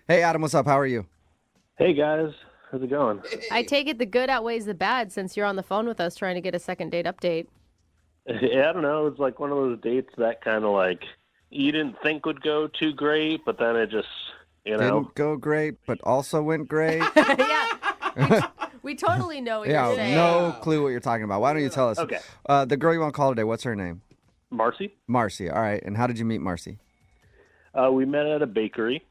A: Hey, Adam, what's up? How are you?
R: Hey, guys. How's it going?
B: I take it the good outweighs the bad since you're on the phone with us trying to get a second date update.
R: Yeah, I don't know. It's like one of those dates that kind of like you didn't think would go too great, but then it just, you know.
A: Didn't go great, but also went great.
B: Yeah. We totally know what you're saying.
A: No clue what you're talking about. Why don't you tell us?
R: Okay.
A: The girl you want to call today, what's her name?
R: Marcy.
A: Marcy. All right. And how did you meet Marcy?
R: We met at a bakery.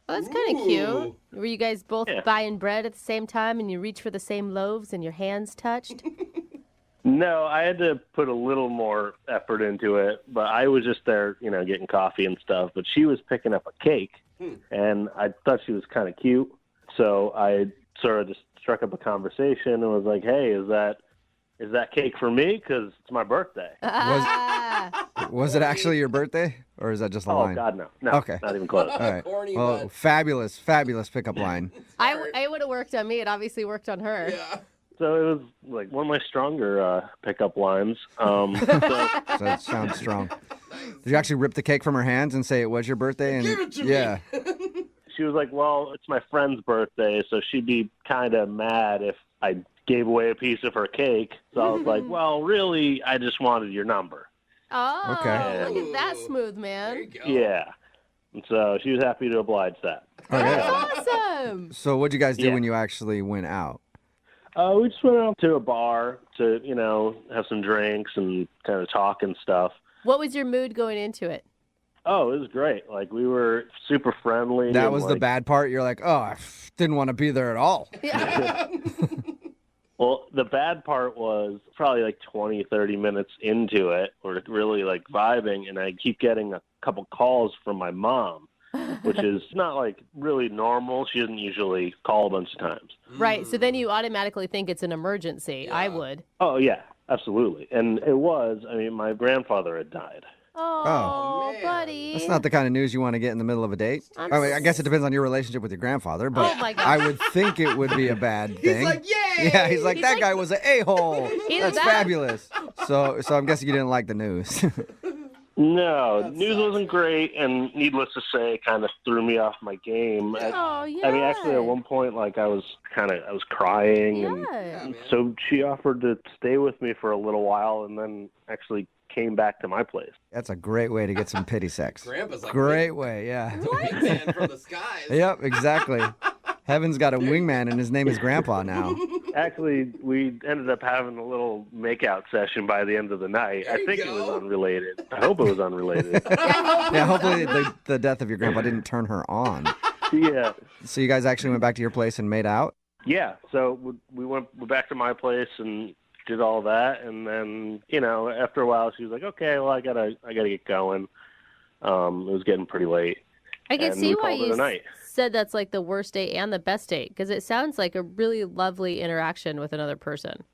B: Well, that's kind of cute. Were you guys both buying bread at the same time and you reach for the same loaves and your hands touched?
R: No, I had to put a little more effort into it, but I was just there, you know, getting coffee and stuff. But she was picking up a cake, and I thought she was kind of cute. So I sort of just struck up a conversation and was like, hey, is that cake for me? Because it's my birthday.
A: Was it actually your birthday, or is that just a line?
R: Oh, God, no. No,
A: okay.
R: Not even close.
A: All right. Well, fabulous pickup line.
B: It would have worked on me. It obviously worked on her.
D: Yeah.
R: So it was like one of my stronger pickup lines.
A: So it sounds strong. Did you actually rip the cake from her hands and say it was your birthday? And
D: Give it to
A: me.
R: She was like, well, it's my friend's birthday, so she'd be kind of mad if I gave away a piece of her cake. So I was like, well, really, I just wanted your number.
B: Oh,
A: okay.
B: Look at that smooth man.
R: Yeah. And so she was happy to oblige that.
B: That's awesome.
A: So what'd you guys do when you actually went out?
R: We just went out to a bar to, you know, have some drinks and kind of talk and stuff.
B: What was your mood going into it?
R: Oh, it was great. Like, we were super friendly.
A: That was the bad part? You're like, oh, I didn't want to be there at all.
B: Yeah.
R: Well, the bad part was probably like 20, 30 minutes into it. We're really like vibing, and I keep getting a couple calls from my mom, which is not like really normal. She doesn't usually call a bunch of times.
B: Right. So then you automatically think it's an emergency. I would.
R: Oh, yeah, absolutely. And it was. I mean, my grandfather had died.
B: Oh, buddy.
A: That's not the kind of news you want to get in the middle of a date. I mean, I guess it depends on your relationship with your grandfather, but
B: Oh, my gosh.
A: I would think it would be a bad thing.
D: He's like, yay!
A: Yeah, he's like, that guy was an a-hole.
B: Either
A: That's
B: that-
A: fabulous. So I'm guessing you didn't like the news.
R: No, news wasn't great, and needless to say, kind of threw me off my game.
B: Oh, yeah.
R: I mean, actually, at one point, like I was crying,
B: Yeah.
R: and so she offered to stay with me for a little while, and then actually came back to my place.
A: That's a great way to get some pity sex.
D: Grandpa's like,
A: Great way, yeah.
D: wingman from the skies.
A: Yep, exactly. Heaven's got a wingman, and his name is Grandpa now.
R: Actually, we ended up having a little makeout session by the end of the night. I think it was unrelated. I hope it was unrelated.
A: Yeah, hopefully the death of your grandpa didn't turn her on.
R: Yeah.
A: So you guys actually went back to your place and made out?
R: Yeah, so we went back to my place and did all that, and then after a while she was like, "Okay, well I gotta get going." It was getting pretty late.
B: I can
R: and
B: see
R: we
B: why
R: called it
B: you
R: a night.
B: said that's like the worst date and the best date, because it sounds like a really lovely interaction with another person.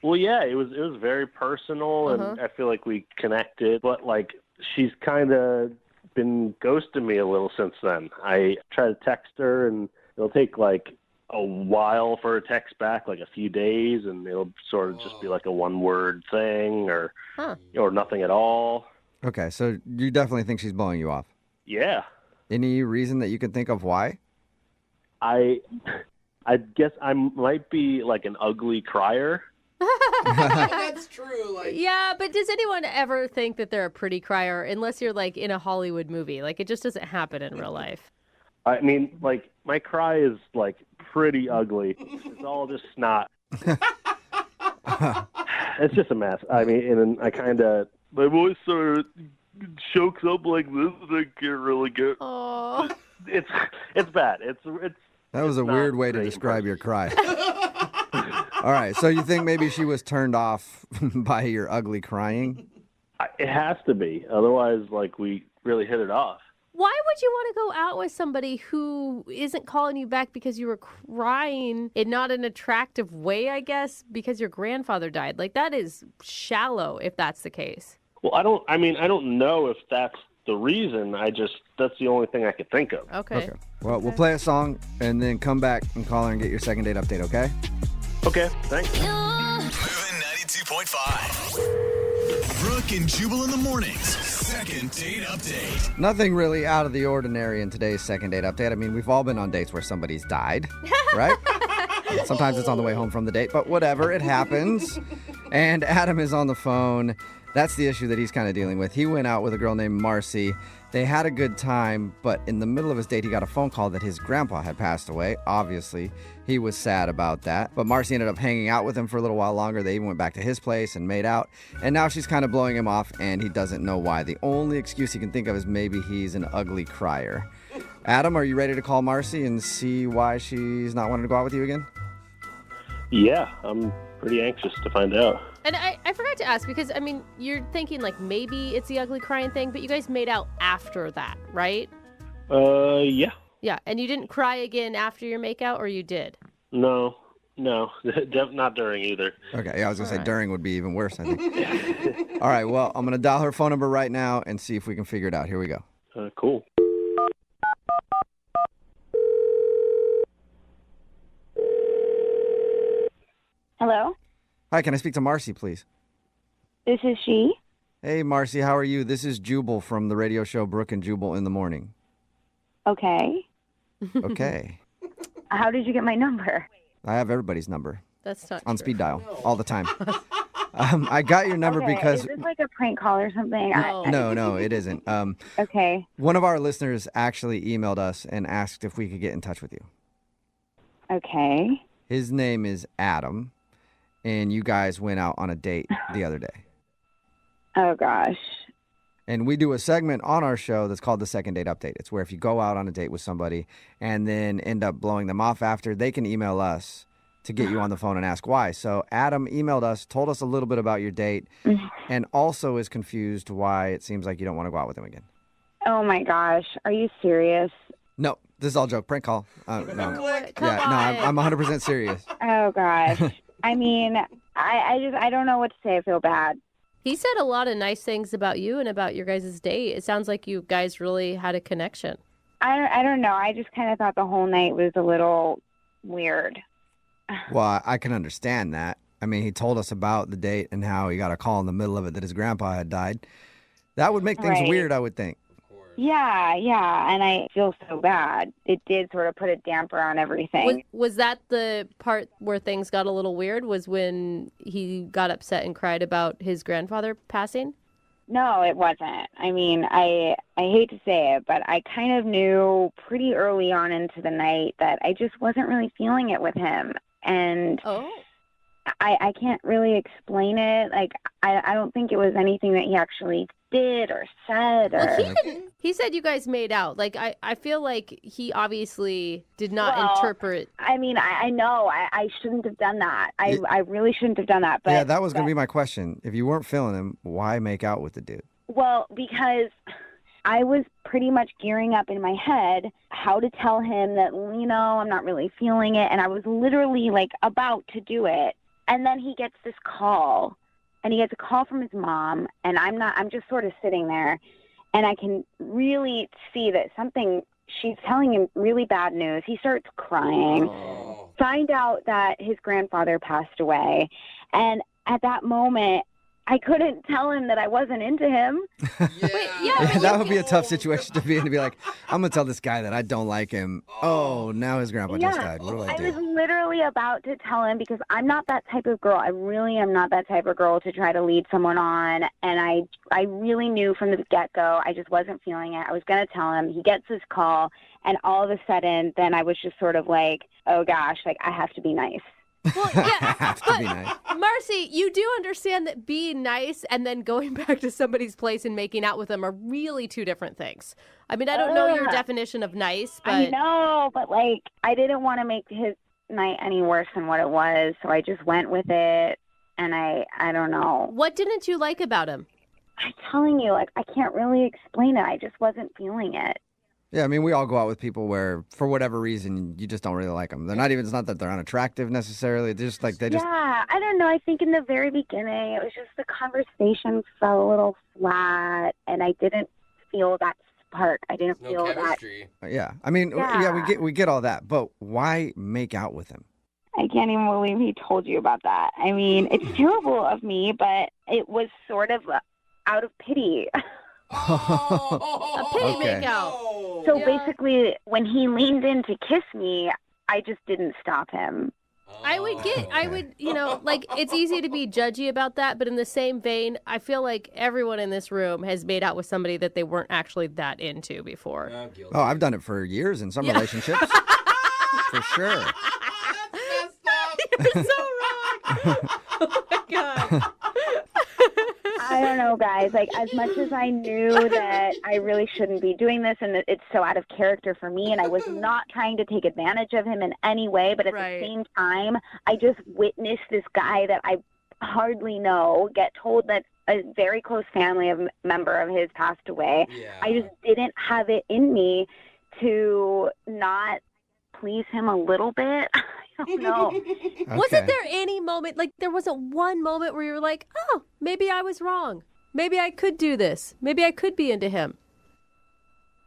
R: Well, yeah, it was very personal, and I feel like we connected. But like, she's kind of been ghosting me a little since then. I try to text her, and it'll take like a while for a text back, like a few days, and it'll sort of just be like a one-word thing, or nothing at all.
A: Okay, so you definitely think she's blowing you off?
R: Yeah.
A: Any reason that you can think of why?
R: I guess I might be like an ugly crier.
D: That's true. Like,
B: Yeah, but does anyone ever think that they're a pretty crier unless you're like in a Hollywood movie? Like, it just doesn't happen in real life.
R: I mean, like, my cry is like pretty ugly. It's all just snot. It's just a mess. I mean, and I kind of, my voice sort of chokes up like this. I can't really get.
B: Oh.
R: It's bad. It's.
A: That was a weird way to describe your cry. All right, so you think maybe she was turned off by your ugly crying?
R: It has to be. Otherwise, like, we really hit it off.
B: Why would you want to go out with somebody who isn't calling you back because you were crying in not an attractive way, I guess, because your grandfather died? Like, that is shallow if that's the case.
R: Well, I don't know if that's the reason. That's the only thing I could think of.
B: Okay.
A: Well, we'll play a song and then come back and call her and get your second date update, okay?
R: Okay, thanks.
E: Moving 92.5. Brooke and Jubal in the mornings. Second date update.
A: Nothing really out of the ordinary in today's second date update. I mean, we've all been on dates where somebody's died, right? Sometimes it's on the way home from the date, but whatever, it happens. And Adam is on the phone. That's the issue that he's kind of dealing with. He went out with a girl named Marcy. They had a good time, but in the middle of his date, he got a phone call that his grandpa had passed away. Obviously, he was sad about that. But Marcy ended up hanging out with him for a little while longer. They even went back to his place and made out. And now she's kind of blowing him off, and he doesn't know why. The only excuse he can think of is maybe he's an ugly crier. Adam, are you ready to call Marcy and see why she's not wanting to go out with you again?
R: Yeah, I'm pretty anxious to find out.
B: And I forgot to ask because, I mean, you're thinking like maybe it's the ugly crying thing, but you guys made out after that, right?
R: Yeah.
B: Yeah, and you didn't cry again after your makeout, or you did?
R: No, not during either.
A: Okay, yeah, I was going to say during would be even worse, I think. All right, well, I'm going to dial her phone number right now and see if we can figure it out. Here we go.
R: Cool.
O: Hello,
A: Hi, can I speak to Marcy, please?
O: this is she.
A: Hey, Marcy, how are you? This is Jubal from the radio show Brooke and Jubal in the Morning.
O: Okay.
A: Okay.
O: How did you get my number?
A: I have everybody's number
B: That's not
A: on
B: true.
A: speed dial all the time. I got your number
O: Okay,
A: because...
O: is this like a prank call or something?
A: No, it isn't.
O: Okay.
A: One of our listeners actually emailed us and asked if we could get in touch with you.
O: Okay.
A: His name is Adam, and you guys went out on a date the other day.
O: Oh, gosh.
A: And we do a segment on our show that's called the Second Date Update. It's where if you go out on a date with somebody and then end up blowing them off after, they can email us to get you on the phone and ask why. So Adam emailed us, told us a little bit about your date, and also is confused why it seems like you don't want to go out with him again.
O: Oh, my gosh. Are you serious?
A: No, this is all joke. Prank call. No. I'm 100% serious.
O: Oh, gosh. I mean, I don't know what to say. I feel bad.
B: He said a lot of nice things about you and about your guys' date. It sounds like you guys really had a connection.
O: I don't know. I just kind of thought the whole night was a little weird.
A: Well, I can understand that. I mean, he told us about the date and how he got a call in the middle of it that his grandpa had died. That would make things
O: Right.
A: weird, I would think.
O: Yeah, and I feel so bad. It did sort of put a damper on everything.
B: Was that the part where things got a little weird? Was when he got upset and cried about his grandfather passing?
O: No, it wasn't. I mean, I hate to say it, but I kind of knew pretty early on into the night that I just wasn't really feeling it with him. And I can't really explain it. Like, I don't think it was anything that he actually did or said. Or
B: He said you guys made out. Like, I feel like he obviously did not interpret.
O: I mean, I know I shouldn't have done that. I really shouldn't have done that. But
A: Yeah, that was going to be my question. If you weren't feeling him, why make out with the dude?
O: Well, because I was pretty much gearing up in my head how to tell him that, I'm not really feeling it. And I was literally like about to do it. And then he gets this call, and he gets a call from his mom, and I'm just sort of sitting there, and I can really see that she's telling him really bad news. He starts crying, find out that his grandfather passed away. And at that moment, I couldn't tell him that I wasn't into him.
A: That would be a tough situation to be in, to be like, I'm going to tell this guy that I don't like him. Oh, now his grandpa just died. What do I do?
O: I was literally about to tell him because I'm not that type of girl. I really am not that type of girl to try to lead someone on. And I really knew from the get-go I just wasn't feeling it. I was going to tell him. He gets this call, and all of a sudden, then I was just sort of like, oh, gosh, like I have to be nice.
B: Well, yeah,
A: have to be nice.
B: Marcy, you do understand that being nice and then going back to somebody's place and making out with them are really two different things. I mean, I don't know your definition of nice, but
O: I know, but like I didn't want to make his night any worse than what it was, so I just went with it, and I don't know.
B: What didn't you like about him?
O: I'm telling you, like I can't really explain it. I just wasn't feeling it.
A: Yeah, I mean, we all go out with people where, for whatever reason, you just don't really like them. It's not that they're unattractive necessarily. They're just like,
O: Yeah, I don't know. I think in the very beginning, it was just the conversation fell a little flat, and I didn't feel that spark. I didn't feel
D: chemistry.
A: Yeah, I mean, we get all that, but why make out with him?
O: I can't even believe he told you about that. I mean, it's terrible of me, but it was sort of out of pity.
B: A pity makeout.
O: So basically, when he leaned in to kiss me, I just didn't stop him.
B: I would, like, it's easy to be judgy about that, but in the same vein, I feel like everyone in this room has made out with somebody that they weren't actually that into before.
A: Oh, I've done it for years in some relationships. For sure.
B: You're so wrong. Oh, my God.
O: I don't know, guys. Like, as much as I knew that I really shouldn't be doing this and that it's so out of character for me, and I was not trying to take advantage of him in any way, but at the same time, I just witnessed this guy that I hardly know get told that a very close family member of his passed away. I just didn't have it in me to not please him a little bit. I don't know.
B: Okay. Wasn't there any moment, like there wasn't one moment where you were like, oh, maybe I was wrong. Maybe I could do this. Maybe I could be into him.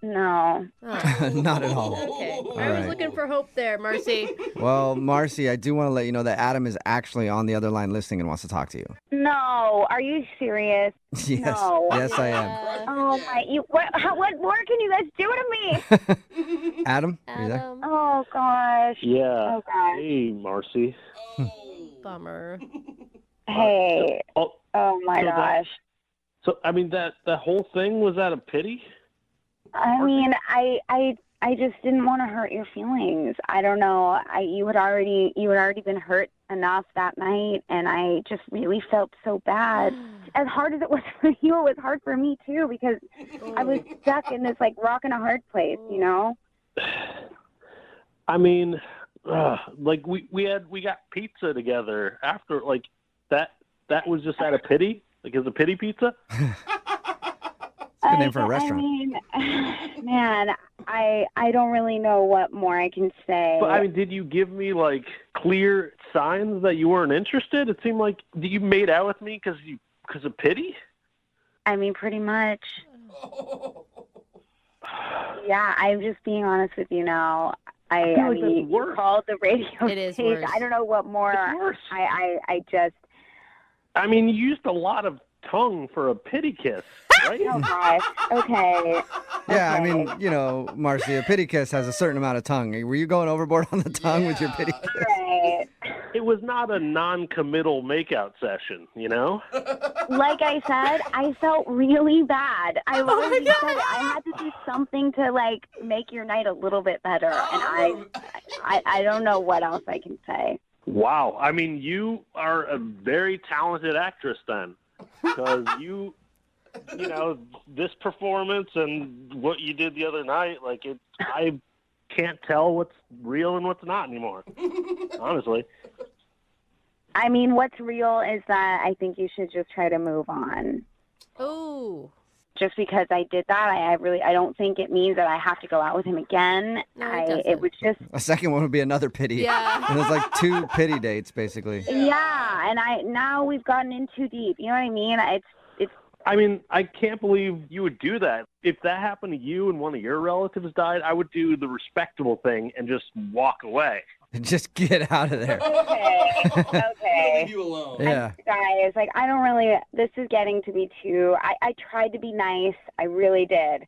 O: No.
B: Oh.
A: Not at all.
B: Okay.
A: All
B: I was
A: right.
B: looking for hope there, Marcy.
A: Well, Marcy, I do want to let you know that Adam is actually on the other line listening and wants to talk to you.
O: No. Are you serious?
A: Yes.
O: No.
A: Yes, I am.
O: Oh, my. What more can you guys do to me?
A: Adam, are you there?
O: Oh, gosh.
R: Yeah.
O: Oh, gosh.
R: Hey, Marcy.
B: Bummer.
O: Hey. Oh, my
R: so
O: gosh.
R: So, I mean, that whole thing, was that a pity?
O: I mean, I just didn't want to hurt your feelings. I don't know. You had already been hurt enough that night, and I just really felt so bad. As hard as it was for you, it was hard for me too, because I was stuck in this like rock and a hard place, you know.
R: I mean, like we got pizza together after, like that was just out of pity. Like, is a pity pizza?
A: Good name for a restaurant.
O: I mean, man, I don't really know what more I can say.
R: But I mean, did you give me like clear signs that you weren't interested? It seemed like you made out with me because you Because of pity?
O: I mean, pretty much. Yeah, I'm just being honest with you now. I
R: feel like
O: mean,
R: that's worse.
O: you called the radio
B: It is
O: station.
B: worse.
O: I don't know what more.
R: It's worse.
O: I just.
R: I mean, you used a lot of tongue for a pity kiss, right?
O: Oh gosh. Okay.
A: Yeah, I mean, you know, Marcy, a pity kiss has a certain amount of tongue. Were you going overboard on the tongue with your pity kiss?
O: Right.
R: It was not a non-committal makeout session, you know?
O: Like I said, I felt really bad. I really said it. I had to do something to like make your night a little bit better, and I don't know what else I can say.
R: Wow. I mean, you are a very talented actress then, because you know, this performance and what you did the other night, like I can't tell what's real and what's not anymore, honestly.
O: I mean, what's real is that I think you should just try to move on.
B: Ooh.
O: Just because I did that, I don't think it means that I have to go out with him again.
B: No, it
O: was just
A: A second one would be another pity.
B: Yeah.
A: And it's like 2 pity dates, basically.
O: yeah, and now we've gotten in too deep. You know what I mean? It's
R: I mean, I can't believe you would do that. If that happened to you and one of your relatives died, I would do the respectable thing and just walk away.
A: Just get out of there.
O: okay.
D: Leave you alone.
A: Yeah.
O: Guys, like I don't really. This is getting to be too. I tried to be nice. I really did.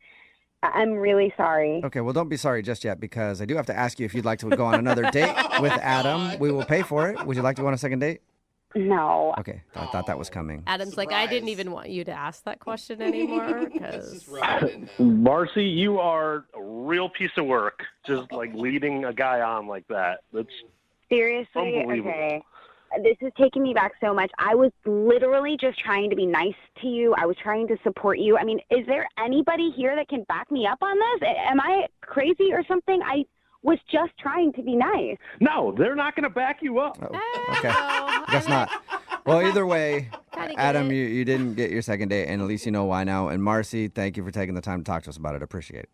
O: I'm really sorry.
A: Okay, well, don't be sorry just yet, because I do have to ask you if you'd like to go on another date with Adam. We will pay for it. Would you like to go on a second date?
O: No.
A: Okay, I thought that was coming.
B: Adam's like, I didn't even want you to ask that question anymore.
R: Marcy, you are a real piece of work, just like leading a guy on like that. That's
O: Seriously?
R: unbelievable.
O: Okay. This is taking me back so much. I was literally just trying to be nice to you. I was trying to support you. I mean, is there anybody here that can back me up on this? Am I crazy or something? I was just trying to be nice.
R: No, they're not going to back you up.
A: Okay, I guess not. Well, either way, Adam, you didn't get your second date, and at least you know why now. And Marcy, thank you for taking the time to talk to us about it. Appreciate it.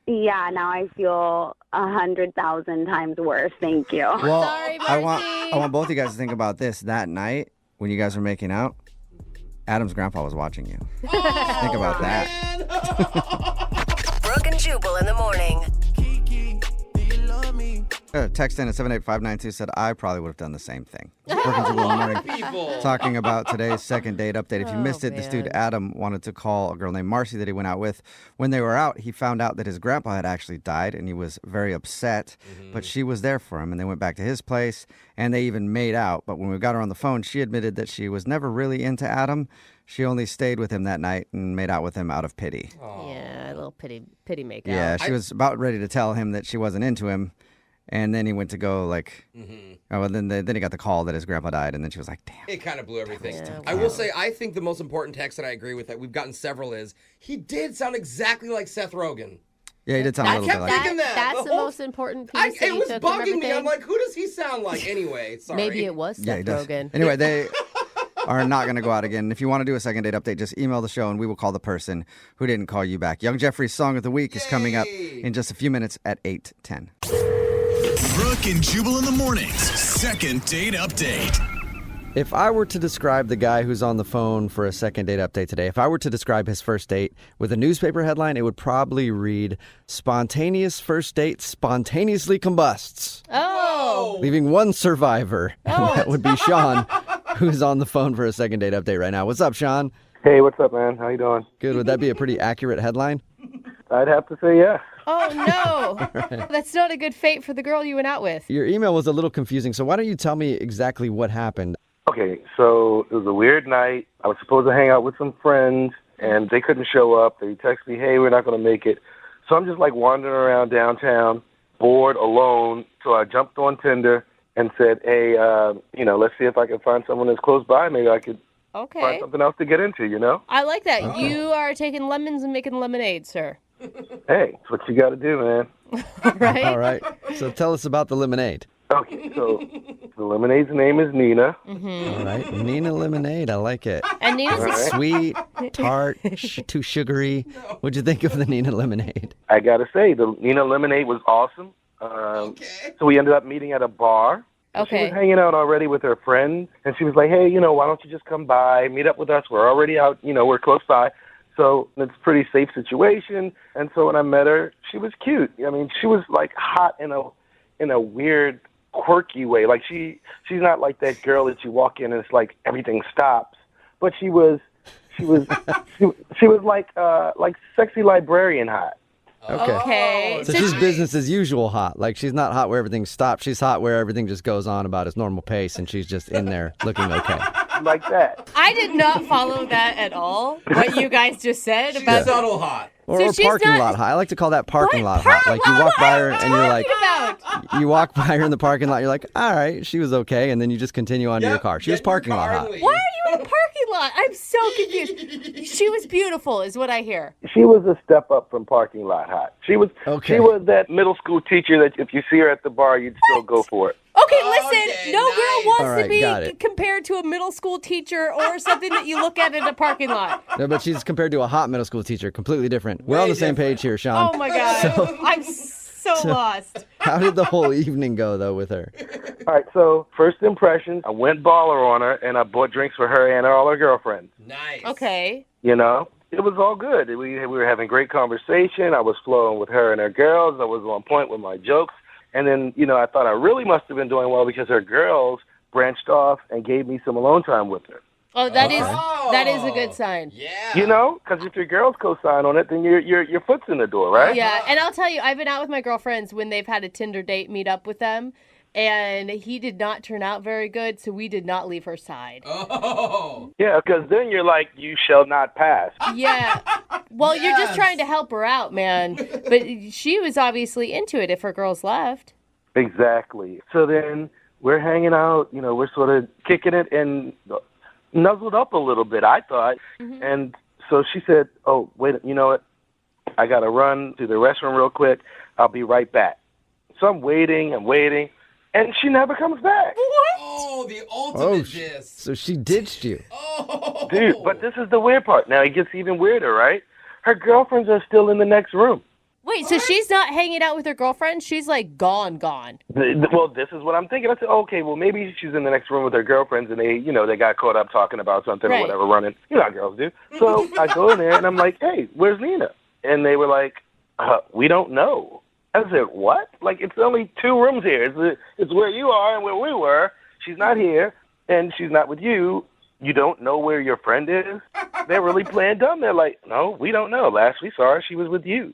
O: Yeah, now I feel 100,000 times worse. Thank you.
A: Well,
B: Sorry,
A: I want both of you guys to think about this. That night when you guys were making out, Adam's grandpa was watching you. Think about that.
H: Brooke and Jubal in the morning.
A: Text in at 78592 said, I probably would have done the same thing. Brooke and Jubal in the morning, talking about today's second date update. If you missed it, this dude Adam wanted to call a girl named Marcy that he went out with. When they were out, he found out that his grandpa had actually died, and he was very upset. But she was there for him, and they went back to his place, and they even made out. But when we got her on the phone, she admitted that she was never really into Adam. She only stayed with him that night and made out with him out of pity.
B: Yeah, a little pity makeout.
A: Yeah, she was about ready to tell him that she wasn't into him. And then he went to go then he got the call that his grandpa died, and then she was like, damn.
D: It kind of blew everything. I will say, I think the most important text that I agree with that we've gotten several is, he did sound exactly like Seth Rogen.
A: Yeah, he did sound a little bit like
D: thinking that.
B: That's the most important piece that
D: It
B: you
D: was
B: took from
D: bugging me.
B: everything.
D: I'm like, who does he sound like anyway? Sorry.
B: Maybe it was Seth Rogen.
A: Anyway, they are not going to go out again. If you want to do a second date update, just email the show, and we will call the person who didn't call you back. Young Jeffrey's Song of the Week is coming up in just a few minutes at 8:10.
E: Brooke and Jubal in the mornings. Second date update.
A: If I were to describe the guy who's on the phone for a second date update today, if I were to describe his first date with a newspaper headline, it would probably read, "Spontaneous first date spontaneously combusts."
B: Oh!
A: Leaving one survivor. And that would be Sean, who's on the phone for a second date update right now. What's up, Sean?
S: Hey, what's up, man? How you doing?
A: Good. Would that be a pretty accurate headline?
S: I'd have to say yeah.
B: Oh, no. That's not a good fate for the girl you went out with.
A: Your email was a little confusing, so why don't you tell me exactly what happened?
S: Okay, so it was a weird night. I was supposed to hang out with some friends, and they couldn't show up. They texted me, hey, we're not going to make it. So I'm just like wandering around downtown, bored, alone. So I jumped on Tinder and said, hey, let's see if I can find someone that's close by. Maybe I could find something else to get into, you know?
B: I like that. You are taking lemons and making lemonade, sir.
S: Hey, that's what you got to do, man.
B: Right?
A: All right. So tell us about the lemonade.
S: Okay, so the lemonade's name is Nina.
A: All right. Nina Lemonade. I like it.
B: And Nina's
A: sweet, tart, too sugary. What'd you think of the Nina Lemonade?
S: I got to say, the Nina Lemonade was awesome. So we ended up meeting at a bar,
B: Okay.
S: She was hanging out already with her friends, and she was like, hey, why don't you just come by, meet up with us? We're already out, we're close by. So it's a pretty safe situation. And so when I met her, she was cute. I mean, she was like hot in a weird, quirky way. Like she's not like that girl that you walk in and it's like everything stops. But she was like sexy librarian hot.
B: Okay.
A: So she's business as usual hot. Like she's not hot where everything stops. She's hot where everything just goes on about its normal pace, and she's just in there looking okay.
S: Like that.
B: I did not follow that at all. What you guys just said
D: She's
B: about
D: subtle hot.
A: Or
B: she's
A: parking
B: not-
A: lot hot. I like to call that parking lot hot. Like you walk by her and you're like, you walk by her in the parking lot. You're like, all right, she was okay, and then you just continue on to your car. She was parking lot hot.
B: Why are you in a parking lot? I'm so confused. She was beautiful, is what I hear.
S: She was a step up from parking lot hot. She was that middle school teacher that if you see her at the bar, you'd still go for it.
B: Okay, listen, no girl wants
A: All right,
B: to
A: got
B: be
A: it.
B: compared to a middle school teacher or something that you look at in a parking lot.
A: No, but she's compared to a hot middle school teacher. Completely different. We're on the same page here, Sean.
B: Oh my God. I'm so lost.
A: How did the whole evening go, though, with her?
S: All right, so first impressions, I went baller on her, and I bought drinks for her and all her girlfriends.
D: Nice.
B: Okay.
S: It was all good. We were having great conversation. I was flowing with her and her girls. I was on point with my jokes. And then, I thought I really must have been doing well because her girls branched off and gave me some alone time with her.
B: Oh, that is a good sign.
D: Yeah.
S: Because if your girls co-sign on it, then your foot's in the door, right?
B: Yeah, and I'll tell you, I've been out with my girlfriends when they've had a Tinder date meet up with them, and he did not turn out very good, so we did not leave her side.
D: Oh.
S: Yeah, because then you're like, you shall not pass.
B: Yeah. Well, you're just trying to help her out, man. But she was obviously into it if her girls left.
S: Exactly. So then we're hanging out, we're sort of kicking it and nuzzled up a little bit, I thought.
B: Mm-hmm.
S: And so she said, oh, wait, you know what? I got to run to the restroom real quick. I'll be right back. So I'm waiting, and she never comes back.
B: What?
D: Oh, the ultimate diss.
A: So she ditched you.
D: Oh.
S: Dude, but this is the weird part. Now it gets even weirder, right? Her girlfriends are still in the next room.
B: Wait, so she's not hanging out with her girlfriend? She's like gone.
S: Well, this is what I'm thinking. I said, okay, well, maybe she's in the next room with her girlfriends, and they got caught up talking about something or whatever, running. You know how girls do. So I go in there, and I'm like, hey, where's Nina? And they were like, we don't know. I said, what? Like, it's only 2 rooms here. It's where you are and where we were. She's not here, and she's not with you. You don't know where your friend is? They're really playing dumb. They're like, no, we don't know. Last we saw her, she was with you.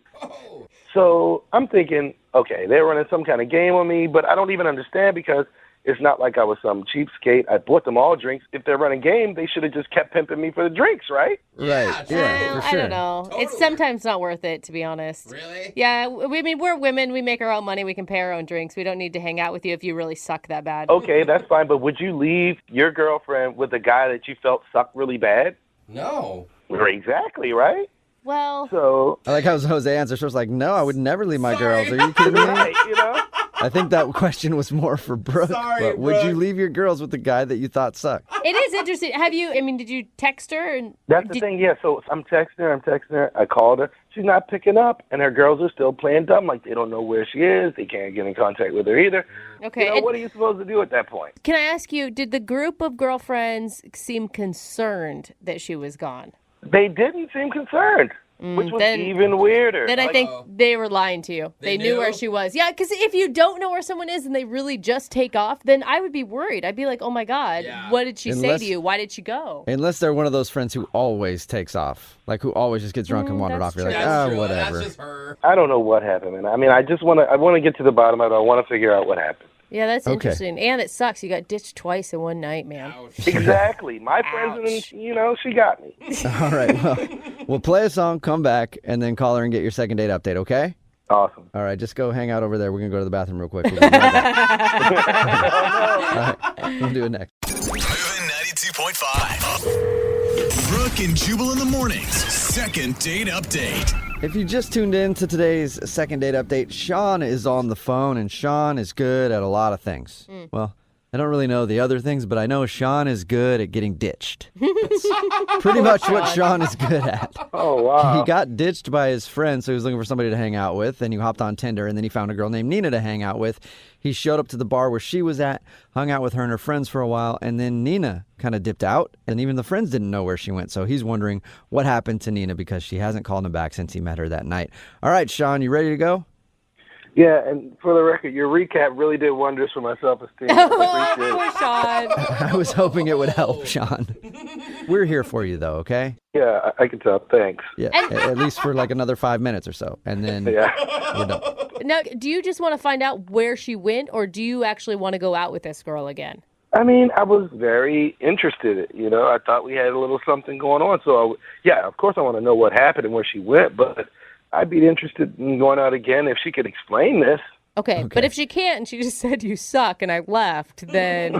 S: So I'm thinking, okay, they're running some kind of game on me, but I don't even understand because it's not like I was some cheapskate. I bought them all drinks. If they're running game, they should have just kept pimping me for the drinks, right?
A: Right. Yeah, for
B: I
A: sure.
B: don't know. Totally. It's sometimes not worth it, to be honest.
D: Really?
B: Yeah, I mean, we're women. We make our own money. We can pay our own drinks. We don't need to hang out with you if you really suck that bad.
S: Okay, that's fine, but would you leave your girlfriend with a guy that you felt sucked really bad?
D: No.
S: Exactly, right?
B: Well,
S: so
A: I like how Jose answered. She was like, no, I would never leave my girls. Are you kidding me?
S: Right,
A: I think that question was more for Brooke.
D: Sorry,
A: but would you
D: Brooke.
A: leave your girls with the guy that you thought sucked?
B: it is interesting. Did you text her? And
S: That's the thing, yeah. So I'm texting her. I called her. She's not picking up, and her girls are still playing dumb. Like, they don't know where she is. They can't get in contact with her either.
B: Okay.
S: What are you supposed to do at that point?
B: Can I ask you, did the group of girlfriends seem concerned that she was gone?
S: They didn't seem concerned, which was even weirder.
B: Then I think they were lying to you. They knew where she was. Yeah, because if you don't know where someone is and they really just take off, then I would be worried. I'd be like, oh my God, what did she say to you? Why did she go?
A: Unless they're one of those friends who always takes off. Like who always just gets drunk and wandered off. You're like, whatever.
D: That's just her.
S: I don't know what happened, man. I mean, I want to get to the bottom of it. I want to figure out what happened.
B: Yeah, that's interesting. And it sucks. You got ditched twice in one night, man.
S: Exactly. My friends, she got me.
A: All right. Well, we'll play a song, come back, and then call her and get your second date update, okay?
S: Awesome.
A: All right, just go hang out over there. We're going to go to the bathroom real quick. We'll be right back. All right, we'll do it next.
E: Moving 92.5. Brooke and Jubal in the mornings. Second date update.
A: If you just tuned in to today's second date update, Sean is on the phone, and Sean is good at a lot of things. Well, I don't really know the other things, but I know Sean is good at getting ditched. That's pretty much what Sean is good at.
S: Oh, wow.
A: He got ditched by his friend, so he was looking for somebody to hang out with. Then he hopped on Tinder, and then he found a girl named Nina to hang out with. He showed up to the bar where she was at, hung out with her and her friends for a while, and then Nina kind of dipped out, and even the friends didn't know where she went. So he's wondering what happened to Nina because she hasn't called him back since he met her that night. All right, Sean, you ready to go?
S: Yeah, and for the record, your recap really did wonders for my self-esteem. I appreciate it.
B: Sean.
A: I was hoping it would help, Sean. We're here for you, though, okay?
S: Yeah, I can tell. Thanks.
A: Yeah, at least for like another 5 minutes or so, and then we're done.
B: Now, do you just want to find out where she went, or do you actually want to go out with this girl again?
S: I mean, I was very interested. You know, I thought we had a little something going on. So, of course I want to know what happened and where she went, but I'd be interested in going out again if she could explain this.
B: Okay, but if she can't and she just said you suck and I left, then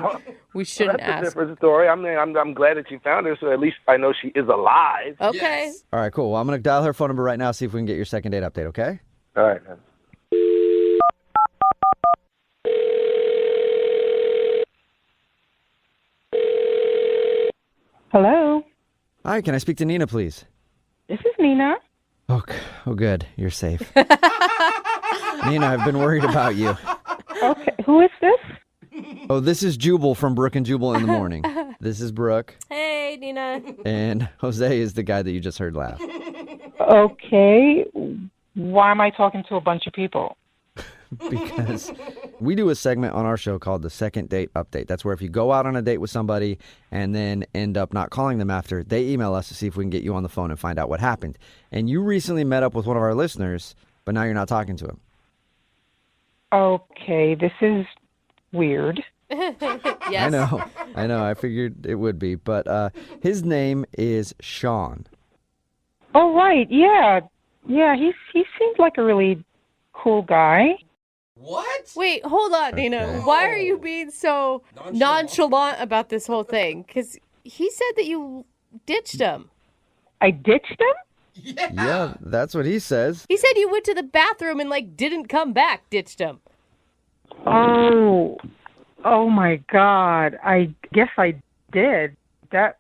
B: we shouldn't
S: That's
B: ask.
S: a different story. I mean, I'm glad that you found her, so at least I know she is alive.
B: Okay.
A: All right, cool. Well, I'm going to dial her phone number right now, see if we can get your second date update, okay?
S: All right, man.
F: Hello.
A: Hi, can I speak to Nina, please?
F: This is Nina.
A: Oh, good. You're safe. Nina, I've been worried about you.
F: Okay, who is this?
A: Oh, this is Jubal from Brooke and Jubal in the morning. This is Brooke.
B: Hey, Nina.
A: And Jose is the guy that you just heard laugh.
F: Okay. Why am I talking to a bunch of people?
A: Because we do a segment on our show called the Second Date Update. That's where if you go out on a date with somebody and then end up not calling them after, they email us to see if we can get you on the phone and find out what happened. And you recently met up with one of our listeners, but now you're not talking to him.
F: Okay, this is weird.
B: Yes.
A: I know. I figured it would be. But his name is Sean.
F: Oh, right. Yeah, he seems like a really cool guy.
D: What?
B: Wait, hold on, Nina. Why are you being so nonchalant about this whole thing? Because he said that you ditched him.
F: I ditched him?
A: Yeah, that's what he says.
B: He said you went to the bathroom and, didn't come back, ditched him.
F: Oh my God. I guess I did.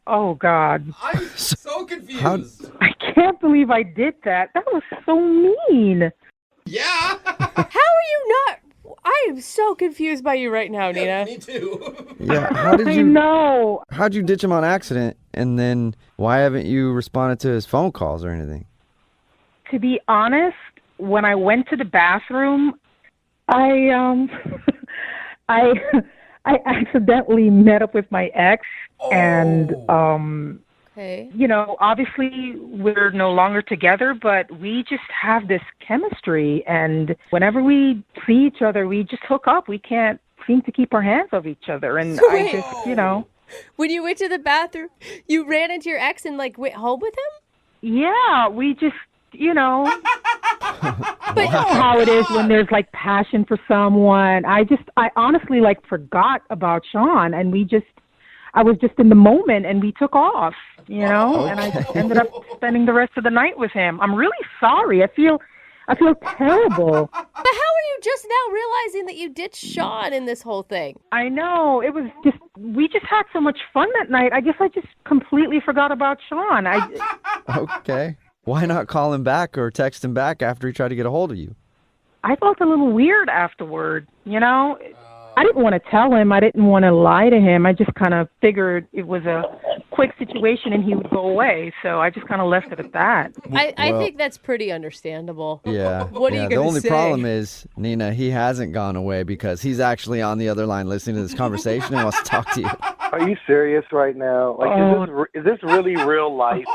F: Oh God.
D: I'm so confused.
F: I can't believe I did that. That was so mean.
D: Yeah.
B: How are you not? I am so confused by you right now, Nina.
D: Me too.
A: Yeah, how did you
F: I know.
A: How'd you ditch him on accident? And then why haven't you responded to his phone calls or anything?
F: To be honest, when I went to the bathroom, I I accidentally met up with my ex, and
B: Okay.
F: obviously we're no longer together, but we just have this chemistry, and whenever we see each other, we just hook up. We can't seem to keep our hands off each other, and I just,
B: When you went to the bathroom, you ran into your ex and went home with him?
F: Yeah, we just, but you know how it is when there's passion for someone. I honestly forgot about Sean, and I was just in the moment, and we took off, and I just ended up spending the rest of the night with him. I'm really sorry. I feel terrible.
B: But how are you just now realizing that you ditched Sean in this whole thing?
F: I know. It was we just had so much fun that night. I guess I just completely forgot about Sean.
A: Okay. Why not call him back or text him back after he tried to get a hold of you?
F: I felt a little weird afterward, I didn't want to tell him. I didn't want to lie to him. I just kind of figured it was a quick situation and he would go away. So I just kind of left it at that.
B: I think that's pretty understandable.
A: Yeah.
B: What are you going to say?
A: The only problem is, Nina, he hasn't gone away because he's actually on the other line listening to this conversation and wants to talk to you.
S: Are you serious right now? Is this really real life?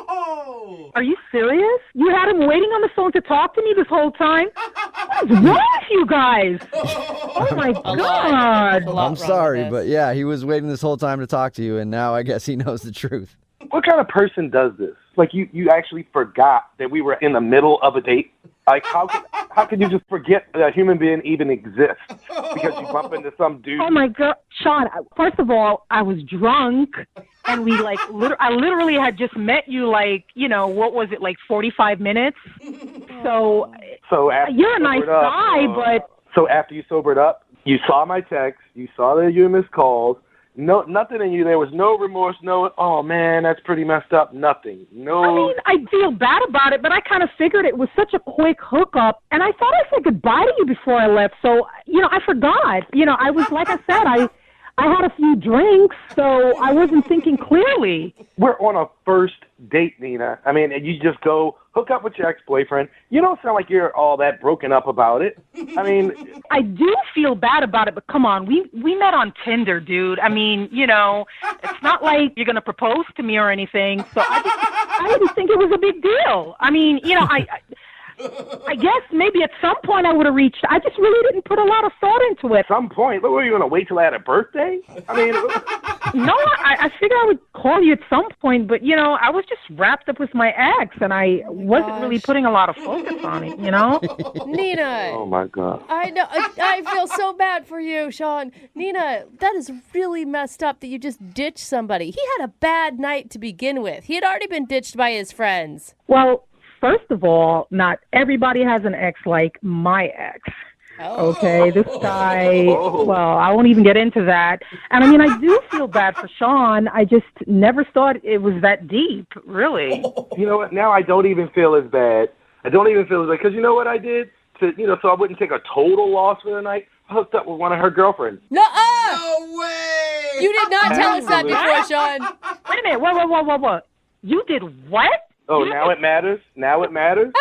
F: Are you serious? You had him waiting on the phone to talk to me this whole time? What's wrong with you guys? Oh, my God.
A: I'm sorry, but yeah, he was waiting this whole time to talk to you, and now I guess he knows the truth.
S: What kind of person does this? You actually forgot that we were in the middle of a date? How can you just forget that a human being even exists because you bump into some dude?
F: Oh my God, Sean! First of all, I was drunk, and we I literally had just met you. What was it? 45 minutes. So
S: after
F: you're a nice guy, but
S: so after you sobered up, You saw my text. You saw that you missed calls. No, nothing in you. There was no remorse. No, oh man, that's pretty messed up. Nothing. No.
T: I mean, I feel bad about it, but I kind of figured it was such a quick hookup, and I thought I said goodbye to you before I left. So, I forgot. I was, like I said, I had a few drinks, so I wasn't thinking clearly.
S: We're on a first date, Nina. I mean, and you just go hook up with your ex-boyfriend. You don't sound like you're all that broken up about it. I mean,
T: I do feel bad about it, but come on, we met on Tinder, dude. I mean, it's not like you're going to propose to me or anything, so I didn't think it was a big deal. I mean, I guess maybe at some point I would have reached. I just really didn't put a lot of thought into it.
S: At some point? What, were you going to wait till I had a birthday? I mean...
T: No, I figured I would call you at some point, but, I was just wrapped up with my ex, and I wasn't really putting a lot of focus on it,
B: Nina.
S: Oh, my God.
B: I know. I feel so bad for you, Sean. Nina, that is really messed up that you just ditched somebody. He had a bad night to begin with. He had already been ditched by his friends.
T: Well, first of all, not everybody has an ex like my ex. Okay, this guy, well, I won't even get into that. And I mean, I do feel bad for Sean. I just never thought it was that deep, really.
S: You know what? Now I don't even feel as bad. I don't even feel as bad. Because you know what I did? So I wouldn't take a total loss for the night? I hooked up with one of her girlfriends.
B: No way! You did not tell us that before, Sean.
T: Wait a minute. What? You did what?
S: Oh, now it matters? Now it matters?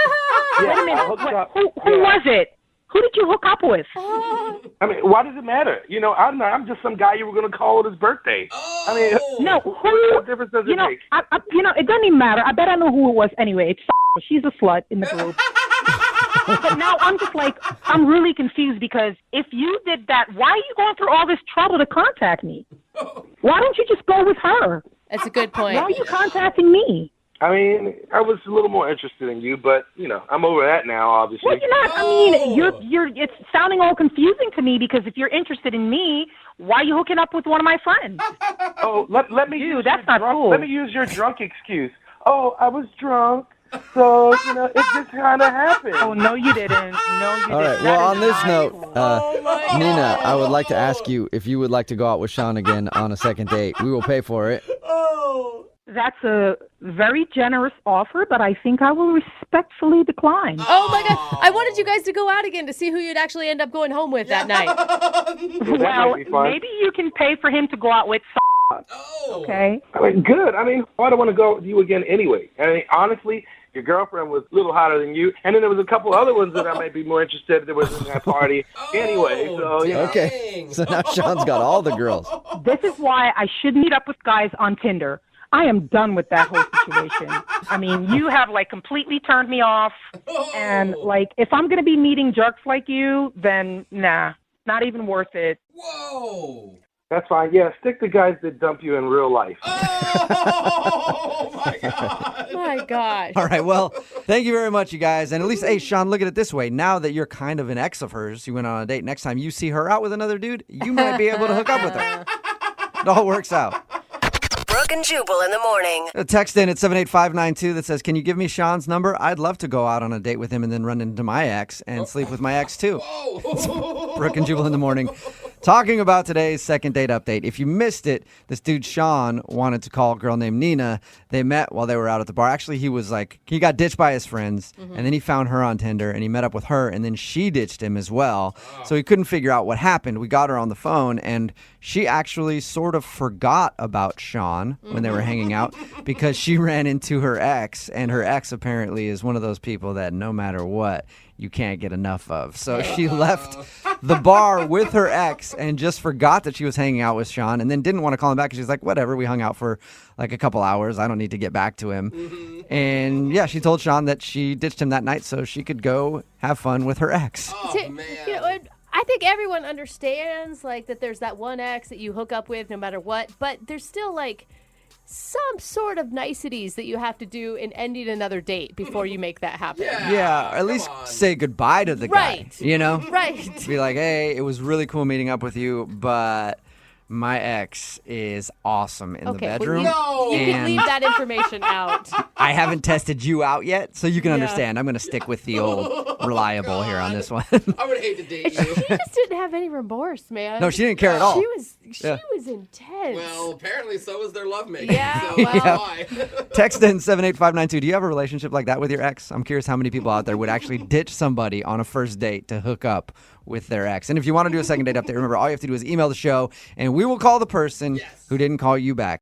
T: Wait a minute. Who was it? Who did you hook up with?
S: I mean, why does it matter? I'm just some guy you were going to call on his birthday. I mean,
T: no,
S: what difference does it make?
T: It doesn't even matter. I bet I know who it was anyway. It's she's a slut in the group. But now I'm just like, I'm really confused because if you did that, why are you going through all this trouble to contact me? Why don't you just go with her?
B: That's a good point.
T: Why are you contacting me?
S: I mean, I was a little more interested in you, but, I'm over that now, obviously.
T: Well, you're not. I mean, you're. It's sounding all confusing to me because if you're interested in me, why are you hooking up with one of my friends?
S: Oh, let me use
T: that's not cool.
S: Let me use your drunk excuse. Oh, I was drunk, so, it just kind of happened.
T: Oh, no, you didn't. No, you didn't.
A: All right, well, on this note, Nina, I would like to ask you if you would like to go out with Sean again on a second date. We will pay for it.
T: That's a very generous offer, but I think I will respectfully decline.
B: Oh, my God. I wanted you guys to go out again to see who you'd actually end up going home with that night.
T: Well, maybe you can pay for him to go out with okay?
S: I mean, good. I mean, I don't want to go with you again anyway. I mean, honestly, your girlfriend was a little hotter than you, and then there was a couple other ones that I might be more interested in that was in that party anyway. So,
A: Okay, so now Sean's got all the girls.
T: This is why I should meet up with guys on Tinder. I am done with that whole situation. I mean, you have, completely turned me off. And, if I'm going to be meeting jerks like you, then, nah, not even worth it.
D: Whoa!
S: That's fine. Yeah, stick to guys that dump you in real life.
D: Oh, my God.
B: My gosh.
A: All right, well, thank you very much, you guys. And at least, hey, Sean, look at it this way. Now that you're kind of an ex of hers, you went on a date, next time you see her out with another dude, you might be able to hook up with her. It all works out.
H: Brooke and Jubal in the morning.
A: A text in at 78592 that says, can you give me Sean's number? I'd love to go out on a date with him and then run into my ex and sleep with my ex, too. Brooke and Jubal in the morning. Talking about today's second date update. If you missed it, this dude Sean wanted to call a girl named Nina. They met while they were out at the bar. Actually, he got ditched by his friends, and then he found her on Tinder, and he met up with her, and then she ditched him as well. So he couldn't figure out what happened. We got her on the phone, and she actually sort of forgot about Sean when they were hanging out because she ran into her ex, and her ex apparently is one of those people that no matter what, you can't get enough of. So she left the bar with her ex and just forgot that she was hanging out with Sean and then didn't want to call him back because she's like, whatever, we hung out for a couple hours. I don't need to get back to him. And yeah, she told Sean that she ditched him that night so she could go have fun with her ex.
B: Oh, man. I think everyone understands that there's that one ex that you hook up with no matter what, but there's still some sort of niceties that you have to do in ending another date before you make that happen.
A: Yeah, or at least say goodbye to the guy.
B: Right.
A: You know?
B: Right.
A: Be like, hey, it was really cool meeting up with you, but My ex is awesome in the
B: Okay,
A: bedroom.
B: well, you can
A: and
B: leave that information out.
A: I haven't tested you out yet, so you can
B: Yeah.
A: understand. I'm going to stick with the old reliable here on this one.
D: I would hate to date you.
B: She just didn't have any remorse, man.
A: No, she didn't care at all.
B: She
A: Yeah.
B: was intense.
D: Well, apparently so was their lovemaking.
B: Yeah,
D: So
B: well.
D: that's why.
A: Text in 78592. Do you have a relationship like that with your ex? I'm curious how many people out there would actually ditch somebody on a first date to hook up with their ex. And if you want to do a second date update, remember, all you have to do is email the show, and we will call the person who didn't call you back.